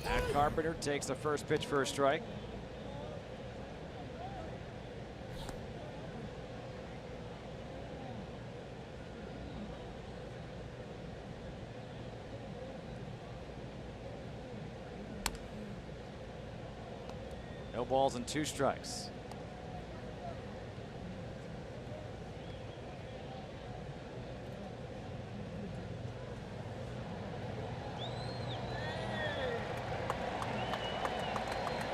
D: Matt Carpenter takes the first pitch for a strike. No balls and 2 strikes.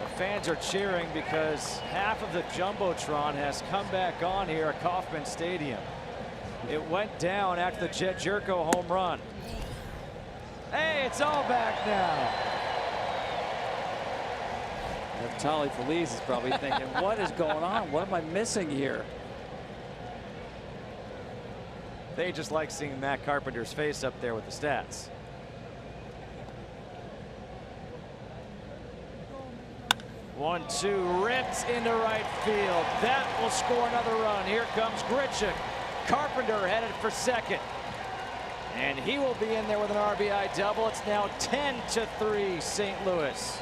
D: The fans are cheering because half of the Jumbotron has come back on here at Kauffman Stadium. It went down after the Jet Jerko home run. Hey, it's all back now.
C: Neftali Feliz is probably thinking, what is going on? What am I missing here?
D: They just like seeing Matt Carpenter's face up there with the stats. One, two, ripped into right field. That will score another run. Here comes GRICHUK. Carpenter headed for second. And he will be in there with an RBI double. It's now 10-3 St. Louis.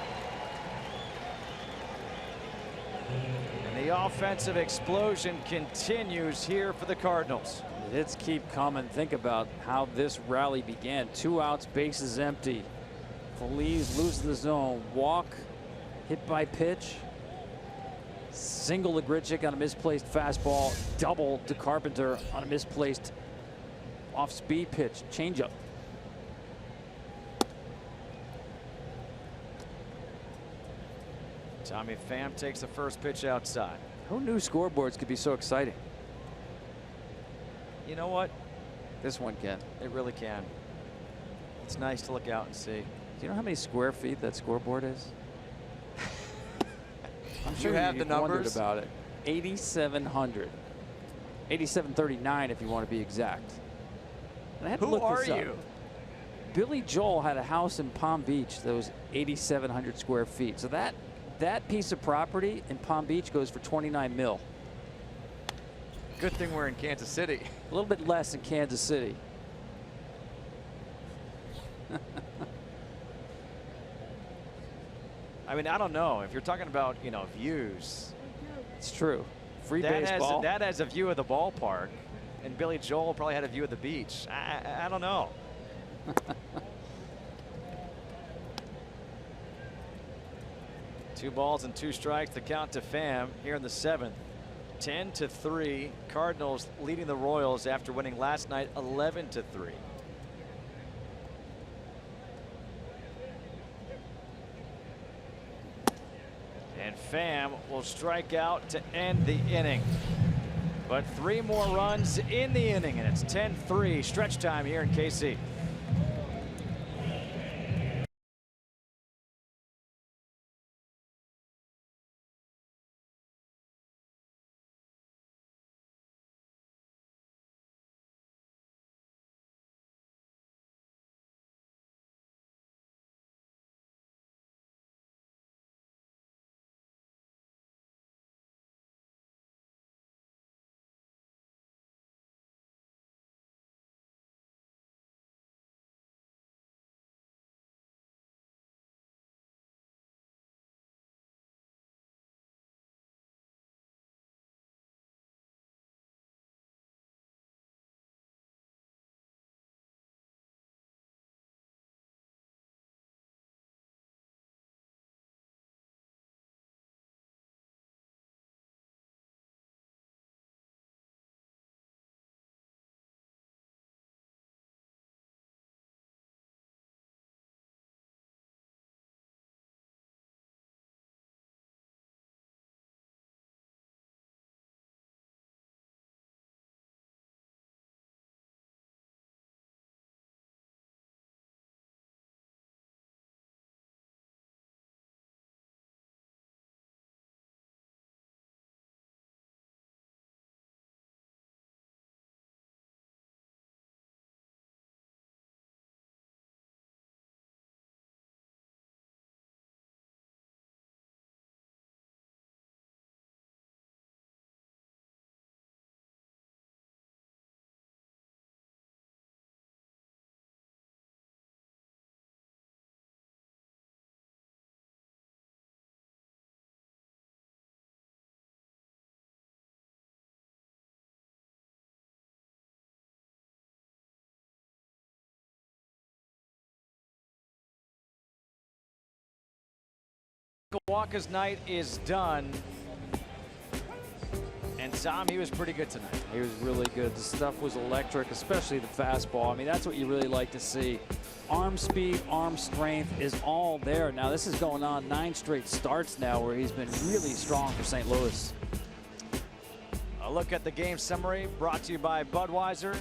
D: And the offensive explosion continues here for the Cardinals.
C: The hits keep coming. Think about how this rally began. 2 outs, bases empty. Feliz loses the zone. Walk, hit by pitch. Single to GRICHUK on a misplaced fastball. Double to Carpenter on a misplaced off-speed pitch, changeup.
D: Tommy Pham takes the first pitch outside.
C: Who knew scoreboards could be so exciting?
D: You know what?
C: This one can.
D: It really can. It's nice to look out and see.
C: Do you know how many square feet that scoreboard is? I'm sure
D: you have the numbers
C: about it. 8,700. 8,739 if you want to be exact. And I had to look this up.
D: Who are you?
C: Billy Joel had a house in Palm Beach that was 8,700 square feet. So that piece of property in Palm Beach goes for 29 mil.
D: Good thing we're in Kansas City.
C: A little bit less in Kansas City.
D: I mean, I don't know. If you're talking about, you know, views.
C: It's true. Free baseball.
D: That has a view of the ballpark. And Billy Joel probably had a view of the beach. I don't know. Two balls and 2 strikes. The count to Pham here in the 7th. 10-3. Cardinals leading the Royals after winning last night 11-3. And Pham will strike out to end the inning. But 3 more runs in the inning, and it's 10-3 stretch time here in KC. Walker's night is done. And Tom, he was pretty good tonight.
C: He was really good. The stuff was electric, especially the fastball. I mean, that's what you really like to see. Arm speed, arm strength is all there. Now, this is going on 9 straight starts now where he's been really strong for St. Louis.
D: A look at the game summary brought to you by Budweiser.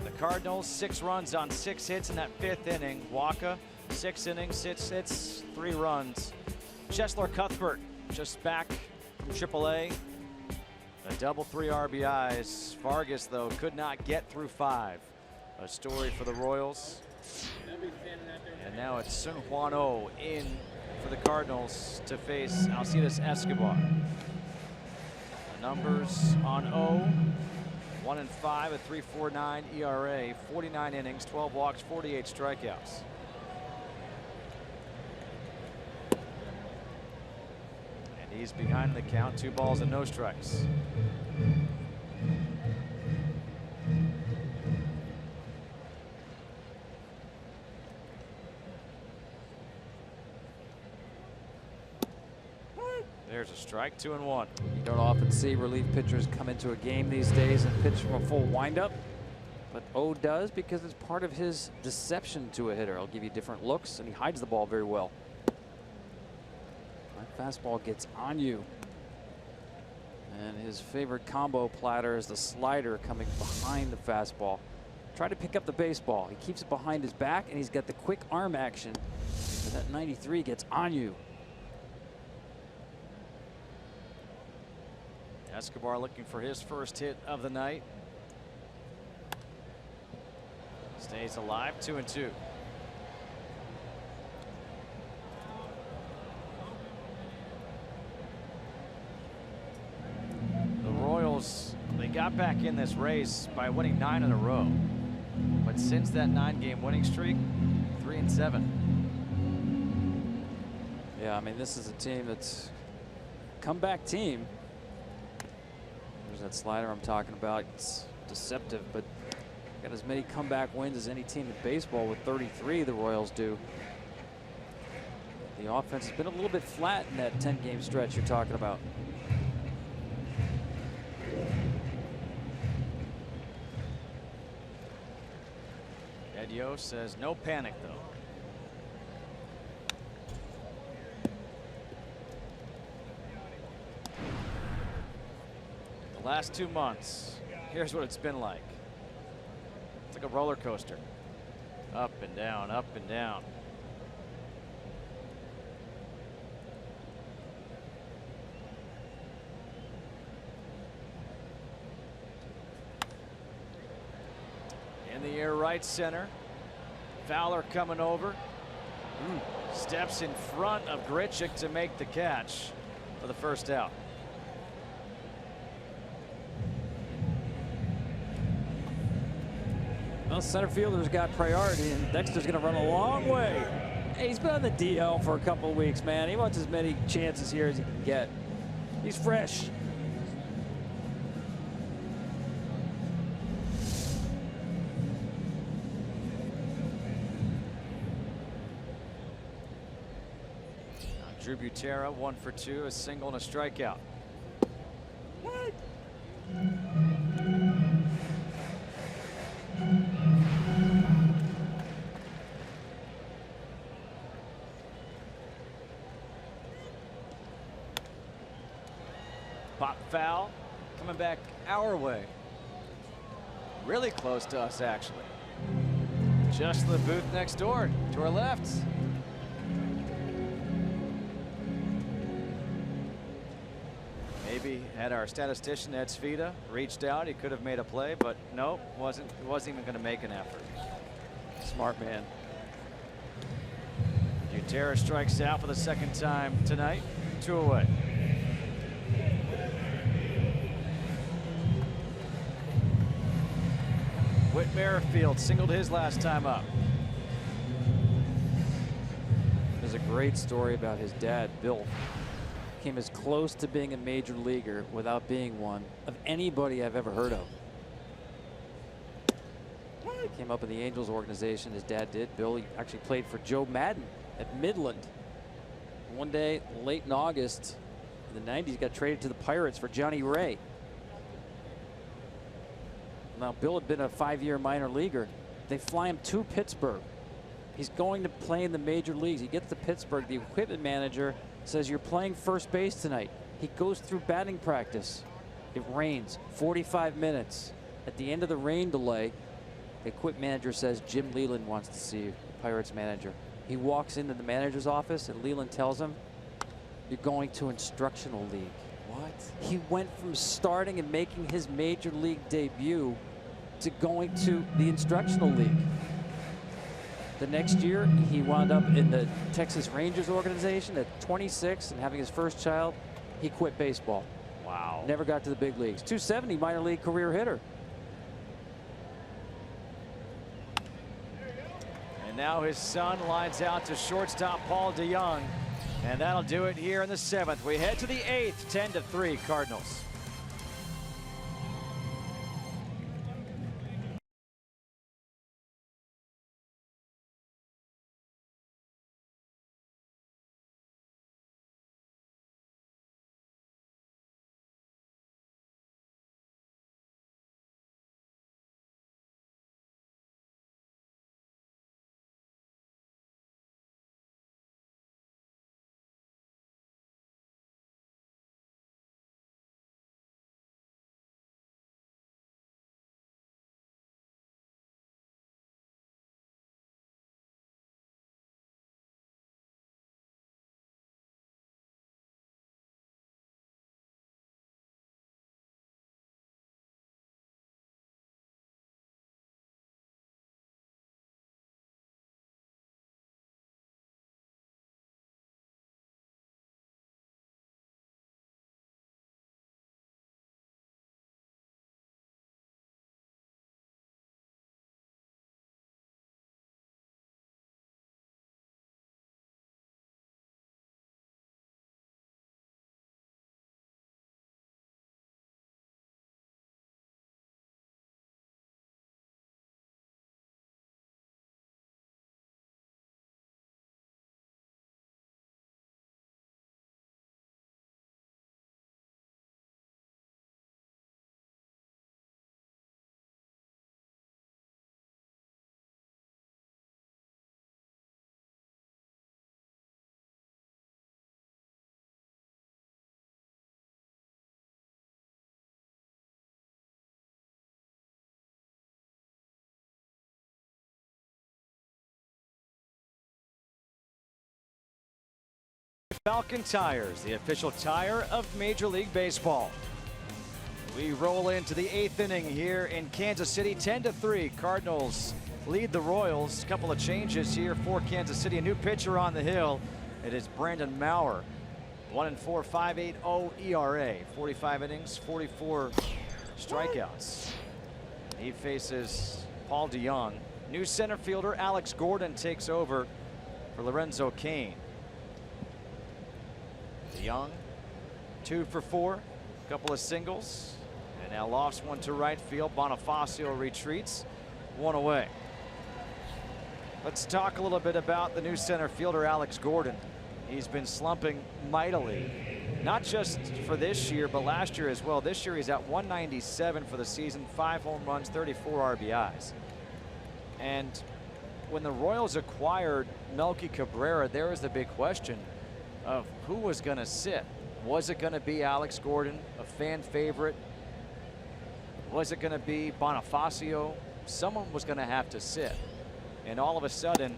D: The Cardinals, 6 runs on 6 hits in that 5th inning. Walker, 6 innings, 6 hits, 3 runs. Cheslor Cuthbert just back from AAA. A double 3 RBIs. Vargas, though, could not get through 5. A story for the Royals. And now it's Sung Hwan Oh in for the Cardinals to face Alcides Escobar. The numbers on O: 1-5, a 3.49 ERA, 49 innings, 12 walks, 48 strikeouts. And he's behind the count, 2 balls and no strikes. There's a strike, 2-1.
C: You don't often see relief pitchers come into a game these days and pitch from a full windup, but O does because it's part of his deception to a hitter. I'll give you different looks, and he hides the ball very well. That fastball gets on you. And his favorite combo platter is the slider coming behind the fastball. Try to pick up the baseball. He keeps it behind his back, and he's got the quick arm action. And that 93 gets on you.
D: Escobar looking for his first hit of the night. Stays alive, 2-2. The Royals, they got back in this race by winning 9 in a row. But since that 9-game winning streak, 3-7.
C: Yeah, I mean, this is a team that's a comeback team. There's that slider I'm talking about. It's deceptive, but got as many comeback wins as any team in baseball with 33, the Royals do. The offense has been a little bit flat in that 10-game stretch you're talking about.
D: Yadier says no panic, though. Last 2 months, here's what it's been like. It's like a roller coaster. Up and down, up and down. In the air, right center. Fowler coming over. Steps in front of GRICHUK to make the catch for the first out.
C: Well, center fielder's got priority, and Dexter's going to run a long way. Hey, he's been on the DL for a couple of weeks, man. He wants as many chances here as he can get. He's fresh.
D: Drew BUTERA, 1 for 2, a single and a strikeout. Pop foul coming back our way. Really close to us, actually. Just the booth next door to our left. Maybe had our statistician Ed Svita reached out, he could have made a play, but nope, wasn't even going to make an effort.
C: Smart man.
D: BUTERA strikes out for the 2nd time tonight. 2 away. Whit Merrifield singled his last time up.
C: There's a great story about his dad, Bill. Came as close to being a major leaguer without being one of anybody I've ever heard of. He came up in the Angels organization, his dad did. Bill, he actually played for Joe Madden at Midland One day, late in August, in the 90s, got traded to the Pirates for Johnny Ray. Now, Bill had been a 5-year minor leaguer. They fly him to Pittsburgh. He's going to play in the major leagues. He gets to Pittsburgh. The equipment manager says, "You're playing first base tonight." He goes through batting practice. It rains 45 minutes. At the end of the rain delay, the equipment manager says, "Jim Leyland wants to see you," the Pirates manager. He walks into the manager's office and Leyland tells him, "You're going to instructional league." What? He went from starting and making his major league debut to going to the instructional league. The next year, he wound up in the Texas Rangers organization at 26 and having his first child. He quit baseball.
D: Wow.
C: Never got to the big leagues. .270 minor league career hitter.
D: And now his son lines out to shortstop Paul DeJong. And that'll do it here in the 7th. We head to the 8th, 10-3 Cardinals. Falcon Tires, the official tire of Major League Baseball. We roll into the 8th inning here in Kansas City, 10-3. Cardinals lead the Royals. A couple of changes here for Kansas City. A new pitcher on the hill. It is Brandon Maurer. 1-4, 5.80 ERA. 45 innings, 44 strikeouts. He faces Paul DeJong. New center fielder Alex Gordon takes over for Lorenzo Cain. DeJong, 2 for 4, a couple of singles, and now lofts one to right field. Bonifacio retreats, 1 away. Let's talk a little bit about the new center fielder Alex Gordon. He's been slumping mightily, not just for this year, but last year as well. This year he's at 197 for the season, 5 home runs, 34 RBIs. And when the Royals acquired Melky Cabrera, there was the big question of who was going to sit. Was it going to be Alex Gordon, a fan favorite? Was it going to be Bonifacio? Someone was going to have to sit. And all of a sudden,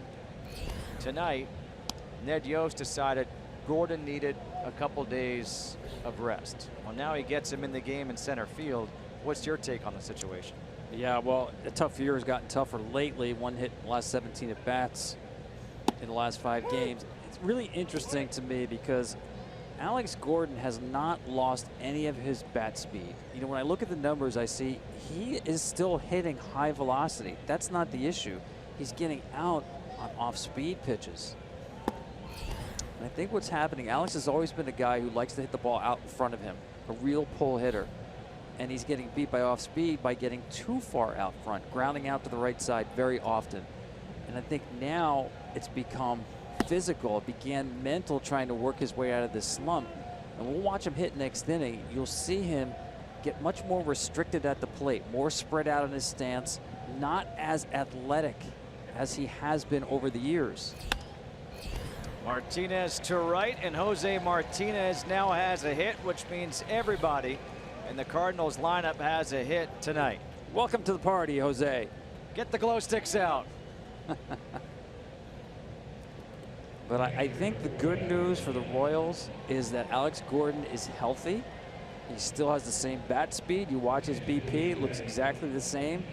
D: tonight, Ned Yost decided Gordon needed a couple days of rest. Well, now he gets him in the game in center field. What's your take on the situation?
C: Yeah, well, a tough year has gotten tougher lately. 1 hit in the last 17 at bats in the last 5 games. It's really interesting to me because Alex Gordon has not lost any of his bat speed. You know, when I look at the numbers, I see he is still hitting high velocity. That's not the issue. He's getting out on off-speed pitches. And I think what's happening, Alex has always been a guy who likes to hit the ball out in front of him, a real pull hitter. And he's getting beat by off-speed by getting too far out front, grounding out to the right side very often. And I think now it's become physical. It began mental, trying to work his way out of this slump. And we'll watch him hit next inning. You'll see him get much more restricted at the plate, more spread out in his stance, not as athletic as he has been over the years.
D: Martinez to right, and Jose Martinez now has a hit, which means everybody in the Cardinals lineup has a hit tonight.
C: Welcome to the party, Jose.
D: Get the glow sticks out.
C: But I think the good news for the Royals is that Alex Gordon is healthy. He still has the same bat speed. You watch his BP, it looks exactly the same.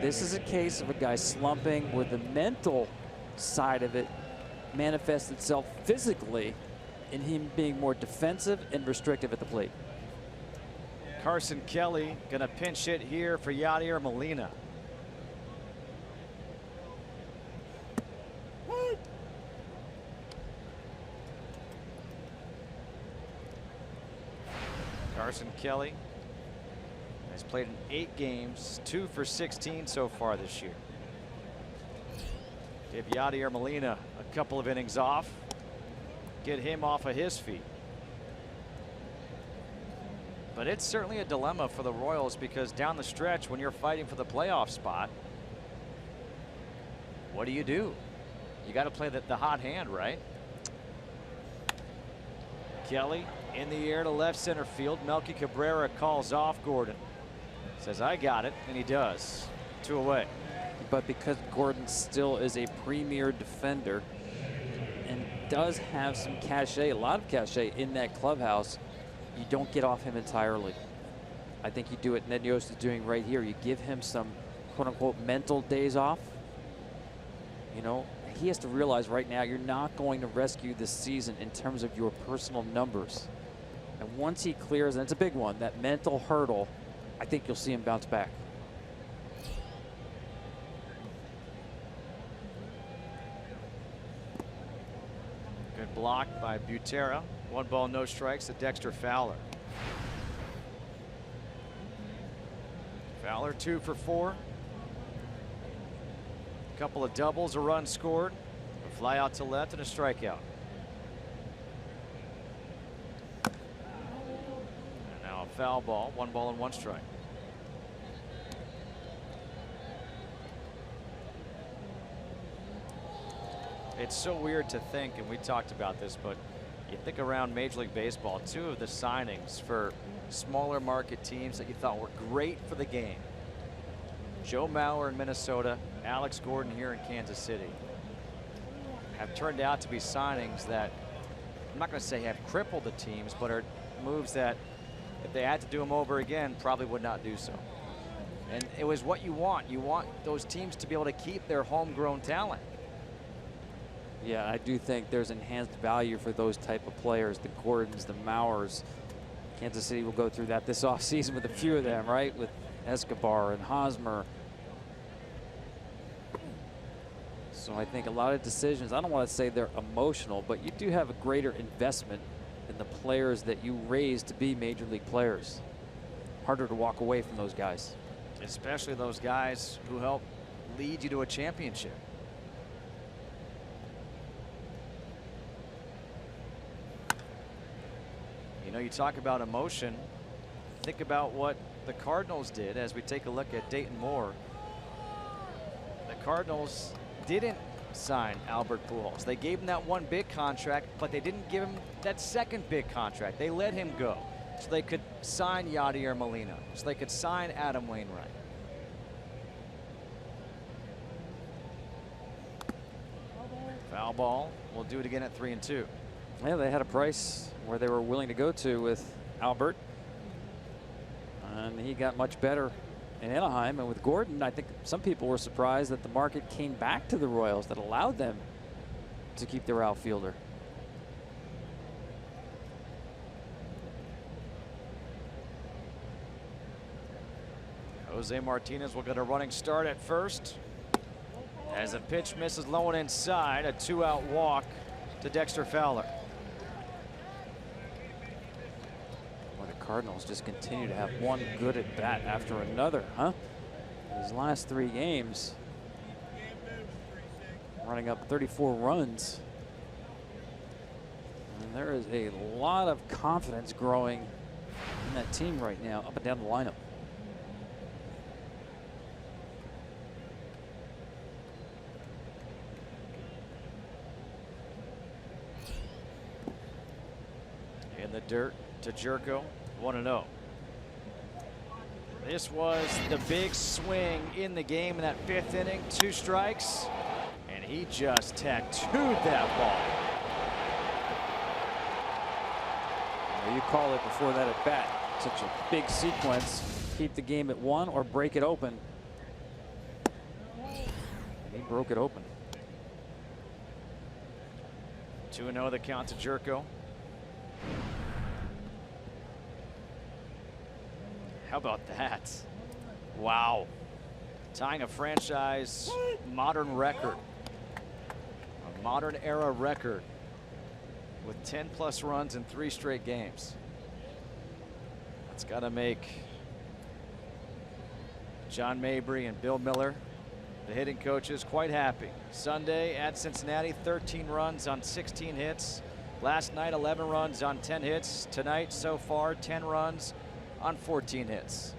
C: This is a case of a guy slumping where the mental side of it manifests itself physically in him being more defensive and restrictive at the plate.
D: Carson Kelly gonna pinch hit here for Yadier Molina. Carson Kelly has played in 8 games, 2 for 16 so far this year. Give Yadier Molina a couple of innings off, get him off of his feet. But it's certainly a dilemma for the Royals, because down the stretch, when you're fighting for the playoff spot, what do? You got to play the hot hand, right? Kelly in the air to left center field. Melky Cabrera calls off Gordon. Says, I got it, and he does. 2 away.
C: But because Gordon still is a premier defender and does have some cachet, a lot of cachet in that clubhouse, you don't get off him entirely. I think you do what Ned Yost is doing right here. You give him some quote-unquote mental days off. You know, he has to realize right now you're not going to rescue this season in terms of your personal numbers. And once he clears, and it's a big one, that mental hurdle, I think you'll see him bounce back.
D: Good block by Butera. 1 ball, no strikes to Dexter Fowler. Fowler 2 for 4. A couple of doubles, a run scored, a fly out to left, and a strikeout. And now a foul ball, 1 ball and 1 strike. It's so weird to think, and we talked about this, but you think around Major League Baseball, 2 of the signings for smaller market teams that you thought were great for the game, Joe Mauer in Minnesota, Alex Gordon here in Kansas City, have turned out to be signings that, I'm not going to say have crippled the teams, but are moves that if they had to do them over again, probably would not do so. And it was what you want. You want those teams to be able to keep their homegrown talent.
C: Yeah, I do think there's enhanced value for those type of players, the Gordons, the Mauers. Kansas City will go through that this offseason with a few of them, right? With Escobar and Hosmer. So I think a lot of decisions, I don't want to say they're emotional, but you do have a greater investment in the players that you raise to be major league players. Harder to walk away from those guys.
D: Especially those guys who help lead you to a championship. You know, you talk about emotion. Think about what the Cardinals did as we take a look at Dayton Moore. The Cardinals didn't sign Albert Pujols. They gave him that 1 big contract, but they didn't give him that 2nd big contract. They let him go so they could sign Yadier Molina, so they could sign Adam Wainwright. Foul ball. We'll do it again at 3-2.
C: Yeah, they had a price where they were willing to go to with Albert, and he got much better in Anaheim. And with Gordon, I think some people were surprised that the market came back to the Royals that allowed them to keep their outfielder.
D: Jose Martinez will get a running start at first as the pitch misses low and inside. A 2-out walk to Dexter Fowler.
C: Cardinals just continue to have one good at bat after another, huh? These last 3 games, running up 34 runs. There is a lot of confidence growing in that team right now, up and down the lineup.
D: In the dirt to Jerko, 1-0. This was the big swing in the game in that 5th inning. 2 strikes, and he just tattooed that ball.
C: You call it before that at bat. Such a big sequence. Keep the game at 1 or break it open. He broke it open.
D: 2-0 the count to Jerko. How about that? Wow. Tying a franchise modern record. A modern era record with 10+ runs in 3 straight games. That's got to make John Mabry and Bill Miller, the hitting coaches, quite happy. Sunday at Cincinnati, 13 runs on 16 hits. Last night, 11 runs on 10 hits. Tonight, so far, 10 runs on 14 hits.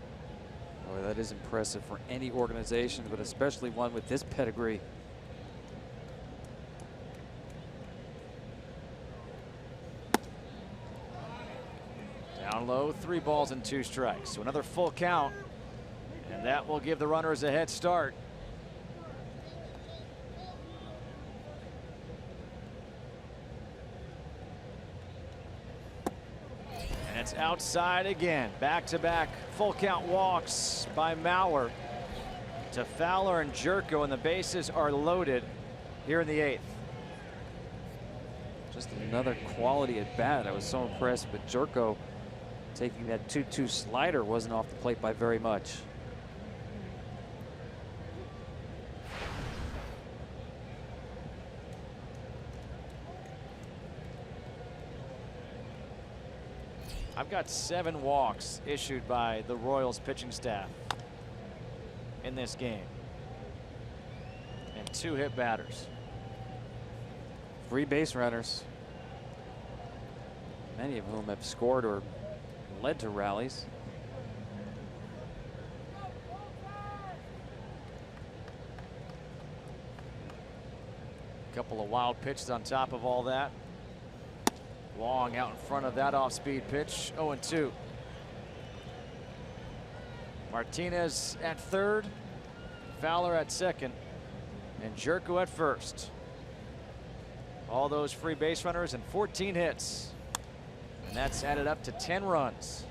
C: Boy, that is impressive for any organization, but especially one with this pedigree.
D: Down low, 3 balls and 2 strikes. So another full count, and that will give the runners a head start. And it's outside again. Back-to-back full count walks by Mauer to Fowler and Jerko, and the bases are loaded here in the 8th.
C: Just another quality at bat. I was so impressed with Jerko taking that 2-2 slider. Wasn't off the plate by very much.
D: I've got 7 walks issued by the Royals pitching staff in this game, and 2 hit batters.
C: 3 base runners, many of whom have scored or led to rallies.
D: A couple of wild pitches on top of all that. Long out in front of that off-speed pitch. 0-2. Martinez at third, Fowler at second, and Jerko at first. All those free base runners and 14 hits. And that's added up to 10 runs.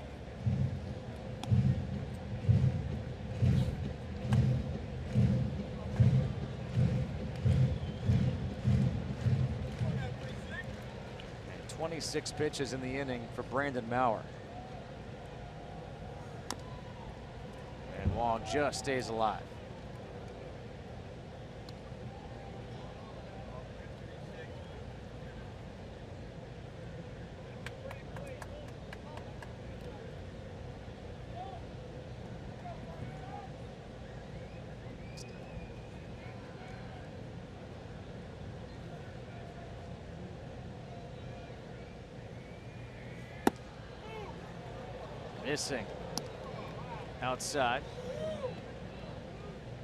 D: And 26 pitches in the inning for Brandon Mauer. And Wong just stays alive. Missing outside.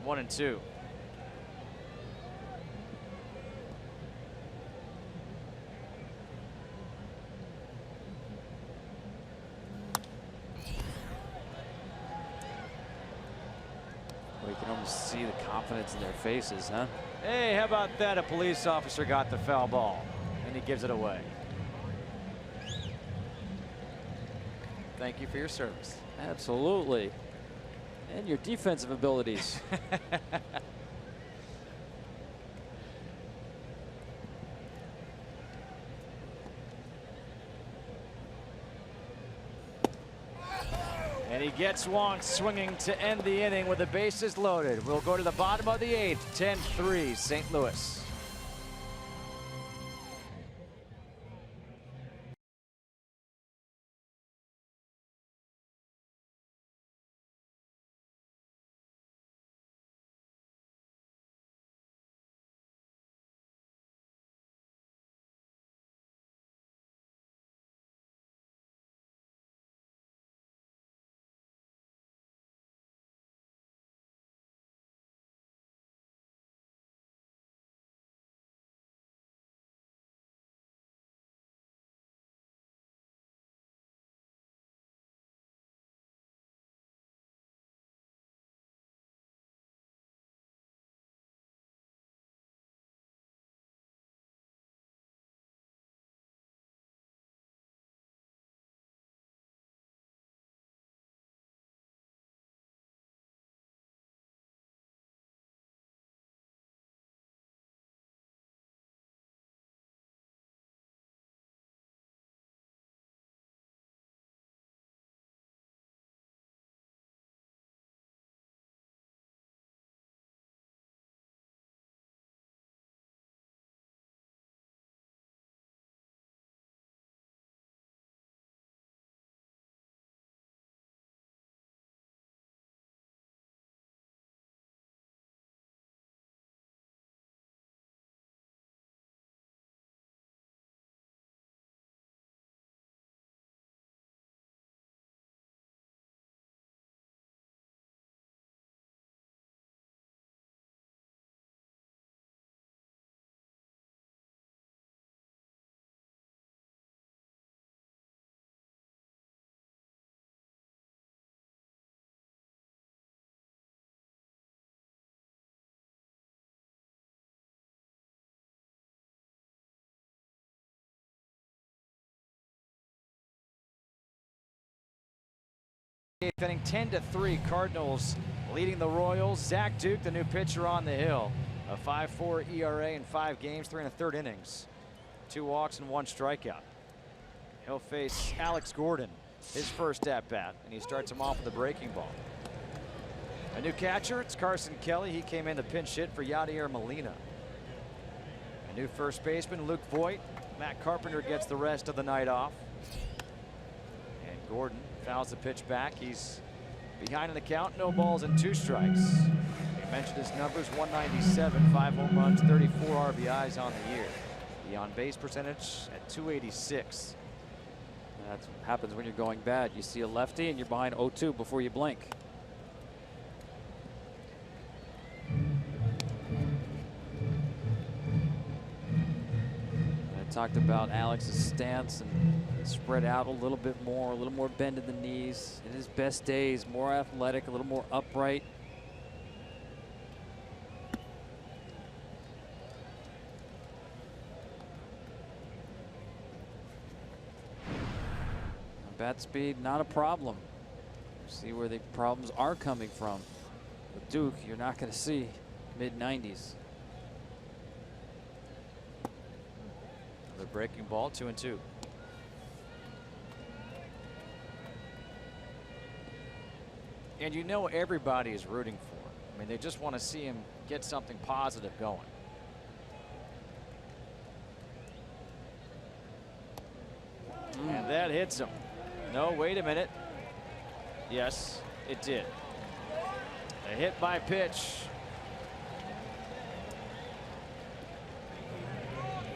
D: 1-2.
C: We can almost see the confidence in their faces, huh?
D: Hey, how about that? A police officer got the foul ball, and he gives it away. Thank you for your service.
C: Absolutely. And your defensive abilities.
D: And he gets Wong swinging to end the inning with the bases loaded. We'll go to the bottom of the 8th, 10-3 St. Louis. 8th inning, 10-3. Cardinals leading the Royals. Zach Duke, the new pitcher on the hill. A 5.4 ERA in 5 games, 3 1/3 innings. 2 walks and 1 strikeout. He'll face Alex Gordon, his first at-bat, and he starts him off with a breaking ball. A new catcher, it's Carson Kelly. He came in to pinch hit for YADIER Molina. A new first baseman, Luke Voigt. Matt Carpenter gets the rest of the night off. And Gordon fouls the pitch back. He's behind in the count, no balls and 2 strikes. I mentioned his numbers, 197, 5 home runs, 34 RBIs on the year. The on-base percentage at 286.
C: That's what happens when you're going bad. You see a lefty and you're behind 0-2 before you blink. I talked about Alex's stance and spread out a little bit more, a little more bend in the knees. In his best days, more athletic, a little more upright. Bat speed, not a problem. See where the problems are coming from. With Duke, you're not going to see mid-90s.
D: The breaking ball, 2-2. And you know everybody is rooting for him. I mean, they just want to see him get something positive going. And that hits him. No, wait a minute. Yes, it did. A hit by pitch.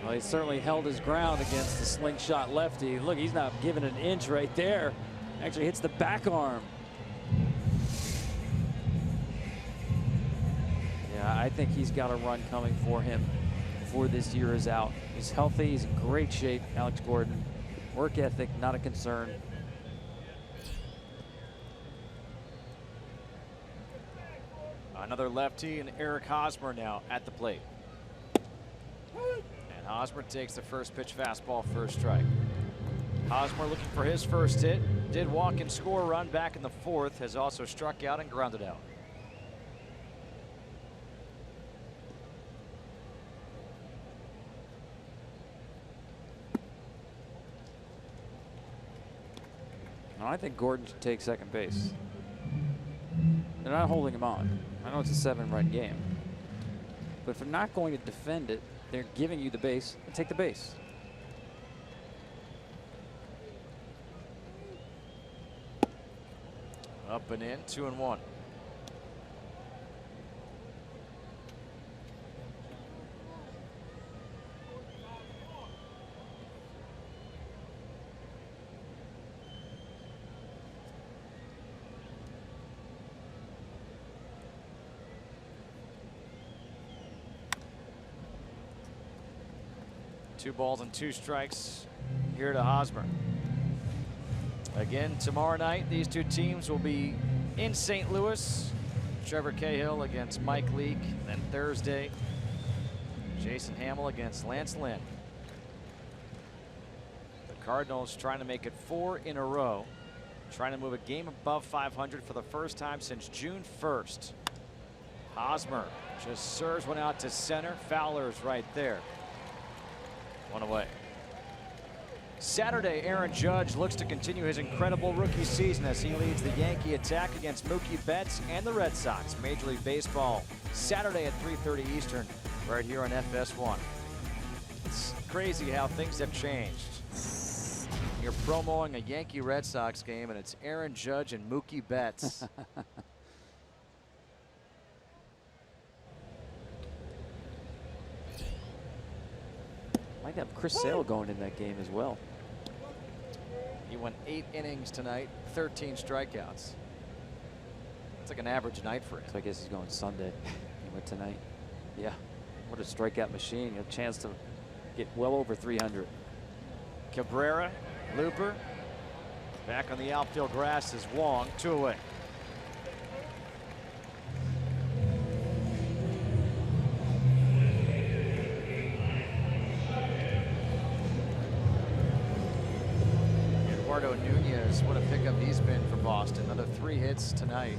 C: Well, he certainly held his ground against the slingshot lefty. Look, he's not giving an inch right there. Actually hits the back arm. Yeah, I think he's got a run coming for him before this year is out. He's healthy, he's in great shape, Alex Gordon. Work ethic, not a concern.
D: Another lefty, and Eric Hosmer now at the plate. And Hosmer takes the first pitch fastball, first strike. Hosmer looking for his first hit. Did walk and score a run back in the 4th. Has also struck out and grounded out.
C: I think Gordon should take second base. They're not holding him on. I know it's a 7-run game. But if they're not going to defend it, they're giving you the base, and take the base.
D: Up and in, 2-1. Two balls and 2 strikes here to Hosmer. Again, tomorrow night, these two teams will be in St. Louis. Trevor Cahill against Mike Leake. Then Thursday, Jason Hamill against Lance Lynn. The Cardinals trying to make it 4 in a row. Trying to move a game above 500 for the first time since June 1st. Hosmer just serves one out to center. Fowler's right there. 1 away. Saturday, Aaron Judge looks to continue his incredible rookie season as he leads the Yankee attack against Mookie Betts and the Red Sox. Major League Baseball, Saturday at 3:30 Eastern, right here on FS1. It's crazy how things have changed. You're promoting a Yankee Red Sox game, and it's Aaron Judge and Mookie Betts.
C: Might have Chris Sale going in that game as well.
D: He went 8 innings tonight, 13 strikeouts. It's like an average night for him.
C: So I guess he's going Sunday. He went tonight. Yeah, what a strikeout machine. A chance to get well over 300.
D: Cabrera, Looper. Back on the outfield grass is Wong, 2 away. Nunez Alcides, what a pickup he's been for Boston. Another 3 hits tonight.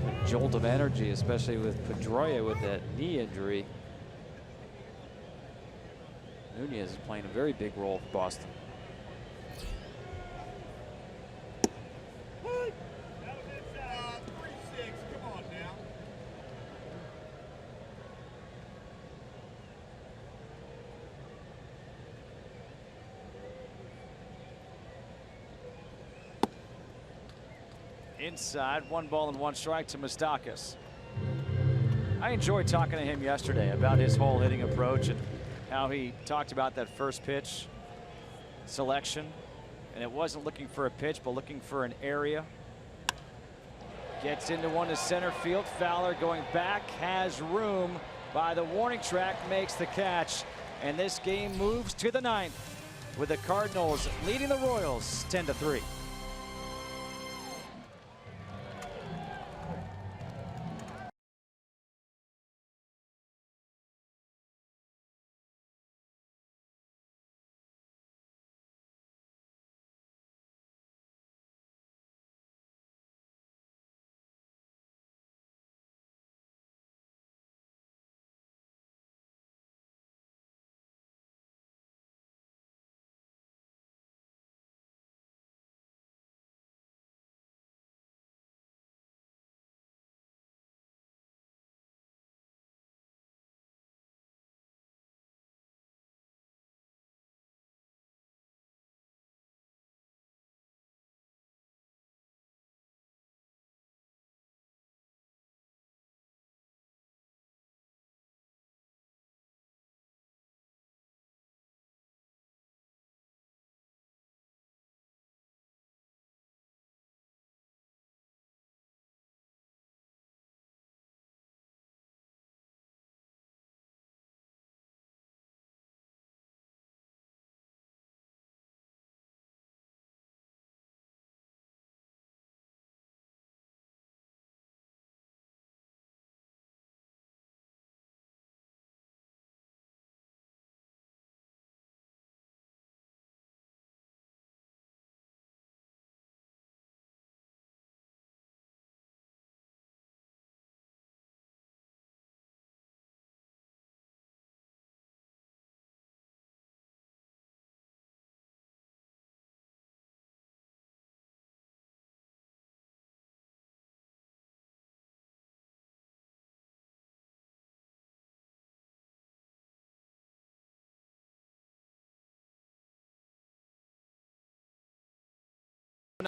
C: A jolt of energy, especially with Pedroia with that knee injury. Nunez is playing a very big role for Boston.
D: Inside, 1 ball and 1 strike to Moustakas. I enjoyed talking to him yesterday about his whole hitting approach and how he talked about that first pitch selection. And it wasn't looking for a pitch, but looking for an area. Gets into one to center field. Fowler going back, has room by the warning track, makes the catch. And this game moves to the 9th with the Cardinals leading the Royals 10-3.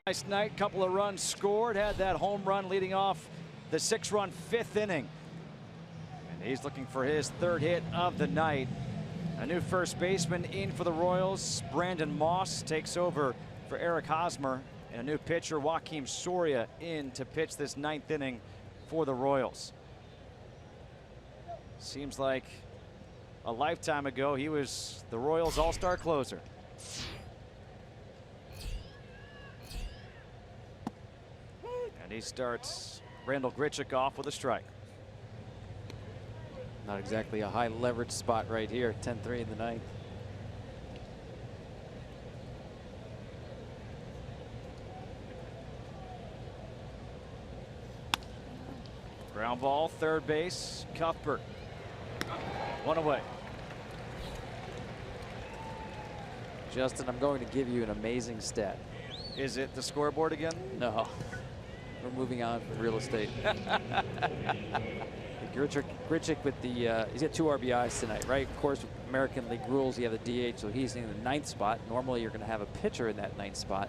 D: Nice night, couple of runs scored, had that home run leading off the 6-run 5th inning. And he's looking for his 3rd hit of the night. A new first baseman in for the Royals. Brandon Moss takes over for Eric Hosmer. And a new pitcher, Joakim Soria, in to pitch this 9th inning for the Royals. Seems like a lifetime ago he was the Royals all-star closer. And he starts Randal Grichuk off with a strike.
C: Not exactly a high leverage spot right here. 10-3 in the 9th.
D: Ground ball, 3rd base, Cuthbert. 1 away.
C: Justin, I'm going to give you an amazing stat.
D: Is it the scoreboard again?
C: No. We're moving on from real estate. Grichuk with the, he's got 2 RBIs tonight, right? Of course, American League rules, you have the DH, so he's in the 9th spot. Normally, you're going to have a pitcher in that 9th spot.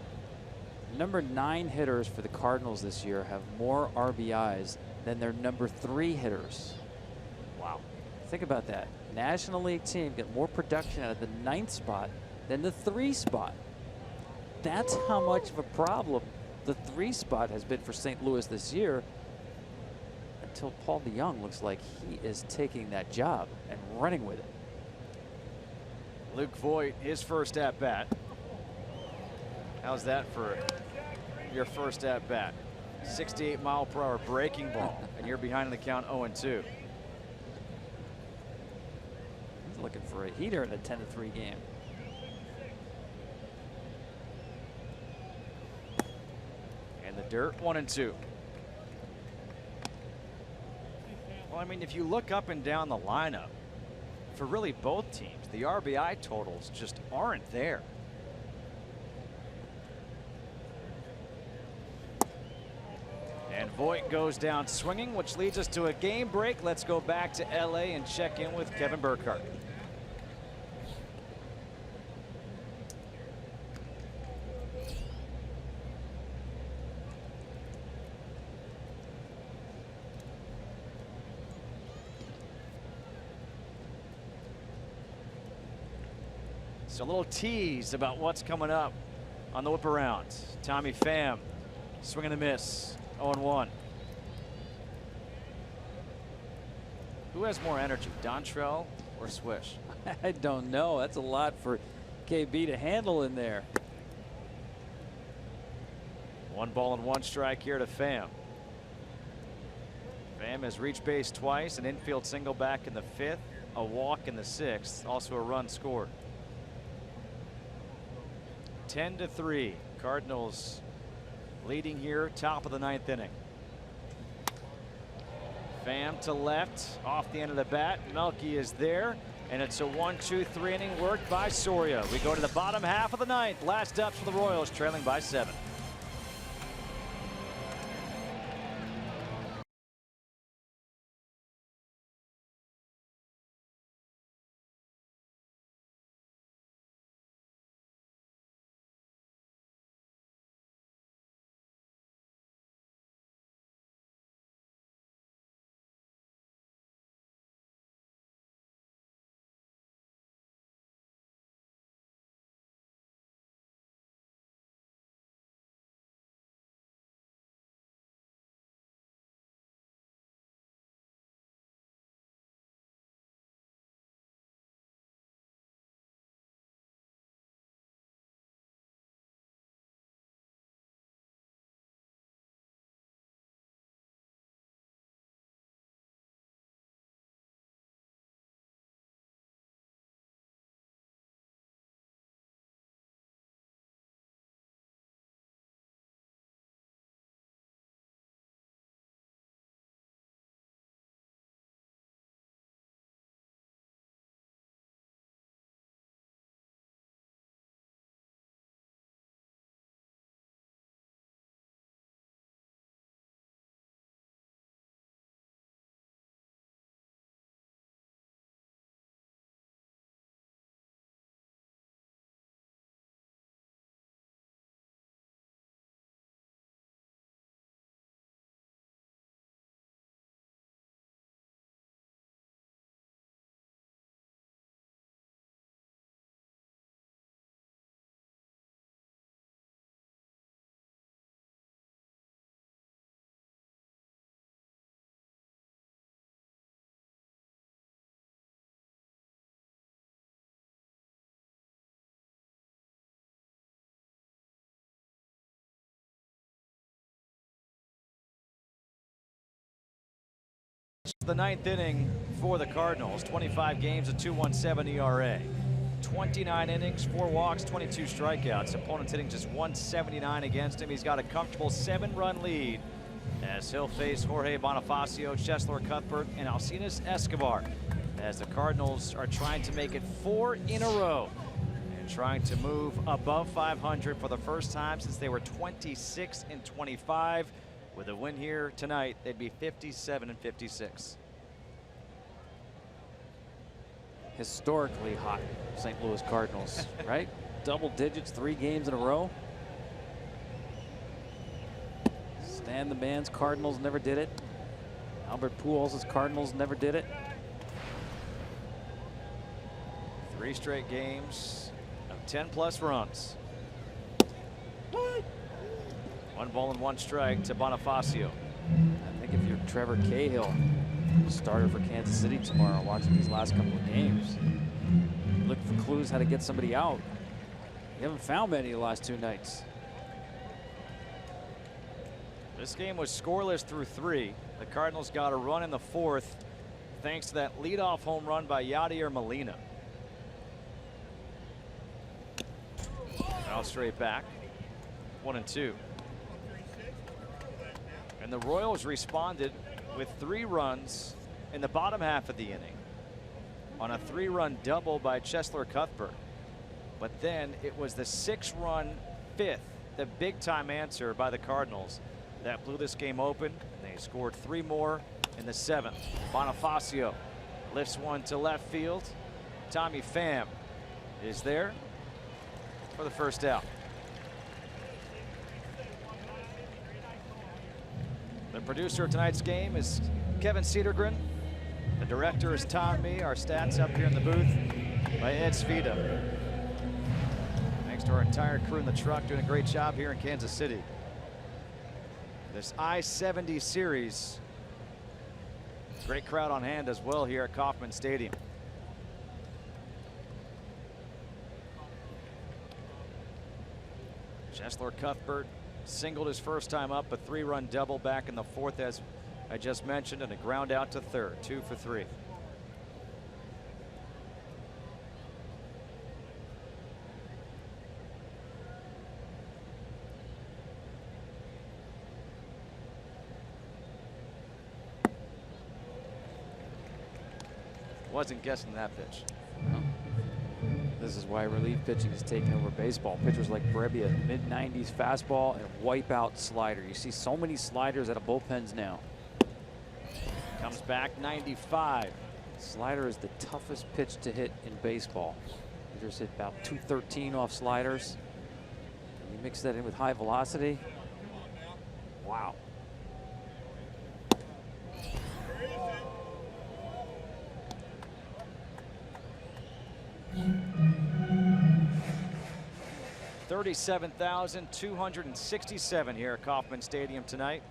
C: Number 9 hitters for the Cardinals this year have more RBIs than their number 3 hitters.
D: Wow.
C: Think about that. National League team get more production out of the 9th spot than the 3 spot. That's how much of a problem the 3 spot has been for St. Louis this year, until Paul DeJong looks like he is taking that job and running with it.
D: Luke Voigt, his first at bat. How's that for your first at bat? 68-mile-per-hour breaking ball, and you're behind in the count 0-2.
C: He's looking for a heater in a 10-3 game.
D: Dirt, 1-2. Well, I mean, if you look up and down the lineup, for really both teams, the RBI totals just aren't there. And Voit goes down swinging, which leads us to a game break. Let's go back to LA and check in with Kevin Burkhardt. So a little tease about what's coming up on the whip around. Tommy Pham, swing and a miss, 0-1. Who has more energy, Dontrelle or Swish?
C: I don't know. That's a lot for KB to handle in there.
D: 1 ball and 1 strike here to Pham. Pham has reached base twice, an infield single back in the 5th, a walk in the 6th, also a run scored. 10-3, Cardinals leading here, top of the 9th inning. Pham to left, off the end of the bat. Melky is there, and it's a 1-2-3 inning worked by Soria. We go to the bottom half of the 9th. Last ups for the Royals, trailing by 7. The 9th inning for the Cardinals, 25 games, a 2.17 ERA. 29 innings, 4 walks, 22 strikeouts. Opponents hitting just 179 against him. He's got a comfortable 7-run lead as he'll face Jorge Bonifacio, Cheslor Cuthbert, and Alcides Escobar as the Cardinals are trying to make it 4 in a row and trying to move above 500 for the first time since they were 26-25. With a win here tonight, they'd be 57-56.
C: Historically hot St. Louis Cardinals, right? Double digits, 3 games in a row. Stan the Man's Cardinals never did it. Albert Pujols' Cardinals never did it.
D: 3 straight games of 10+ runs. 1 ball and 1 strike to Bonifacio.
C: I think if you're Trevor Cahill, starter for Kansas City tomorrow, watching these last couple of games, look for clues how to get somebody out. You haven't found many the last 2 nights.
D: This game was scoreless through 3. The Cardinals got a run in the 4th thanks to that leadoff home run by Yadier Molina. Now straight back, 1-2. And the Royals responded with 3 runs in the bottom half of the inning on a 3-run double by Cheslor Cuthbert. But then it was the 6-run 5th, the big-time answer by the Cardinals, that blew this game open. And they scored 3 more in the 7th. Bonifacio lifts one to left field. Tommy Pham is there for the first out. The producer of tonight's game is Kevin Cedergren. The director is Tom Mee. Our stats up here in the booth by Ed Svita. Thanks to our entire crew in the truck doing a great job here in Kansas City. This I-70 series, great crowd on hand as well here at Kauffman Stadium. Cheslor Cuthbert singled his first time up, a 3-run double back in the 4th, as I just mentioned, and a ground out to 3rd, 2 for 3. Wasn't guessing that pitch.
C: This is why relief pitching is taking over baseball. Pitchers like Brebbia, mid-90s fastball and wipeout slider. You see so many sliders out of bullpens now.
D: Comes back 95.
C: Slider is the toughest pitch to hit in baseball. Pitchers hit about 213 off sliders. And you mix that in with high velocity. Wow.
D: $37,267 here at Kauffman Stadium tonight.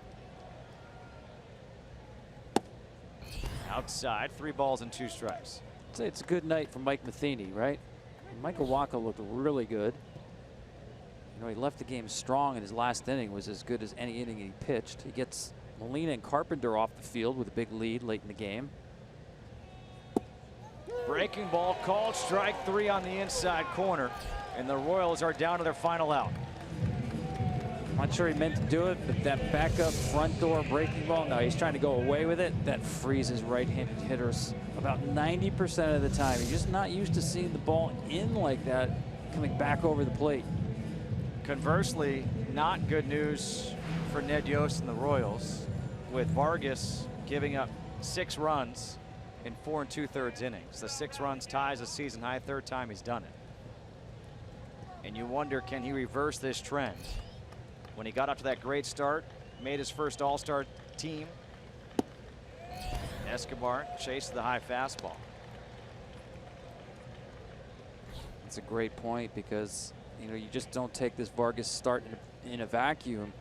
D: Outside, 3 balls and 2 strikes.
C: I'd say it's a good night for Mike Matheny, right? Michael Wacha looked really good. You know, he left the game strong, and his last inning was as good as any inning he pitched. He gets Molina and Carpenter off the field with a big lead late in the game.
D: Breaking ball called, strike 3 on the inside corner, and the Royals are down to their final out.
C: Not sure he meant to do it, but that backup front door breaking ball, no, he's trying to go away with it. That freezes right-handed hitters about 90% of the time. He's just not used to seeing the ball in like that, coming back over the plate.
D: Conversely, not good news for Ned Yost and the Royals, with Vargas giving up 6 runs in 4 2/3 innings. The 6 runs ties a season high, 3rd time he's done it. And you wonder, can he reverse this trend? When he got up to that great start, made his first All-Star team, Escobar chased the high fastball.
C: That's a great point, because you know, you just don't take this Vargas start in a vacuum.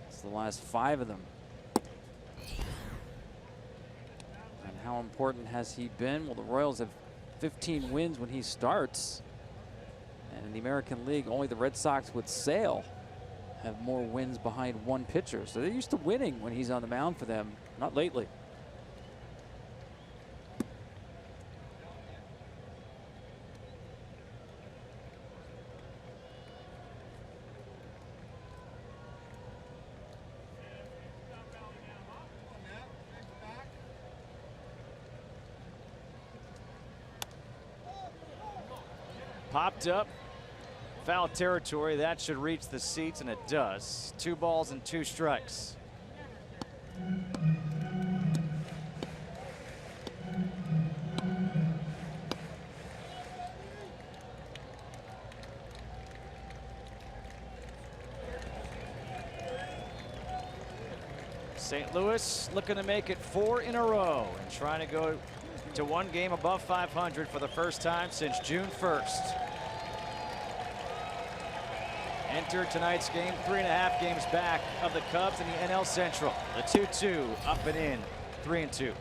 C: It's the last 5 of them. And how important has he been? Well, the Royals have 15 wins when he starts. And in the American League, only the Red Sox with Sale have more wins behind one pitcher. So they're used to winning when he's on the mound for them. Not lately.
D: Popped up. Foul territory. That should reach the seats, and it does. 2 balls and 2 strikes. St. Louis looking to make it 4 in a row and trying to go to 1 game above 500 for the first time since June 1st. Entered tonight's game 3.5 games back of the Cubs in the NL Central. The 2-2 up and in, 3-2.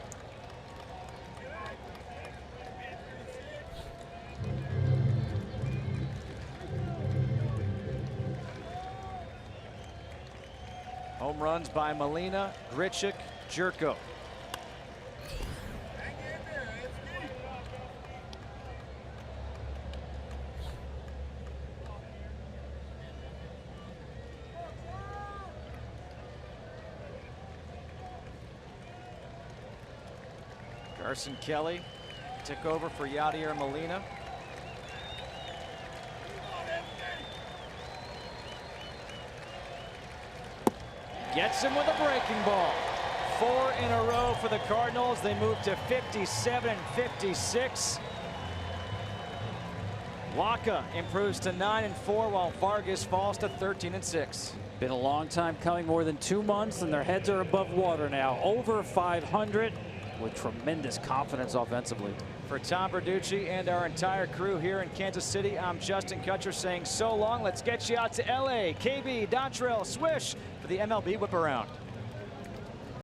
D: Home runs by Molina, GRICHUK, Jerko. Carson Kelly took over for Yadier Molina. Gets him with a breaking ball. 4 in a row for the Cardinals. They move to 57 and 56. Waka improves to 9 and 4, while Vargas falls to 13 and 6.
C: Been a long time coming, more than 2 months, and their heads are above water now. Over 500 with tremendous confidence offensively.
D: For Tom Verducci and our entire crew here in Kansas City, I'm Justin Kutcher saying so long. Let's get you out to LA. KB, Dontrell, Swish for the MLB Whip Around.